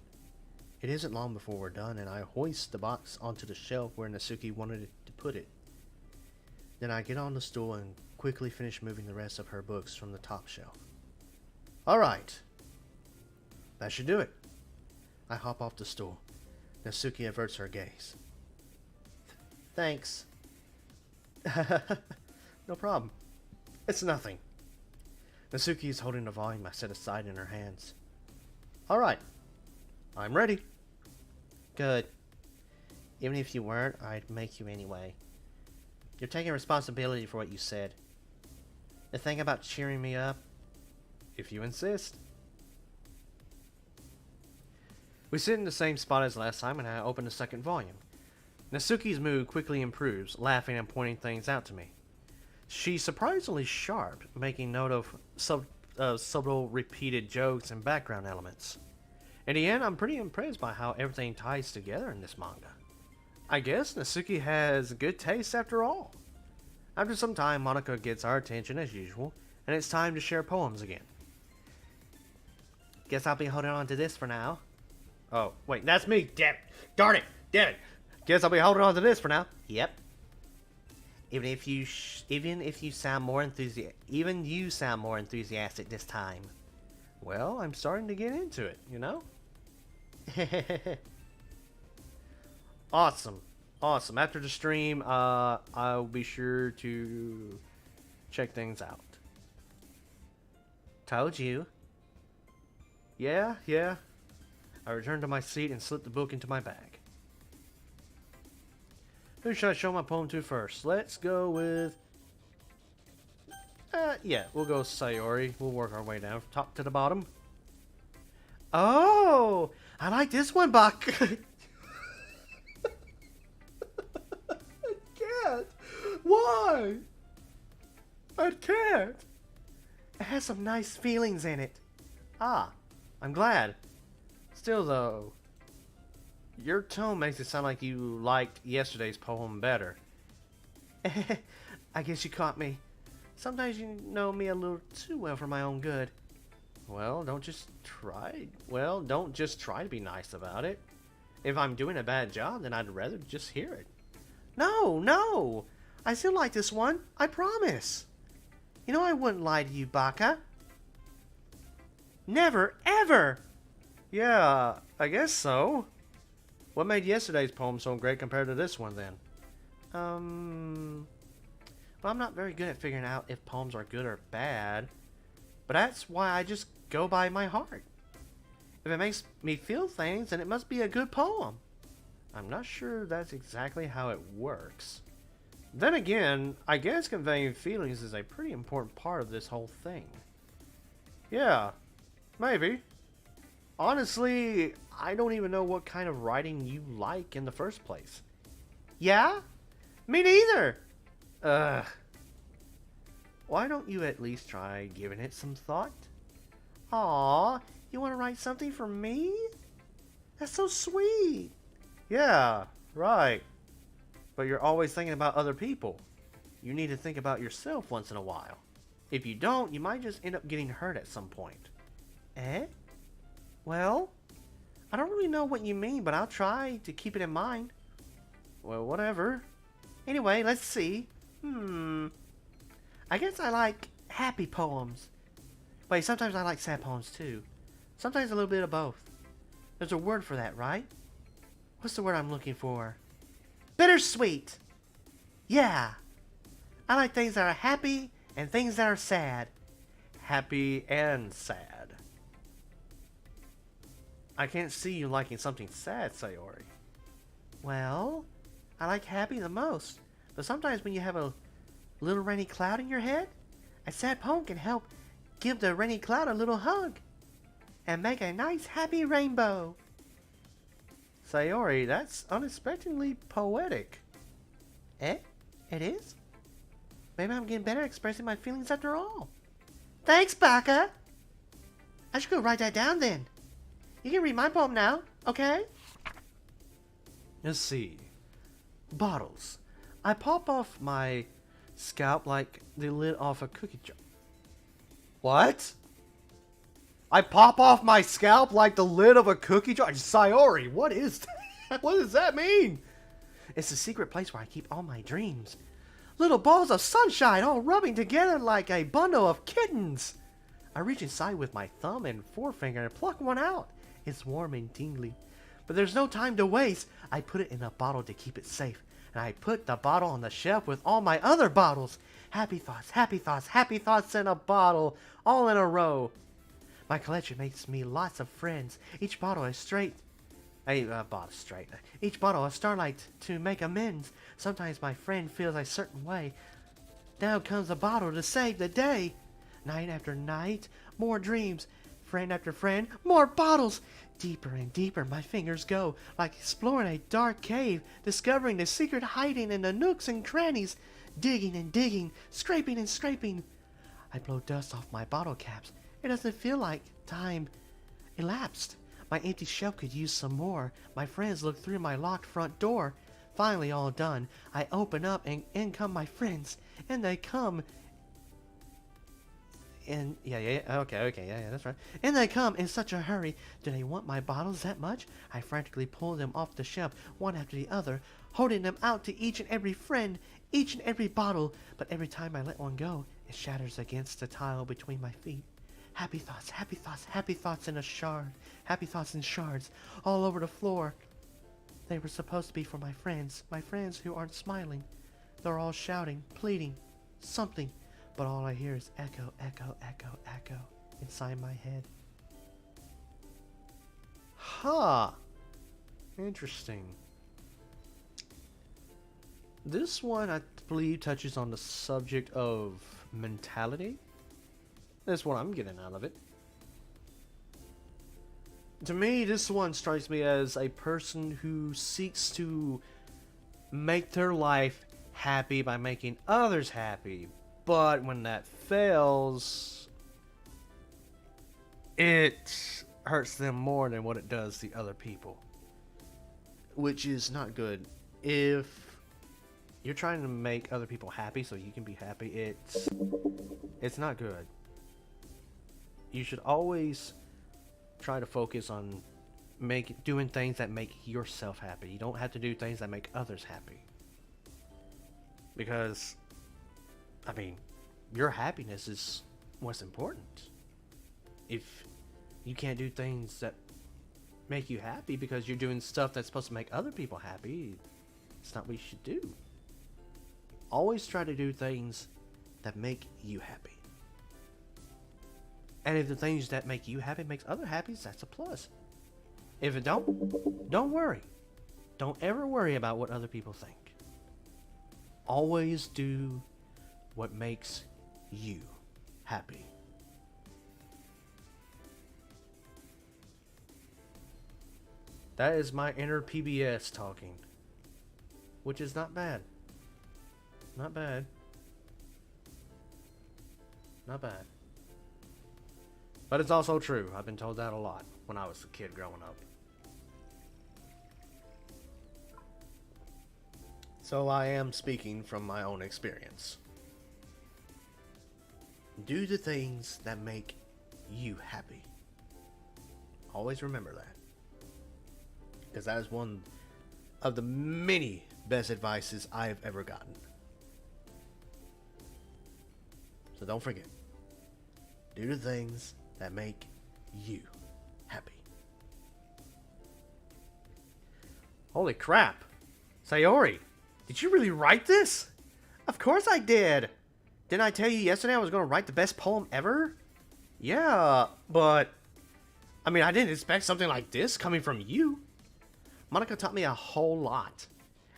It isn't long before we're done, and I hoist the box onto the shelf where Natsuki wanted to put it. Then I get on the stool and quickly finish moving the rest of her books from the top shelf. Alright. That should do it. I hop off the stool. Natsuki averts her gaze. Thanks. No problem. It's nothing. Natsuki is holding the volume I set aside in her hands. Alright. I'm ready. Good. Even if you weren't, I'd make you anyway. You're taking responsibility for what you said. The thing about cheering me up, if you insist. We sit in the same spot as last time, and I open the second volume. Natsuki's mood quickly improves, laughing and pointing things out to me. She's surprisingly sharp, making note of subtle repeated jokes and background elements. In the end, I'm pretty impressed by how everything ties together in this manga. I guess Natsuki has good taste after all. After some time, Monica gets our attention as usual, and it's time to share poems again. Guess I'll be holding on to this for now. Oh, wait, that's me. Damn it. Darn it. Damn it. Guess I'll be holding on to this for now. Yep. Even you sound more enthusiastic this time. Well, I'm starting to get into it, you know? Awesome. Awesome. After the stream, I'll be sure to check things out. Told you. Yeah. I returned to my seat and slipped the book into my bag. Who should I show my poem to first? Let's go with... yeah, we'll go Sayori. We'll work our way down from top to the bottom. Oh! I like this one, Buck! I can't! Why? I can't! It has some nice feelings in it. Ah, I'm glad. Still, though, your tone makes it sound like you liked yesterday's poem better. I guess you caught me. Sometimes you know me a little too well for my own good. Well, don't just try to be nice about it. If I'm doing a bad job, then I'd rather just hear it. No! I still like this one. I promise. You know I wouldn't lie to you, Baka. Never, ever! Yeah, I guess so. What made yesterday's poem so great compared to this one, then? Well, I'm not very good at figuring out if poems are good or bad. But that's why I just go by my heart. If it makes me feel things, then it must be a good poem. I'm not sure that's exactly how it works. Then again, I guess conveying feelings is a pretty important part of this whole thing. Yeah, maybe. Honestly, I don't even know what kind of writing you like in the first place. Yeah? Me neither! Ugh. Why don't you at least try giving it some thought? Aw, you want to write something for me? That's so sweet! Yeah, right. But you're always thinking about other people. You need to think about yourself once in a while. If you don't, you might just end up getting hurt at some point. Eh? Well, I don't really know what you mean, but I'll try to keep it in mind. Well, whatever. Anyway, let's see. I guess I like happy poems. Wait, sometimes I like sad poems too. Sometimes a little bit of both. There's a word for that, right? What's the word I'm looking for? Bittersweet! Yeah! I like things that are happy and things that are sad. Happy and sad. I can't see you liking something sad, Sayori. Well, I like happy the most. But sometimes when you have a little rainy cloud in your head, a sad poem can help give the rainy cloud a little hug and make a nice happy rainbow. Sayori, that's unexpectedly poetic. Eh? It is? Maybe I'm getting better at expressing my feelings after all. Thanks, Baka. I should go write that down then. You can read my poem now, okay? Let's see. Bottles. I pop off my scalp like the lid off a cookie jar. What? I pop off my scalp like the lid of a cookie jar? Sayori, what is that? What does that mean? It's the secret place where I keep all my dreams. Little balls of sunshine all rubbing together like a bundle of kittens. I reach inside with my thumb and forefinger and pluck one out. It's warm and tingly. But there's no time to waste. I put it in a bottle to keep it safe. And I put the bottle on the shelf with all my other bottles. Happy thoughts, happy thoughts, happy thoughts in a bottle, all in a row. My collection makes me lots of friends. Each bottle is straight. Each bottle a starlight to make amends. Sometimes my friend feels a certain way. Now comes a bottle to save the day. Night after night, more dreams. Friend after friend, more bottles. Deeper and deeper my fingers go, like exploring a dark cave, discovering the secret hiding in the nooks and crannies. Digging and digging, scraping and scraping. I blow dust off my bottle caps. It doesn't feel like time elapsed. My empty shelf could use some more. My friends look through my locked front door. Finally all done, I open up and in come my friends. And they come... Okay, that's right. And they come in such a hurry. Do they want my bottles that much? I frantically pull them off the shelf, one after the other, holding them out to each and every friend, each and every bottle. But every time I let one go, it shatters against the tile between my feet. Happy thoughts, happy thoughts, happy thoughts in a shard. Happy thoughts in shards, all over the floor. They were supposed to be for my friends who aren't smiling. They're all shouting, pleading, something. But all I hear is echo, echo, echo, echo inside my head. Huh. Interesting. This one, I believe, touches on the subject of mentality. That's what I'm getting out of it. To me, this one strikes me as a person who seeks to make their life happy by making others happy. But when that fails, it hurts them more than what it does the other people. Which is not good. If you're trying to make other people happy so you can be happy, it's not good. You should always try to focus on doing things that make yourself happy. You don't have to do things that make others happy. Because, I mean, your happiness is what's important. If you can't do things that make you happy because you're doing stuff that's supposed to make other people happy, it's not what you should do. Always try to do things that make you happy. And if the things that make you happy makes other happy, that's a plus. If it don't worry. Don't ever worry about what other people think. Always do what makes you happy. That is my inner PBS talking. Which is not bad. Not bad. Not bad. But it's also true. I've been told that a lot when I was a kid growing up. So I am speaking from my own experience. Do the things that make you happy. Always remember that. Because that is one of the many best advices I've ever gotten. So don't forget. Do the things that make you happy. Holy crap. Sayori, did you really write this? Of course I did. Didn't I tell you yesterday I was going to write the best poem ever? Yeah, but I mean, I didn't expect something like this coming from you. Monica taught me a whole lot.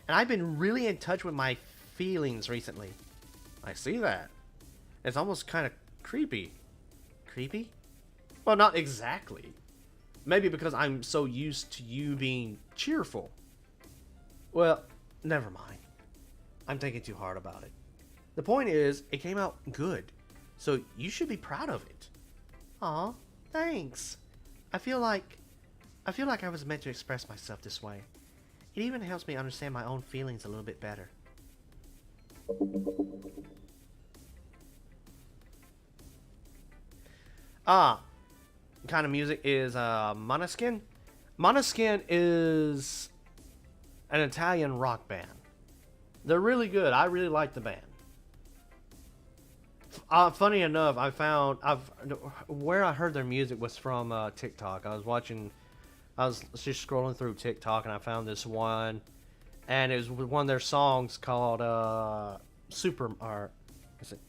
And I've been really in touch with my feelings recently. I see that. It's almost kind of creepy. Creepy? Well, not exactly. Maybe because I'm so used to you being cheerful. Well, never mind. I'm thinking too hard about it. The point is, it came out good. So you should be proud of it. Aw, thanks. I feel like I was meant to express myself this way. It even helps me understand my own feelings a little bit better. Kind of music is Måneskin. Måneskin is an Italian rock band. They're really good. I really like the band. Funny enough, where I heard their music was from TikTok. I was just scrolling through TikTok and I found this one, and it was one of their songs called is it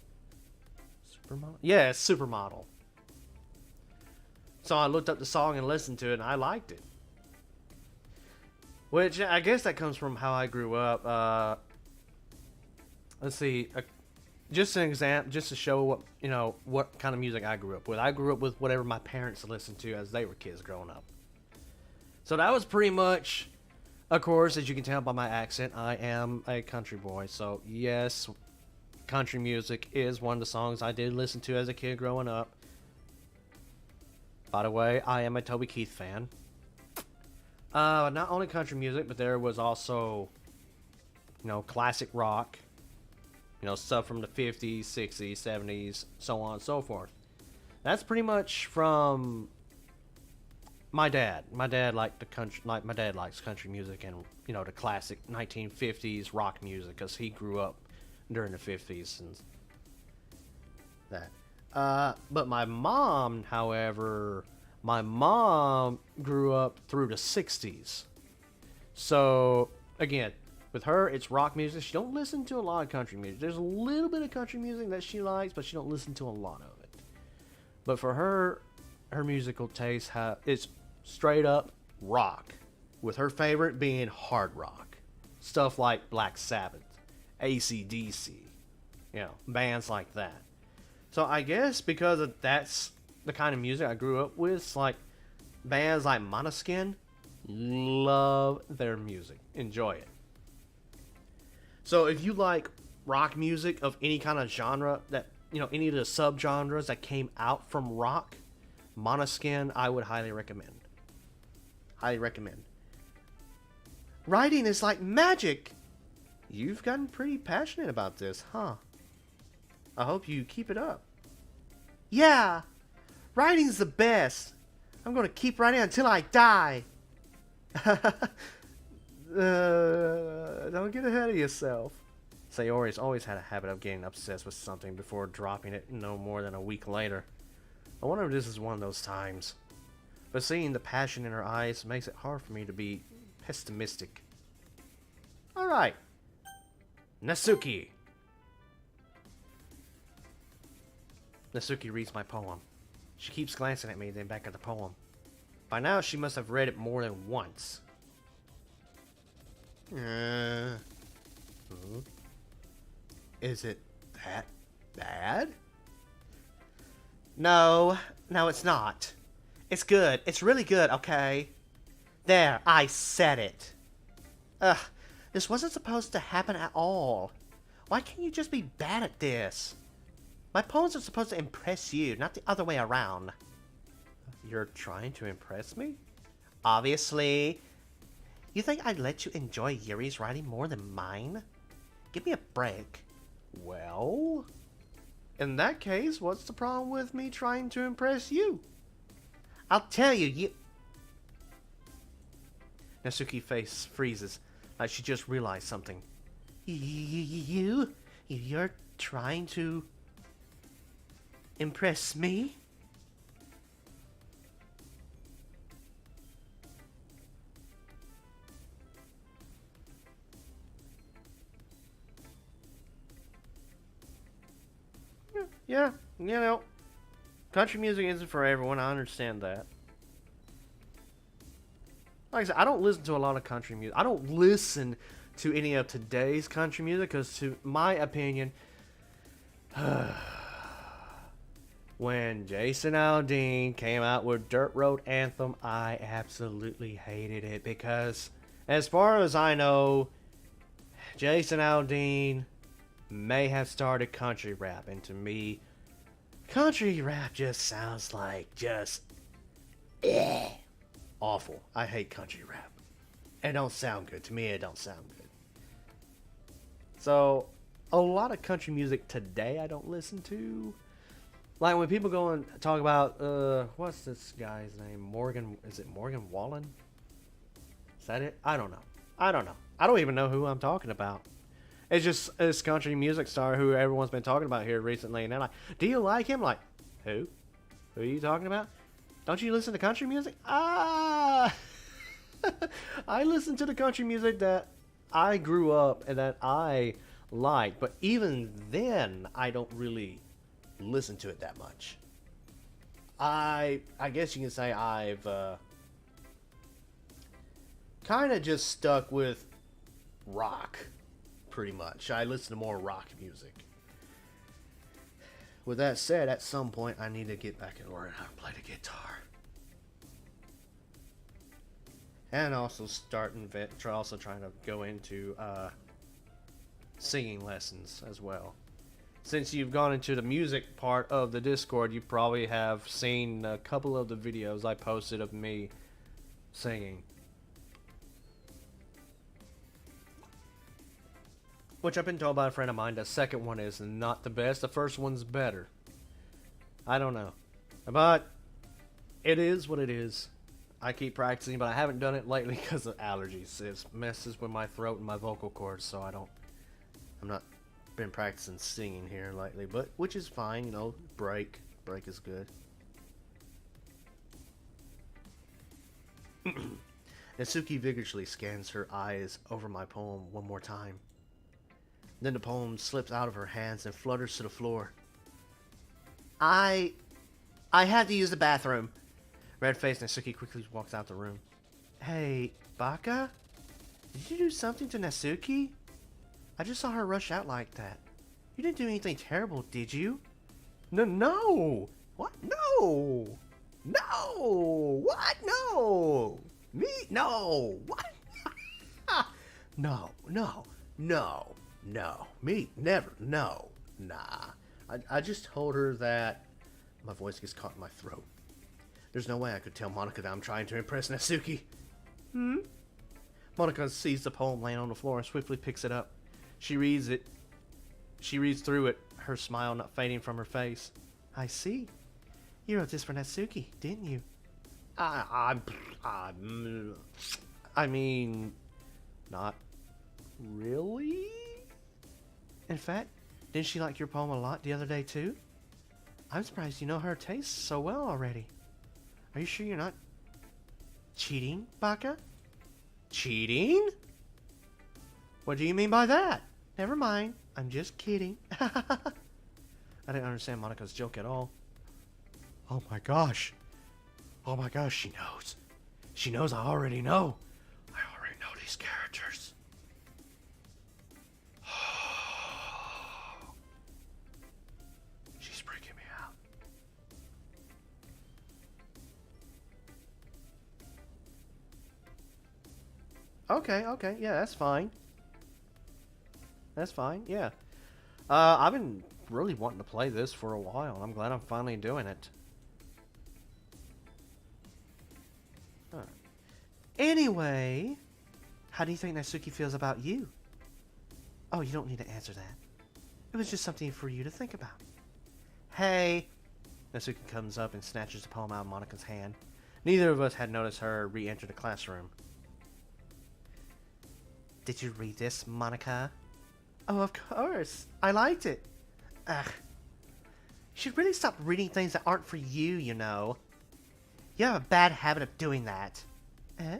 Supermodel? Yeah, it's Supermodel. So I looked up the song and listened to it, and I liked it. Which I guess that comes from how I grew up. Let's see, just an example, just to show what kind of music I grew up with. I grew up with whatever my parents listened to as they were kids growing up. So that was pretty much, of course, as you can tell by my accent, I am a country boy. So yes, country music is one of the songs I did listen to as a kid growing up. By the way, I am a Toby Keith fan. Not only country music, but there was also, classic rock. Stuff from the 50s, 60s, 70s, so on and so forth. That's pretty much from my dad. My dad liked my dad likes country music and, the classic 1950s rock music, because he grew up during the 50s and that. But my mom, however, grew up through the 60s. So, again, with her, it's rock music. She don't listen to a lot of country music. There's a little bit of country music that she likes, but she don't listen to a lot of it. But for her musical taste is straight up rock, with her favorite being hard rock. Stuff like Black Sabbath, AC/DC, bands like that. So I guess because that's the kind of music I grew up with, it's like bands like Måneskin, love their music, enjoy it. So if you like rock music of any kind of genre, that any of the subgenres that came out from rock, Måneskin I would highly recommend. Highly recommend. Writing is like magic. You've gotten pretty passionate about this, huh? I hope you keep it up. Yeah, writing's the best. I'm gonna keep writing until I die. Don't get ahead of yourself. Sayori's always had a habit of getting obsessed with something before dropping it no more than a week later. I wonder if this is one of those times. But seeing the passion in her eyes makes it hard for me to be pessimistic. Alright. Natsuki. Natsuki reads my poem. She keeps glancing at me, then back at the poem. By now, she must have read it more than once. Is it that bad? No, it's not. It's good. It's really good, okay? There, I said it. Ugh, this wasn't supposed to happen at all. Why can't you just be bad at this? My poems are supposed to impress you, not the other way around. You're trying to impress me? Obviously. You think I'd let you enjoy Yuri's writing more than mine? Give me a break. Well, in that case, what's the problem with me trying to impress you? I'll tell you, Natsuki's face freezes, like she just realized something. You're trying to impress me? Yeah, country music isn't for everyone. I understand that. Like I said, I don't listen to a lot of country music. I don't listen to any of today's country music because, to my opinion, when Jason Aldean came out with Dirt Road Anthem, I absolutely hated it because, as far as I know, Jason Aldean may have started country rap, and to me, country rap just sounds like just awful. I hate country rap. It don't sound good. To me, it don't sound good. So, a lot of country music today I don't listen to. Like when people go and talk about, what's this guy's name? Morgan, is it Morgan Wallen? Is that it? I don't know. I don't even know who I'm talking about. It's just this country music star who everyone's been talking about here recently. And they're like, do you like him? Like, who? Who are you talking about? Don't you listen to country music? Ah! I listen to the country music that I grew up and that I like. But even then, I don't really listen to it that much. I guess you can say I've kind of just stuck with rock, pretty much. I listen to more rock music. With that said, at some point I need to get back and learn how to play the guitar. And also trying to go into singing lessons as well. Since you've gone into the music part of the Discord, you probably have seen a couple of the videos I posted of me singing. Which I've been told by a friend of mine, the second one is not the best, the first one's better. I don't know. But it is what it is. I keep practicing, but I haven't done it lately because of allergies. It messes with my throat and my vocal cords, so I'm not been practicing singing here lately, but which is fine, you know. Break is good. Natsuki vigorously scans her eyes over my poem one more time. Then the poem slips out of her hands and flutters to the floor. I had to use the bathroom. Red-faced Natsuki quickly walks out the room. Hey, Baka? Did you do something to Natsuki? I just saw her rush out like that. You didn't do anything terrible, did you? No! What? No! No! What? No! Me? No! What? No. Me? Never. No. Nah. I just told her that my voice gets caught in my throat. There's no way I could tell Monika that I'm trying to impress Natsuki. Monika sees the poem laying on the floor and swiftly picks it up. She reads it. She reads through it, her smile not fading from her face. I see. You wrote this for Natsuki, didn't you? I mean, not really. In fact, didn't she like your poem a lot the other day too? I'm surprised you know her taste so well already. Are you sure you're not cheating, Baka? Cheating? What do you mean by that? Never mind. I'm just kidding. I didn't understand Monika's joke at all. Oh my gosh. Oh my gosh, she knows. She knows I already know. I already know these characters. She's freaking me out. Okay, yeah, that's fine. That's fine, yeah. I've been really wanting to play this for a while, and I'm glad I'm finally doing it. Huh. Anyway, how do you think Natsuki feels about you? Oh, you don't need to answer that. It was just something for you to think about. Hey! Natsuki comes up and snatches the poem out of Monika's hand. Neither of us had noticed her re-enter the classroom. Did you read this, Monika? Oh, of course. I liked it. Ugh. You should really stop reading things that aren't for you, you know. You have a bad habit of doing that. Eh?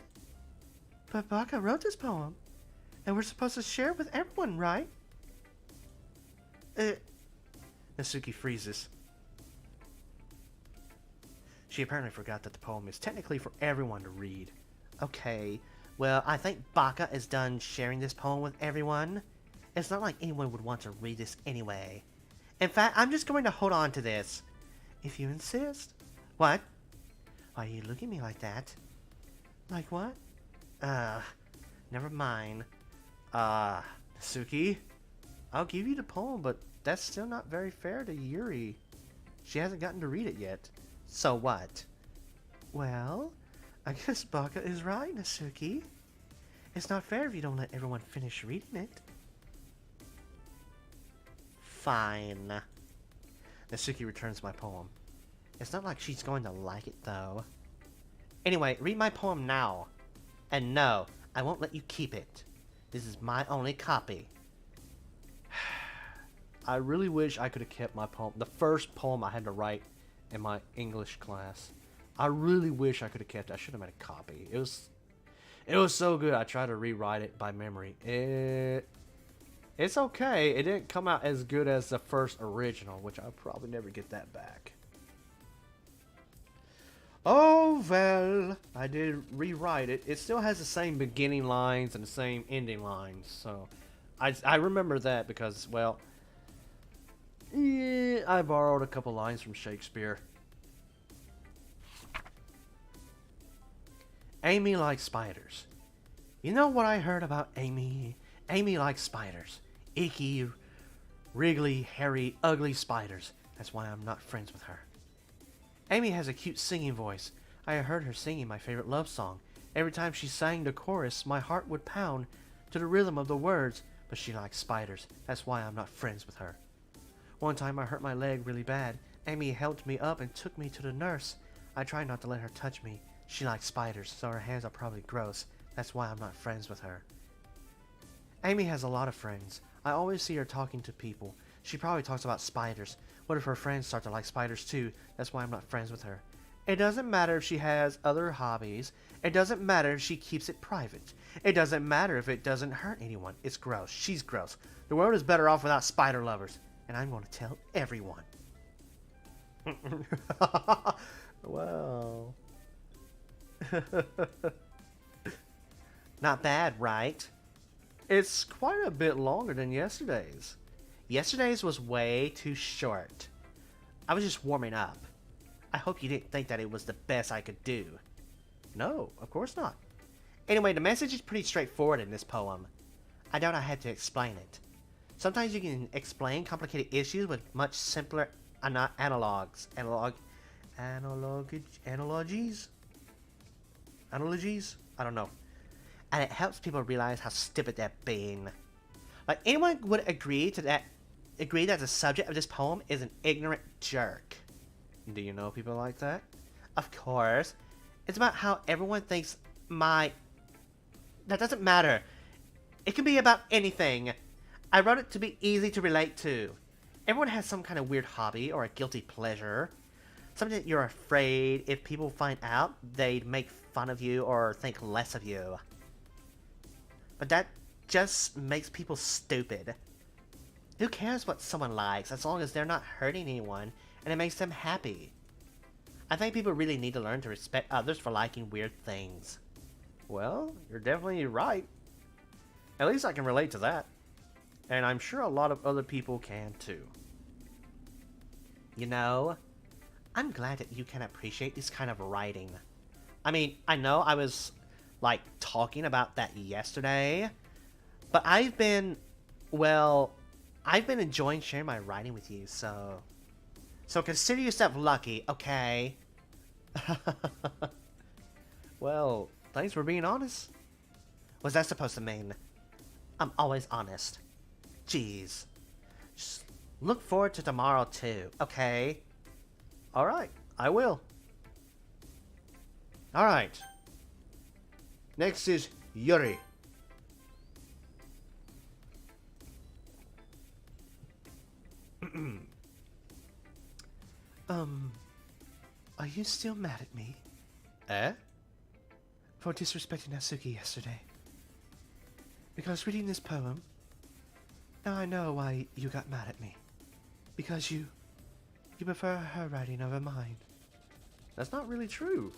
But Baka wrote this poem, and we're supposed to share it with everyone, right? Natsuki freezes. She apparently forgot that the poem is technically for everyone to read. Okay, well, I think Baka is done sharing this poem with everyone. It's not like anyone would want to read this anyway. In fact, I'm just going to hold on to this. If you insist. What? Why are you looking at me like that? Like what? Never mind. Natsuki? I'll give you the poem, but that's still not very fair to Yuri. She hasn't gotten to read it yet. So what? Well, I guess Baka is right, Nasuki. It's not fair if you don't let everyone finish reading it. Fine. Nasuki returns my poem. It's not like she's going to like it, though. Anyway, read my poem now. And no, I won't let you keep it. This is my only copy. I really wish I could have kept my poem. The first poem I had to write in my English class. I really wish I could have kept it. I should have made a copy. It was so good. I tried to rewrite it by memory. It's okay. It didn't come out as good as the first original, which I'll probably never get that back. Oh, well, I did rewrite it. It still has the same beginning lines and the same ending lines. So I remember that because, well, yeah, I borrowed a couple lines from Shakespeare. Amy likes spiders. You know what I heard about Amy? Amy likes spiders. Icky, wriggly, hairy, ugly spiders. That's why I'm not friends with her. Amy has a cute singing voice. I heard her singing my favorite love song. Every time she sang the chorus, my heart would pound to the rhythm of the words, but she likes spiders. That's why I'm not friends with her. One time I hurt my leg really bad. Amy helped me up and took me to the nurse. I tried not to let her touch me. She likes spiders, so her hands are probably gross. That's why I'm not friends with her. Amy has a lot of friends. I always see her talking to people. She probably talks about spiders. What if her friends start to like spiders too? That's why I'm not friends with her. It doesn't matter if she has other hobbies. It doesn't matter if she keeps it private. It doesn't matter if it doesn't hurt anyone. It's gross. She's gross. The world is better off without spider lovers. And I'm going to tell everyone. Well. Not bad, right? It's quite a bit longer than yesterday's. Yesterday's was way too short. I was just warming up. I hope you didn't think that it was the best I could do. No, of course not. Anyway, the message is pretty straightforward in this poem. I doubt I had to explain it. Sometimes you can explain complicated issues with much simpler analogies. Analogies? I don't know. And it helps people realize how stupid they're being. Like, anyone would agree that the subject of this poem is an ignorant jerk. Do you know people like that? Of course. It's about how everyone thinks That doesn't matter. It can be about anything. I wrote it to be easy to relate to. Everyone has some kind of weird hobby or a guilty pleasure. Something that you're afraid if people find out, they'd make fun of you or think less of you. But that just makes people stupid. Who cares what someone likes as long as they're not hurting anyone and it makes them happy? I think people really need to learn to respect others for liking weird things. Well, you're definitely right. At least I can relate to that. And I'm sure a lot of other people can too. You know, I'm glad that you can appreciate this kind of writing. I mean, I know I was, like, talking about that yesterday, but I've been enjoying sharing my writing with you, so consider yourself lucky, okay? Well, thanks for being honest. What's that supposed to mean? I'm always honest. Jeez. Just look forward to tomorrow too, okay? Alright, I will. Alright. Next is Yuri. Are you still mad at me? Eh? For disrespecting Natsuki yesterday? Because reading this poem, now I know why you got mad at me. Because you prefer her writing over mine. That's not really true.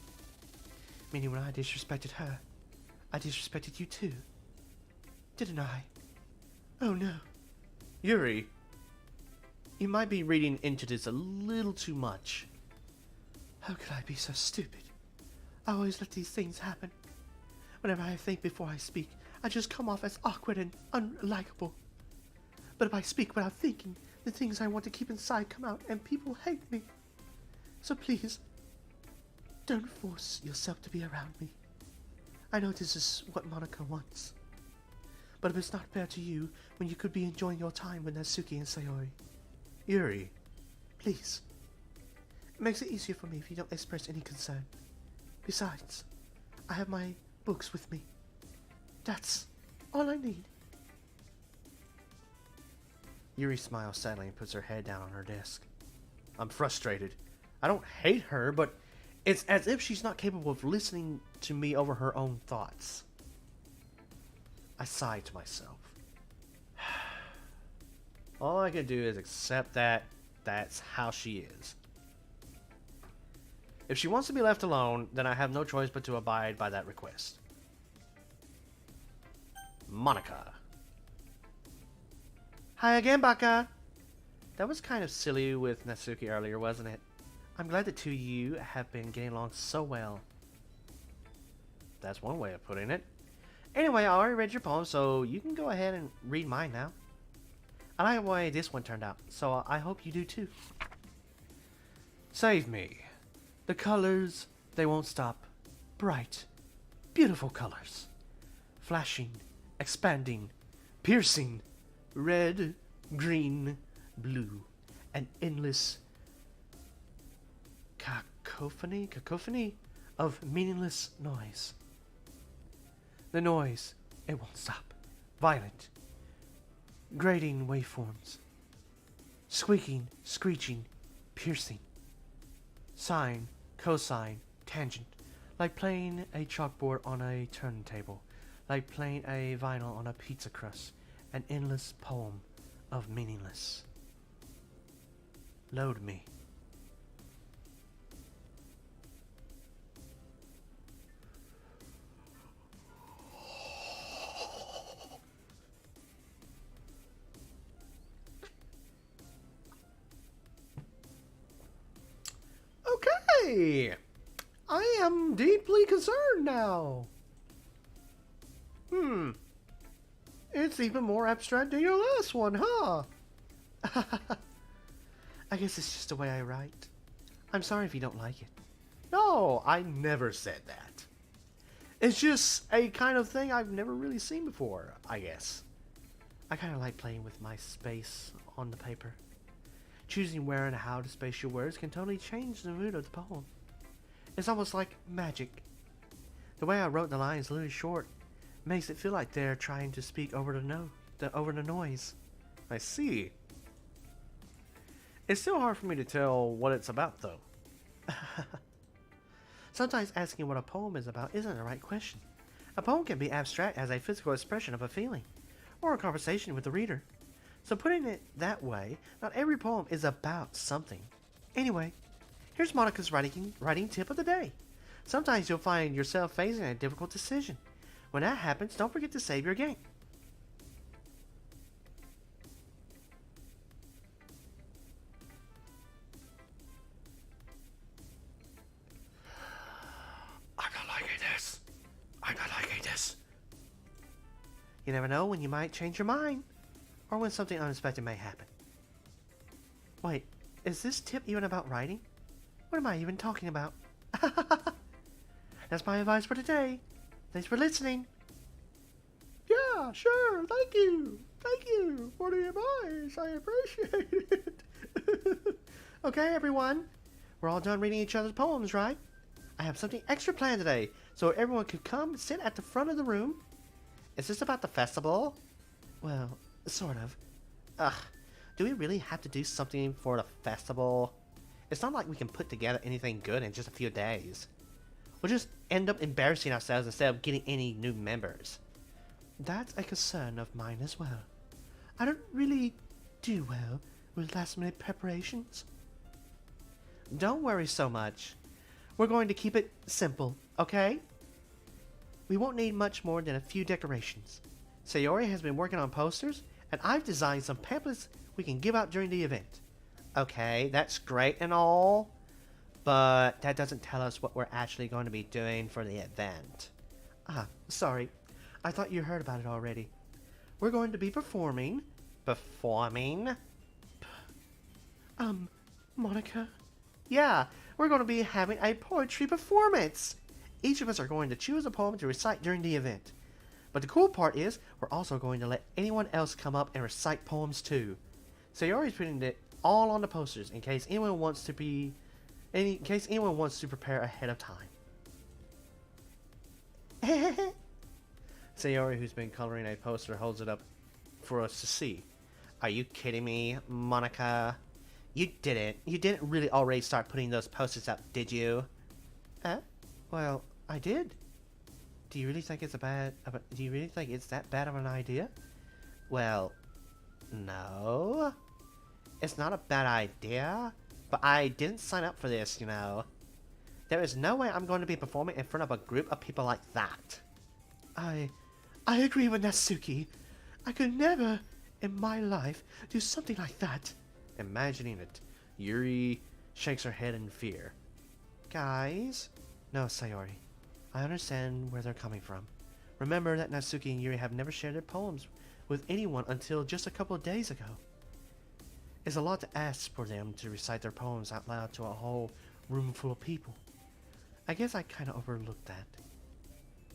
Meaning when I disrespected her, I disrespected you too. Didn't I? Oh no. Yuri, you might be reading into this a little too much. How could I be so stupid? I always let these things happen. Whenever I think before I speak, I just come off as awkward and unlikable. But if I speak without thinking, the things I want to keep inside come out and people hate me. So please, don't force yourself to be around me. I know this is what Monica wants. But if it's not fair to you when you could be enjoying your time with Natsuki and Sayori. Yuri. Please. It makes it easier for me if you don't express any concern. Besides, I have my books with me. That's all I need. Yuri smiles sadly and puts her head down on her desk. I'm frustrated. I don't hate her, but it's as if she's not capable of listening to me over her own thoughts. I sigh to myself. All I can do is accept that that's how she is. If she wants to be left alone, then I have no choice but to abide by that request. Monica. Hi again, Baka. That was kind of silly with Natsuki earlier, wasn't it? I'm glad the two of you have been getting along so well. That's one way of putting it. Anyway, I already read your poem, so you can go ahead and read mine now. I like the way this one turned out, so I hope you do too. Save me. The colors, they won't stop. Bright, beautiful colors. Flashing, expanding, piercing. Red, green, blue. An endless cacophony of meaningless noise. The noise, it won't stop. Violent, grating waveforms. Squeaking, screeching, piercing. Sine, cosine, tangent. Like playing a chalkboard on a turntable. Like playing a vinyl on a pizza crust. An endless poem of meaningless. Load me. Okay. I am deeply concerned now. It's even more abstract than your last one, huh? I guess it's just the way I write. I'm sorry if you don't like it. No, I never said that. It's just a kind of thing I've never really seen before, I guess. I kind of like playing with my space on the paper. Choosing where and how to space your words can totally change the mood of the poem. It's almost like magic. The way I wrote the lines really short makes it feel like they're trying to speak over the noise. I see. It's still hard for me to tell what it's about, though. Sometimes asking what a poem is about isn't the right question. A poem can be abstract as a physical expression of a feeling, or a conversation with the reader. So putting it that way, not every poem is about something. Anyway, here's Monica's writing tip of the day. Sometimes you'll find yourself facing a difficult decision. When that happens, don't forget to save your game. I'm not liking this. I'm not liking this. You never know when you might change your mind, or when something unexpected may happen. Wait, is this tip even about writing? What am I even talking about? That's my advice for today. Thanks for listening. Yeah, sure. Thank you. Thank you for the advice. I appreciate it. Okay, everyone. We're all done reading each other's poems, right? I have something extra planned today, so everyone could come and sit at the front of the room. Is this about the festival? Well, sort of. Ugh, do we really have to do something for the festival? It's not like we can put together anything good in just a few days. We'll just end up embarrassing ourselves instead of getting any new members. That's a concern of mine as well. I don't really do well with last-minute preparations. Don't worry so much. We're going to keep it simple, okay? We won't need much more than a few decorations. Sayori has been working on posters, and I've designed some pamphlets we can give out during the event. Okay, that's great and all, but that doesn't tell us what we're actually going to be doing for the event. Sorry. I thought you heard about it already. We're going to be performing Performing? Monica? Yeah, we're going to be having a poetry performance. Each of us are going to choose a poem to recite during the event. But the cool part is, we're also going to let anyone else come up and recite poems too. Sayori's putting it all on the posters in case anyone wants to prepare ahead of time. Sayori, who's been coloring a poster, holds it up for us to see. Are you kidding me, Monica? You didn't really already start putting those posters up, did you? Well, I did. Do you really think it's that bad of an idea? Well, no. It's not a bad idea, but I didn't sign up for this, you know. There is no way I'm going to be performing in front of a group of people like that. I agree with Natsuki. I could never in my life do something like that. Imagining it, Yuri shakes her head in fear. Guys? No, Sayori. I understand where they're coming from. Remember that Natsuki and Yuri have never shared their poems with anyone until just a couple of days ago. It's a lot to ask for them to recite their poems out loud to a whole room full of people. I guess I kind of overlooked that.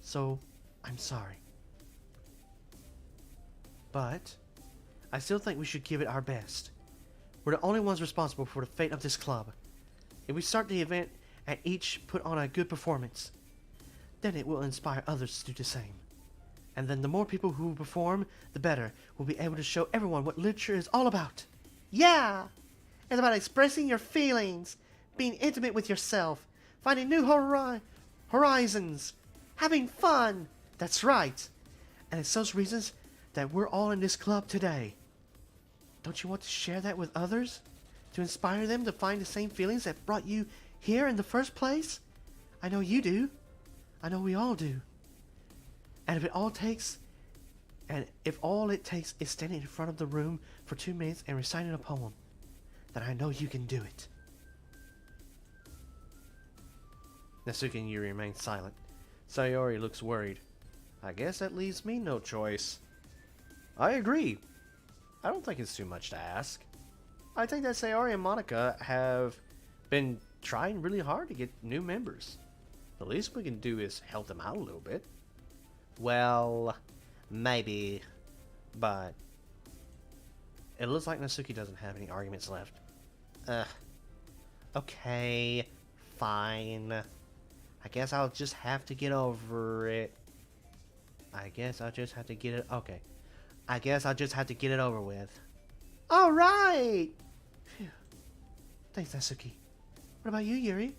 So, I'm sorry. But, I still think we should give it our best. We're the only ones responsible for the fate of this club. If we start the event and each put on a good performance, then it will inspire others to do the same. And then the more people who perform, the better. We'll be able to show everyone what literature is all about. Yeah! It's about expressing your feelings, being intimate with yourself, finding new horizons, having fun. That's right. And it's those reasons that we're all in this club today. Don't you want to share that with others? To inspire them to find the same feelings that brought you here in the first place? I know you do. I know we all do. And if all it takes is standing in front of the room for 2 minutes and reciting a poem, then I know you can do it. Natsuki and Yuri remain silent. Sayori looks worried. I guess that leaves me no choice. I agree. I don't think it's too much to ask. I think that Sayori and Monica have been trying really hard to get new members. The least we can do is help them out a little bit. Well, maybe, but it looks like Natsuki doesn't have any arguments left. Okay, fine. I guess I'll just have to get over it. I guess I'll just have to get it over with. Alright! Thanks, Natsuki. What about you, Yuri?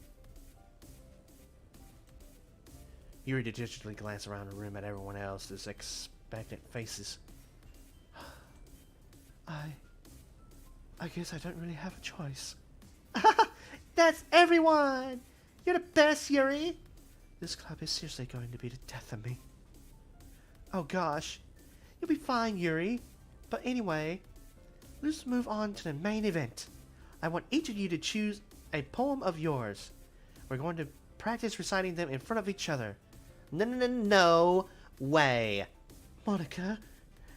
Yuri digitally glanced around the room at everyone else's expectant faces. I guess I don't really have a choice. That's everyone! You're the best, Yuri! This club is seriously going to be the death of me. Oh gosh. You'll be fine, Yuri. But anyway, let's move on to the main event. I want each of you to choose a poem of yours. We're going to practice reciting them in front of each other. No way. Monica,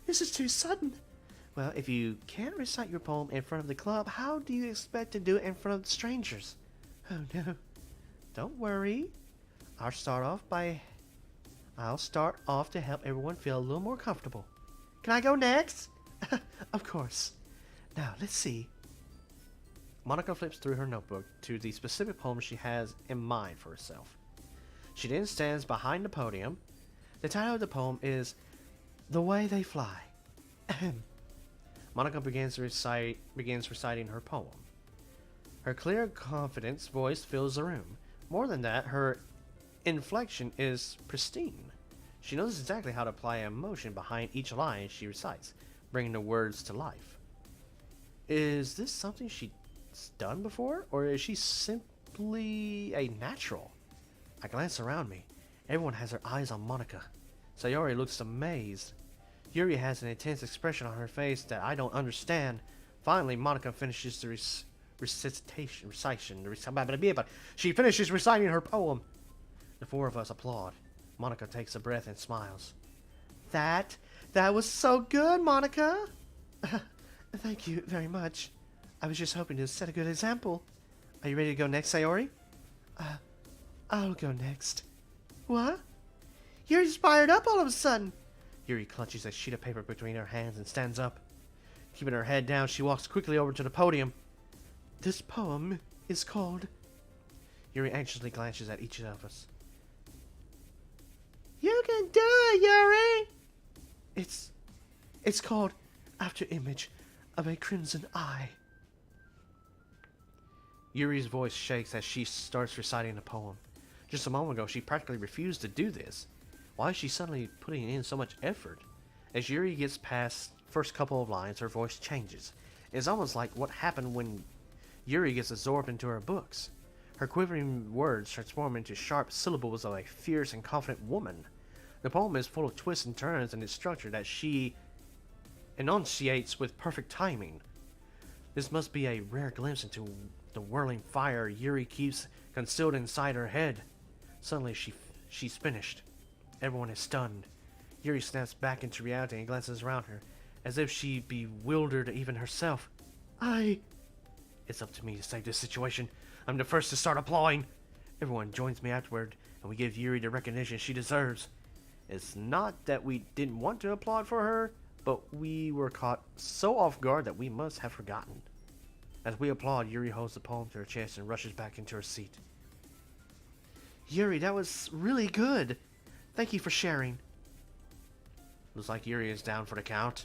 this is too sudden. Well, if you can't recite your poem in front of the club, how do you expect to do it in front of strangers? Oh no. Don't worry. I'll start off to help everyone feel a little more comfortable. Can I go next? Of course. Now, let's see. Monica flips through her notebook to the specific poem she has in mind for herself. She then stands behind the podium. The title of the poem is The Way They Fly. Monica begins reciting her poem. Her clear, confident voice fills the room. More than that, her inflection is pristine. She knows exactly how to apply emotion behind each line she recites, bringing the words to life. Is this something she's done before, or is she simply a natural? I glance around me. Everyone has their eyes on Monica. Sayori looks amazed. Yuri has an intense expression on her face that I don't understand. Finally, Monica finishes the She finishes reciting her poem. The four of us applaud. Monica takes a breath and smiles. That was so good, Monica. Thank you very much. I was just hoping to set a good example. Are you ready to go next, Sayori? I'll go next. What? You're inspired up all of a sudden. Yuri clutches a sheet of paper between her hands and stands up. Keeping her head down, she walks quickly over to the podium. This poem is called... Yuri anxiously glances at each of us. You can do it, Yuri! It's called After Image of a Crimson Eye. Yuri's voice shakes as she starts reciting the poem. Just a moment ago, she practically refused to do this. Why is she suddenly putting in so much effort? As Yuri gets past the first couple of lines, her voice changes. It's almost like what happened when Yuri gets absorbed into her books. Her quivering words transform into sharp syllables of a fierce and confident woman. The poem is full of twists and turns and its structure that she enunciates with perfect timing. This must be a rare glimpse into the whirling fire Yuri keeps concealed inside her head. Suddenly she's finished. Everyone is stunned. Yuri snaps back into reality and glances around her, as if she bewildered even herself. It's up to me to save this situation. I'm the first to start applauding. Everyone joins me afterward, and we give Yuri the recognition she deserves. It's not that we didn't want to applaud for her, but we were caught so off guard that we must have forgotten. As we applaud, Yuri holds the poem to her chest and rushes back into her seat. Yuri, that was really good. Thank you for sharing. Looks like Yuri is down for the count.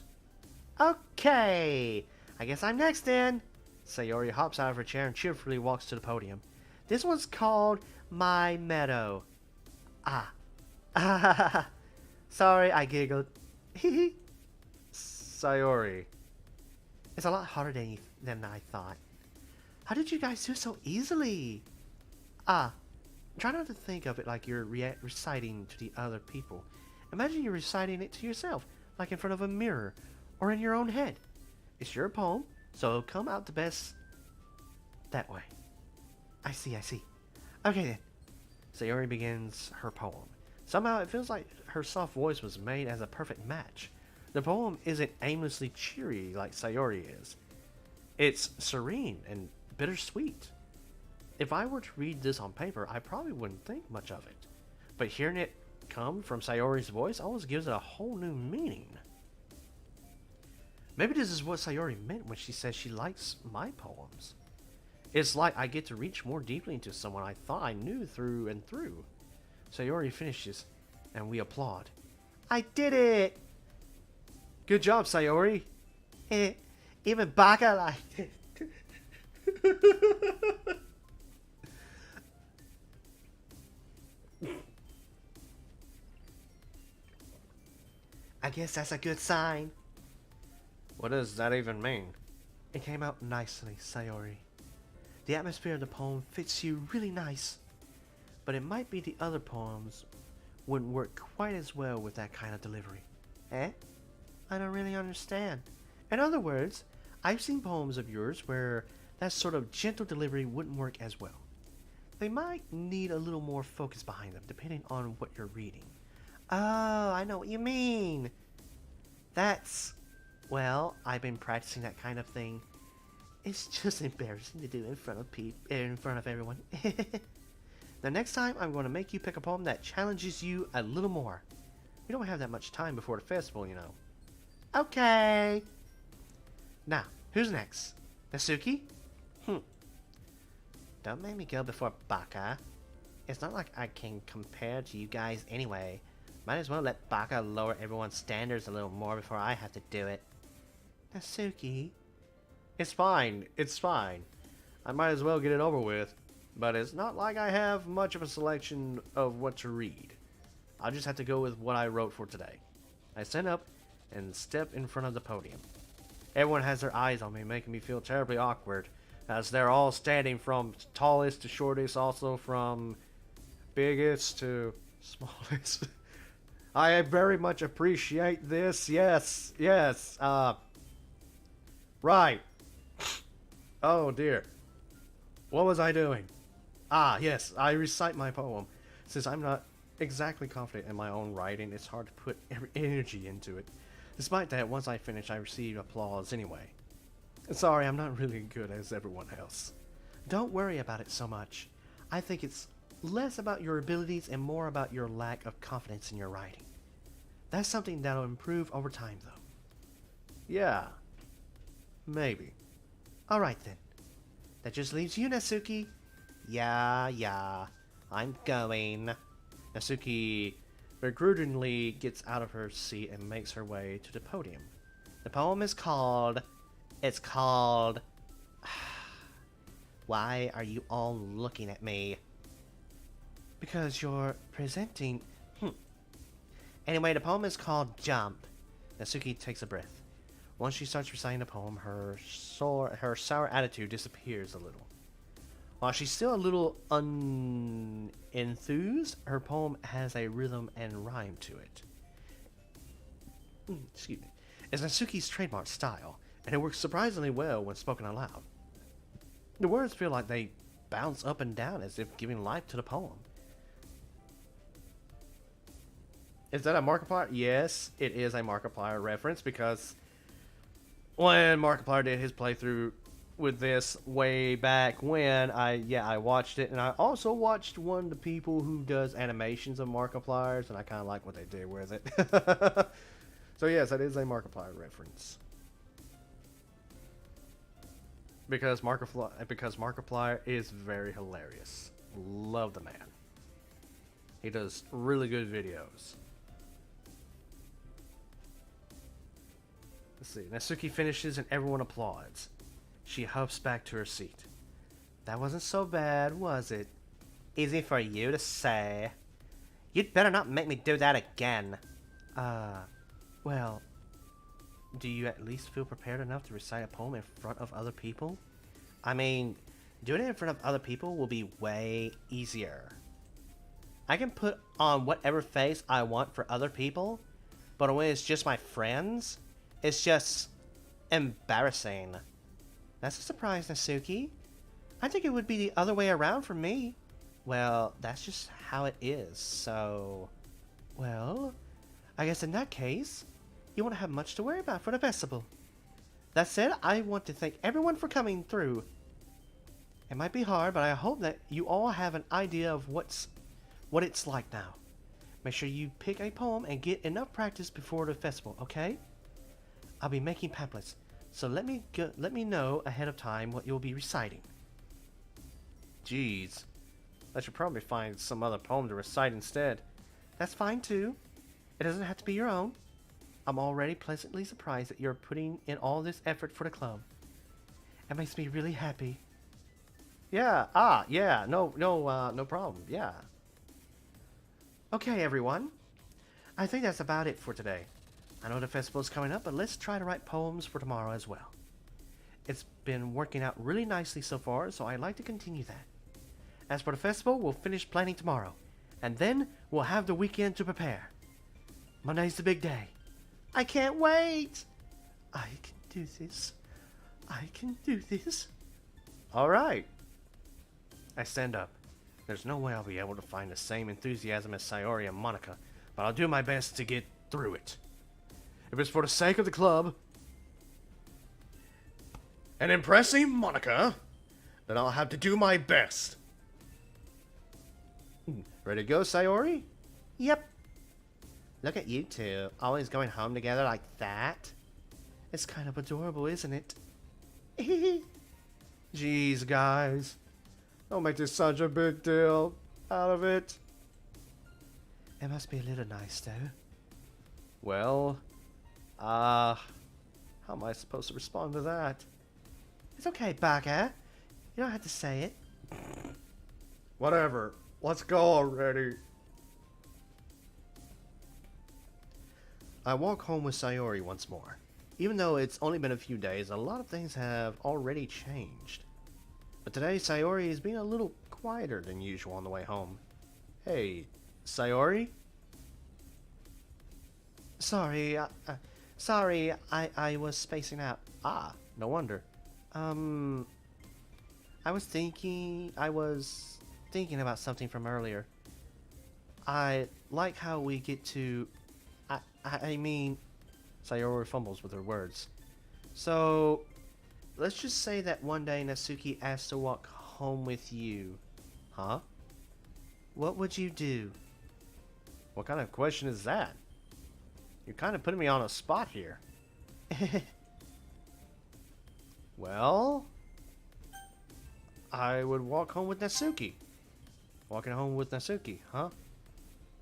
Okay, I guess I'm next then. Sayori hops out of her chair and cheerfully walks to the podium. This one's called My Meadow. Sorry, I giggled. Sayori. It's a lot harder than I thought. How did you guys do so easily? Try not to think of it like you're reciting to the other people. Imagine you're reciting it to yourself, like in front of a mirror, or in your own head. It's your poem, so it'll come out the best that way. I see. Okay then. Sayori begins her poem. Somehow it feels like her soft voice was made as a perfect match. The poem isn't aimlessly cheery like Sayori is. It's serene and bittersweet. If I were to read this on paper, I probably wouldn't think much of it. But hearing it come from Sayori's voice almost gives it a whole new meaning. Maybe this is what Sayori meant when she says she likes my poems. It's like I get to reach more deeply into someone I thought I knew through and through. Sayori finishes, and we applaud. I did it! Good job, Sayori! Even Baka liked it. I guess that's a good sign. What does that even mean? It came out nicely, Sayori. The atmosphere of the poem fits you really nice. But it might be the other poems wouldn't work quite as well with that kind of delivery. Eh? I don't really understand. In other words, I've seen poems of yours where that sort of gentle delivery wouldn't work as well. They might need a little more focus behind them, depending on what you're reading. Oh, I know what you mean. Well, I've been practicing that kind of thing. It's just embarrassing to do in front of everyone. The next time, I'm going to make you pick a poem that challenges you a little more. We don't have that much time before the festival, you know. Okay. Now, who's next? Natsuki? Don't make me go before Baka. It's not like I can compare to you guys anyway. Might as well let Baka lower everyone's standards a little more before I have to do it. Natsuki? It's fine. I might as well get it over with. But it's not like I have much of a selection of what to read. I'll just have to go with what I wrote for today. I stand up and step in front of the podium. Everyone has their eyes on me, making me feel terribly awkward, as they're all standing from tallest to shortest, also from biggest to smallest. I very much appreciate this. Yes. Right. Oh dear. What was I doing? Yes, I recite my poem. Since I'm not exactly confident in my own writing, it's hard to put every energy into it. Despite that, once I finish, I receive applause anyway. Sorry, I'm not really good as everyone else. Don't worry about it so much. I think it's less about your abilities and more about your lack of confidence in your writing. That's something that'll improve over time, though. Yeah. Maybe. Alright then. That just leaves you, Natsuki. Yeah. I'm going. Natsuki begrudgingly gets out of her seat and makes her way to the podium. The poem is called... It's called... Why are you all looking at me? Because you're presenting... Anyway, the poem is called Jump. Natsuki takes a breath. Once she starts reciting the poem, her sour attitude disappears a little. While she's still a little unenthused, her poem has a rhythm and rhyme to it. Excuse me. It's Natsuki's trademark style, and it works surprisingly well when spoken aloud. The words feel like they bounce up and down as if giving life to the poem. Is that a Markiplier? Yes, it is a Markiplier reference because when Markiplier did his playthrough with this way back when, I watched it, and I also watched one of the people who does animations of Markipliers, and I kind of like what they did with it. So yes, that is a Markiplier reference. Because Markiplier is very hilarious. Love the man. He does really good videos. Let's see. Natsuki finishes and everyone applauds. She hops back to her seat. That wasn't so bad, was it? Easy for you to say. You'd better not make me do that again. Well, do you at least feel prepared enough to recite a poem in front of other people? I mean, doing it in front of other people will be way easier. I can put on whatever face I want for other people, but when it's just my friends, it's just embarrassing. That's a surprise, Natsuki. I think it would be the other way around for me. Well, that's just how it is, so... Well, I guess in that case, you won't have much to worry about for the festival. That said, I want to thank everyone for coming through. It might be hard, but I hope that you all have an idea of what it's like now. Make sure you pick a poem and get enough practice before the festival, okay? I'll be making pamphlets, so let me know ahead of time what you'll be reciting. Jeez. I should probably find some other poem to recite instead. That's fine too. It doesn't have to be your own. I'm already pleasantly surprised that you're putting in all this effort for the club. It makes me really happy. Yeah, no problem, yeah. Okay, everyone. I think that's about it for today. I know the festival's coming up, but let's try to write poems for tomorrow as well. It's been working out really nicely so far, so I'd like to continue that. As for the festival, we'll finish planning tomorrow, and then we'll have the weekend to prepare. Monday's the big day. I can't wait! I can do this. I can do this. Alright. I stand up. There's no way I'll be able to find the same enthusiasm as Sayori and Monica, but I'll do my best to get through it. If it's for the sake of the club and impressing Monica, then I'll have to do my best. Ready to go, Sayori? Yep. Look at you two, always going home together like that. It's kind of adorable, isn't it? Jeez, guys. Don't make this such a big deal out of it. It must be a little nice, though. Well, how am I supposed to respond to that? It's okay, Baka. You don't have to say it. Whatever. Let's go already. I walk home with Sayori once more. Even though it's only been a few days, a lot of things have already changed. But today, Sayori is being a little quieter than usual on the way home. Hey, Sayori? Sorry, I was spacing out. Ah, no wonder. I was thinking about something from earlier. I like how we get to... I mean, Sayori fumbles with her words. So, let's just say that one day Natsuki asked to walk home with you. Huh? What would you do? What kind of question is that? You're kind of putting me on a spot here. Well, I would walk home with Natsuki. Walking home with Natsuki, huh?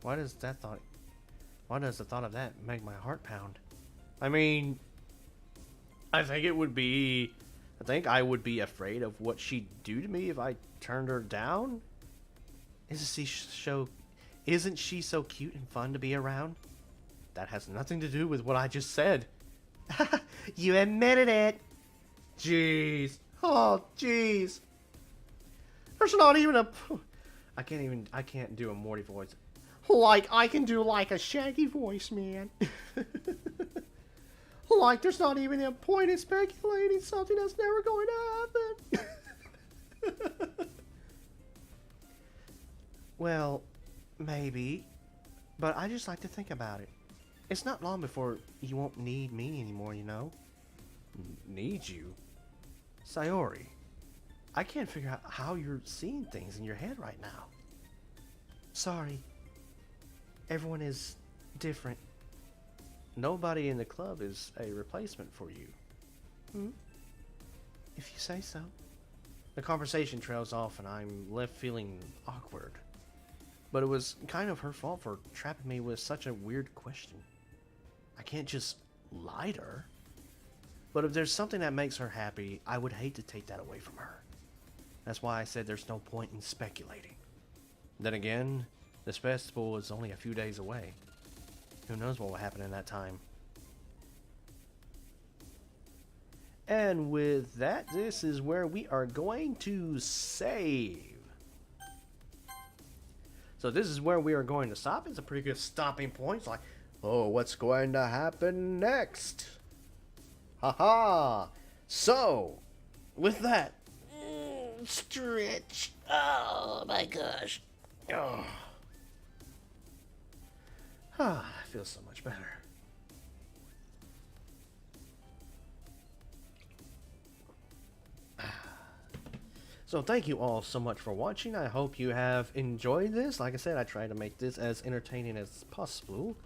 Why does the thought of that make my heart pound? I mean, I think I would be afraid of what she'd do to me if I turned her down. Isn't she so cute and fun to be around? That has nothing to do with what I just said. You admitted it. Jeez. Oh, jeez. There's not even a... I can't do a Morty voice. Like, I can do like a Shaggy voice, man. Like, there's not even a point in speculating something that's never going to happen. Well, maybe. But I just like to think about it. It's not long before you won't need me anymore, you know? Need you? Sayori, I can't figure out how you're seeing things in your head right now. Sorry. Everyone is different. Nobody in the club is a replacement for you. If you say so. The conversation trails off and I'm left feeling awkward. But it was kind of her fault for trapping me with such a weird question. I can't just lie to her. But if there's something that makes her happy, I would hate to take that away from her. That's why I said there's no point in speculating. Then again, this festival is only a few days away. Who knows what will happen in that time. And with that, this is where we are going to save. So this is where we are going to stop. It's a pretty good stopping point. It's like, oh, what's going to happen next? Haha. So, with that, stretch. Oh my gosh. Oh. Ah, I feel so much better. So thank you all so much for watching. I hope you have enjoyed this. Like I said, I try to make this as entertaining as possible.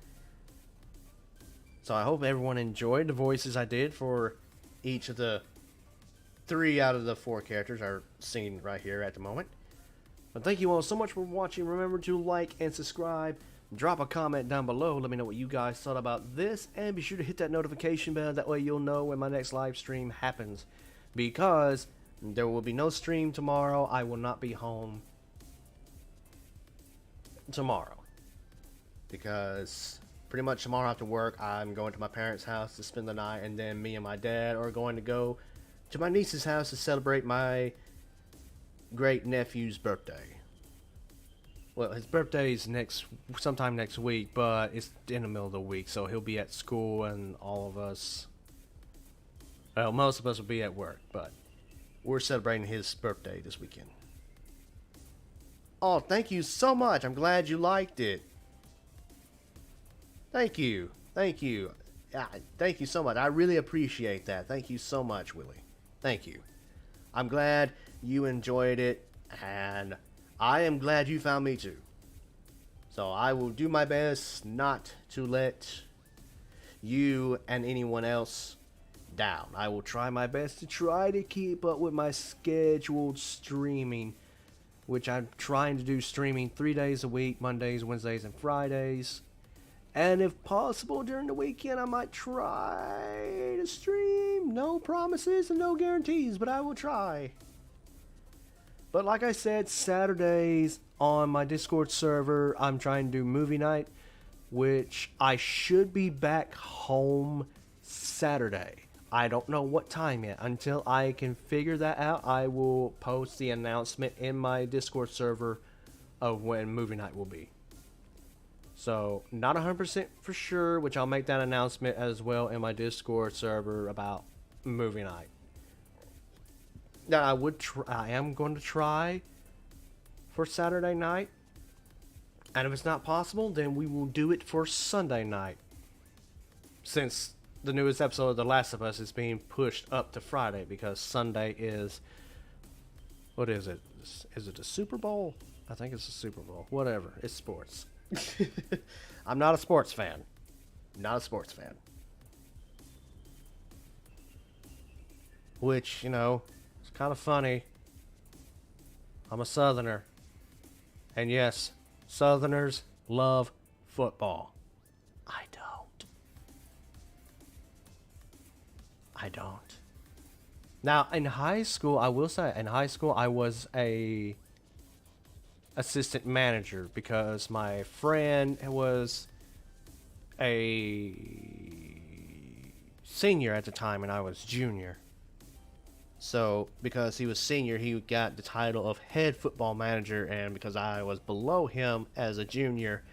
So I hope everyone enjoyed the voices I did for each of the 3 out of the 4 characters are seen right here at the moment. But thank you all so much for watching. Remember to like and subscribe. Drop a comment down below. Let me know what you guys thought about this. And be sure to hit that notification bell. That way you'll know when my next live stream happens. Because there will be no stream tomorrow. I will not be home tomorrow. Because pretty much tomorrow after work, I'm going to my parents' house to spend the night. And then me and my dad are going to go to my niece's house to celebrate my great nephew's birthday. Well, his birthday's sometime next week, but it's in the middle of the week, so he'll be at school and all of us, well, most of us will be at work, but we're celebrating his birthday this weekend. Oh, thank you so much. I'm glad you liked it. Thank you. Thank you. Thank you so much. I really appreciate that. Thank you so much, Willie. Thank you. I'm glad you enjoyed it, and I am glad you found me too. So I will do my best not to let you and anyone else down. I will try my best to keep up with my scheduled streaming, which I'm trying to do streaming 3 days a week, Mondays, Wednesdays, and Fridays. And if possible during the weekend, I might try to stream. No promises and no guarantees, but I will try. But like I said, Saturdays on my Discord server, I'm trying to do movie night, which I should be back home Saturday. I don't know what time yet. Until I can figure that out, I will post the announcement in my Discord server of when movie night will be. So, not 100% for sure, which I'll make that announcement as well in my Discord server about movie night. That I am going to try for Saturday night. And if it's not possible, then we will do it for Sunday night. Since the newest episode of The Last of Us is being pushed up to Friday because Sunday is, what is it? Is it a Super Bowl? I think it's a Super Bowl. Whatever. It's sports. I'm not a sports fan. Not a sports fan. Which, you know, it's kind of funny. I'm a Southerner. And yes, Southerners love football. I don't. I don't. Now, in high school, I will say, in high school, I was a assistant manager because my friend was a senior at the time and I was junior. So, because he was senior, he got the title of head football manager, and because I was below him as a junior,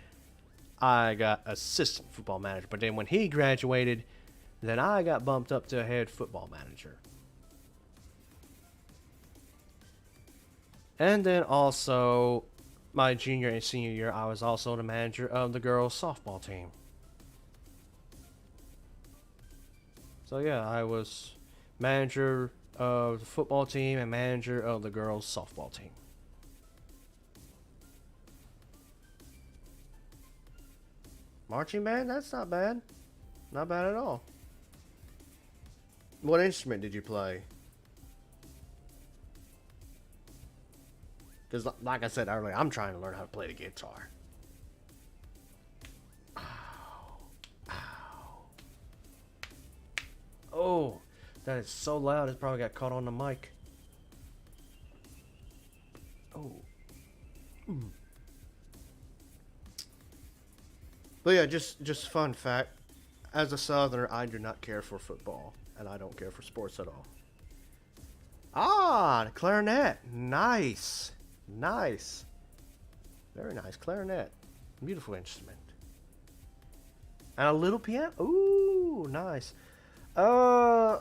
I got assistant football manager. But then when he graduated, then I got bumped up to head football manager. And then also, my junior and senior year, I was also the manager of the girls' softball team. So yeah, I was manager of the football team and manager of the girls' softball team. Marching band? That's not bad. Not bad at all. What instrument did you play? Because like I said earlier, I'm trying to learn how to play the guitar. Ow. Ow. Oh, that is so loud, it probably got caught on the mic. Oh. Mm. But yeah, just fun fact. As a Southerner, I do not care for football. And I don't care for sports at all. Ah, the clarinet. Nice. Nice. Very nice. Clarinet. Beautiful instrument. And a little piano. Ooh, nice. My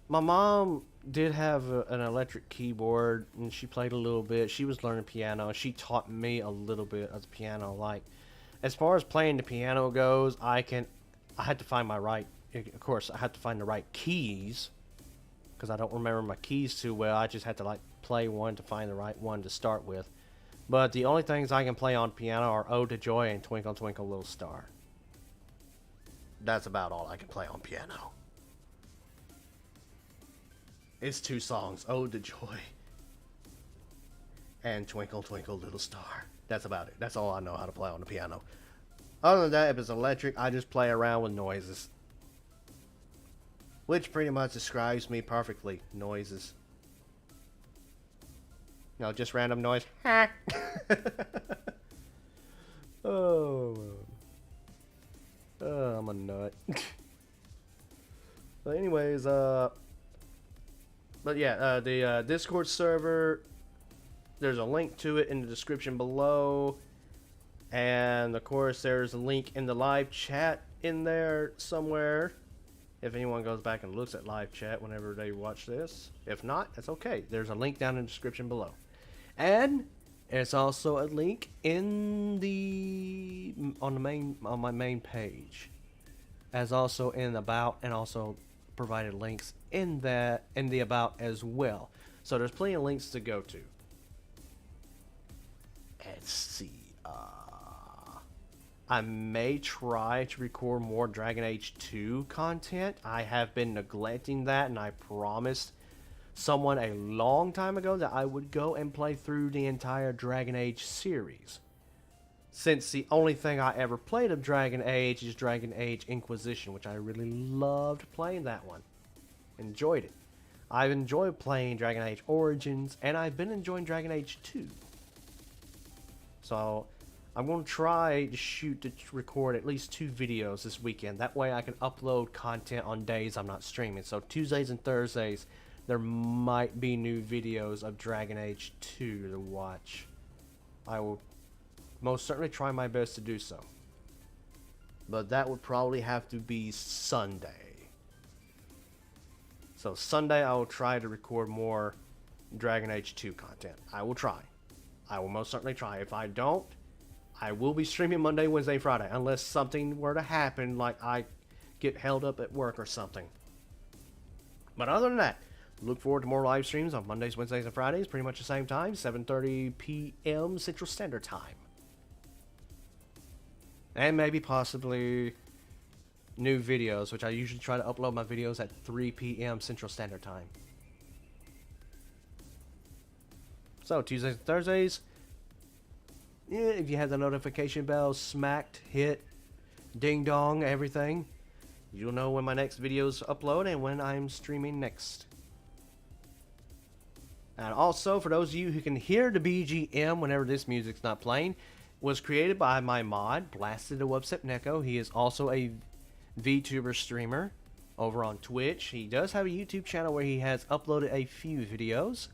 mom did have an electric keyboard, and she played a little bit. She was learning piano. She taught me a little bit of the piano. Like, as far as playing the piano goes, I had to find my right, of course, I had to find the right keys, because I don't remember my keys too well. I just had to, like, play one to find the right one to start with. But the only things I can play on piano are Ode to Joy and Twinkle Twinkle Little Star. That's about all I can play on piano. It's 2 songs, Ode to Joy and Twinkle Twinkle Little Star. That's about it. That's all I know how to play on the piano. Other than that, if it's electric, I just play around with noises. Which pretty much describes me perfectly. Noises. You know, just random noise. Oh. I'm a nut. But anyways, the Discord server, there's a link to it in the description below. And of course, there's a link in the live chat in there somewhere. If anyone goes back and looks at live chat whenever they watch this. If not, that's okay. There's a link down in the description below. And it's also a link in on my main page. As also in about, and also provided links in the about as well. So there's plenty of links to go to. Let's see. I may try to record more Dragon Age 2 content. I have been neglecting that, and I promised someone a long time ago that I would go and play through the entire Dragon Age series. Since the only thing I ever played of Dragon Age is Dragon Age Inquisition, which I really loved playing that one. Enjoyed it. I've enjoyed playing Dragon Age Origins, and I've been enjoying Dragon Age 2. So I'm going to try to record at least 2 videos this weekend. That way I can upload content on days I'm not streaming. So Tuesdays and Thursdays, there might be new videos of Dragon Age 2 to watch. I will most certainly try my best to do so. But that would probably have to be Sunday. So Sunday I will try to record more Dragon Age 2 content. I will try. I will most certainly try. If I don't, I will be streaming Monday, Wednesday, Friday. Unless something were to happen, like I get held up at work or something. But other than that, look forward to more live streams on Mondays, Wednesdays, and Fridays, pretty much the same time, 7:30 p.m. Central Standard Time. And maybe possibly new videos, which I usually try to upload my videos at 3 p.m. Central Standard Time. So, Tuesdays and Thursdays, yeah, if you have the notification bell smacked, hit, ding dong, everything, you'll know when my next videos upload and when I'm streaming next. And also, for those of you who can hear the BGM whenever this music's not playing, was created by my mod, Blasted the Wubsep Neko. He is also a VTuber streamer over on Twitch. He does have a YouTube channel where he has uploaded a few videos.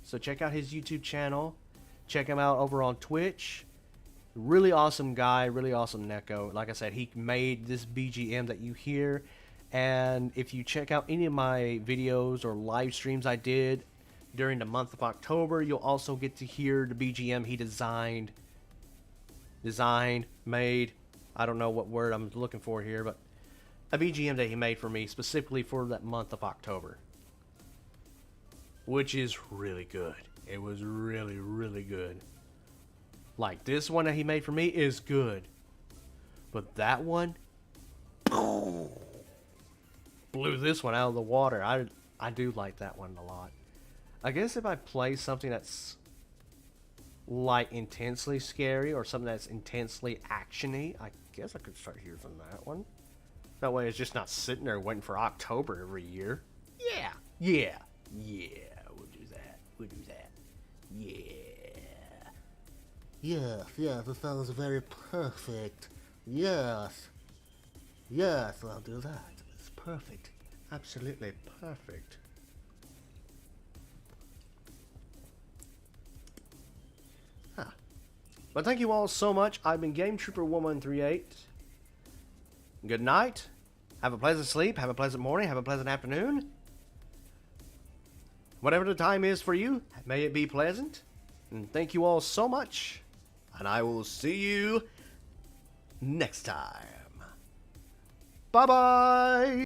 So check out his YouTube channel. Check him out over on Twitch. Really awesome guy, really awesome Neko. Like I said, he made this BGM that you hear. And if you check out any of my videos or live streams I did during the month of October, you'll also get to hear the BGM he designed, made, I don't know what word I'm looking for here, but a BGM that he made for me specifically for that month of October. Which is really good. It was really, really good. Like, this one that he made for me is good. But that one, blew this one out of the water. I do like that one a lot. I guess if I play something that's like intensely scary or something that's intensely actiony, I guess I could start using that one. That way it's just not sitting there waiting for October every year. Yeah. We'll do that. Yeah. Yes, that sounds very perfect. Yes, I'll do that. It's perfect. Absolutely perfect. But thank you all so much. I've been Game Trooper 1138. Good night. Have a pleasant sleep. Have a pleasant morning. Have a pleasant afternoon. Whatever the time is for you, may it be pleasant. And thank you all so much. And I will see you next time. Bye-bye.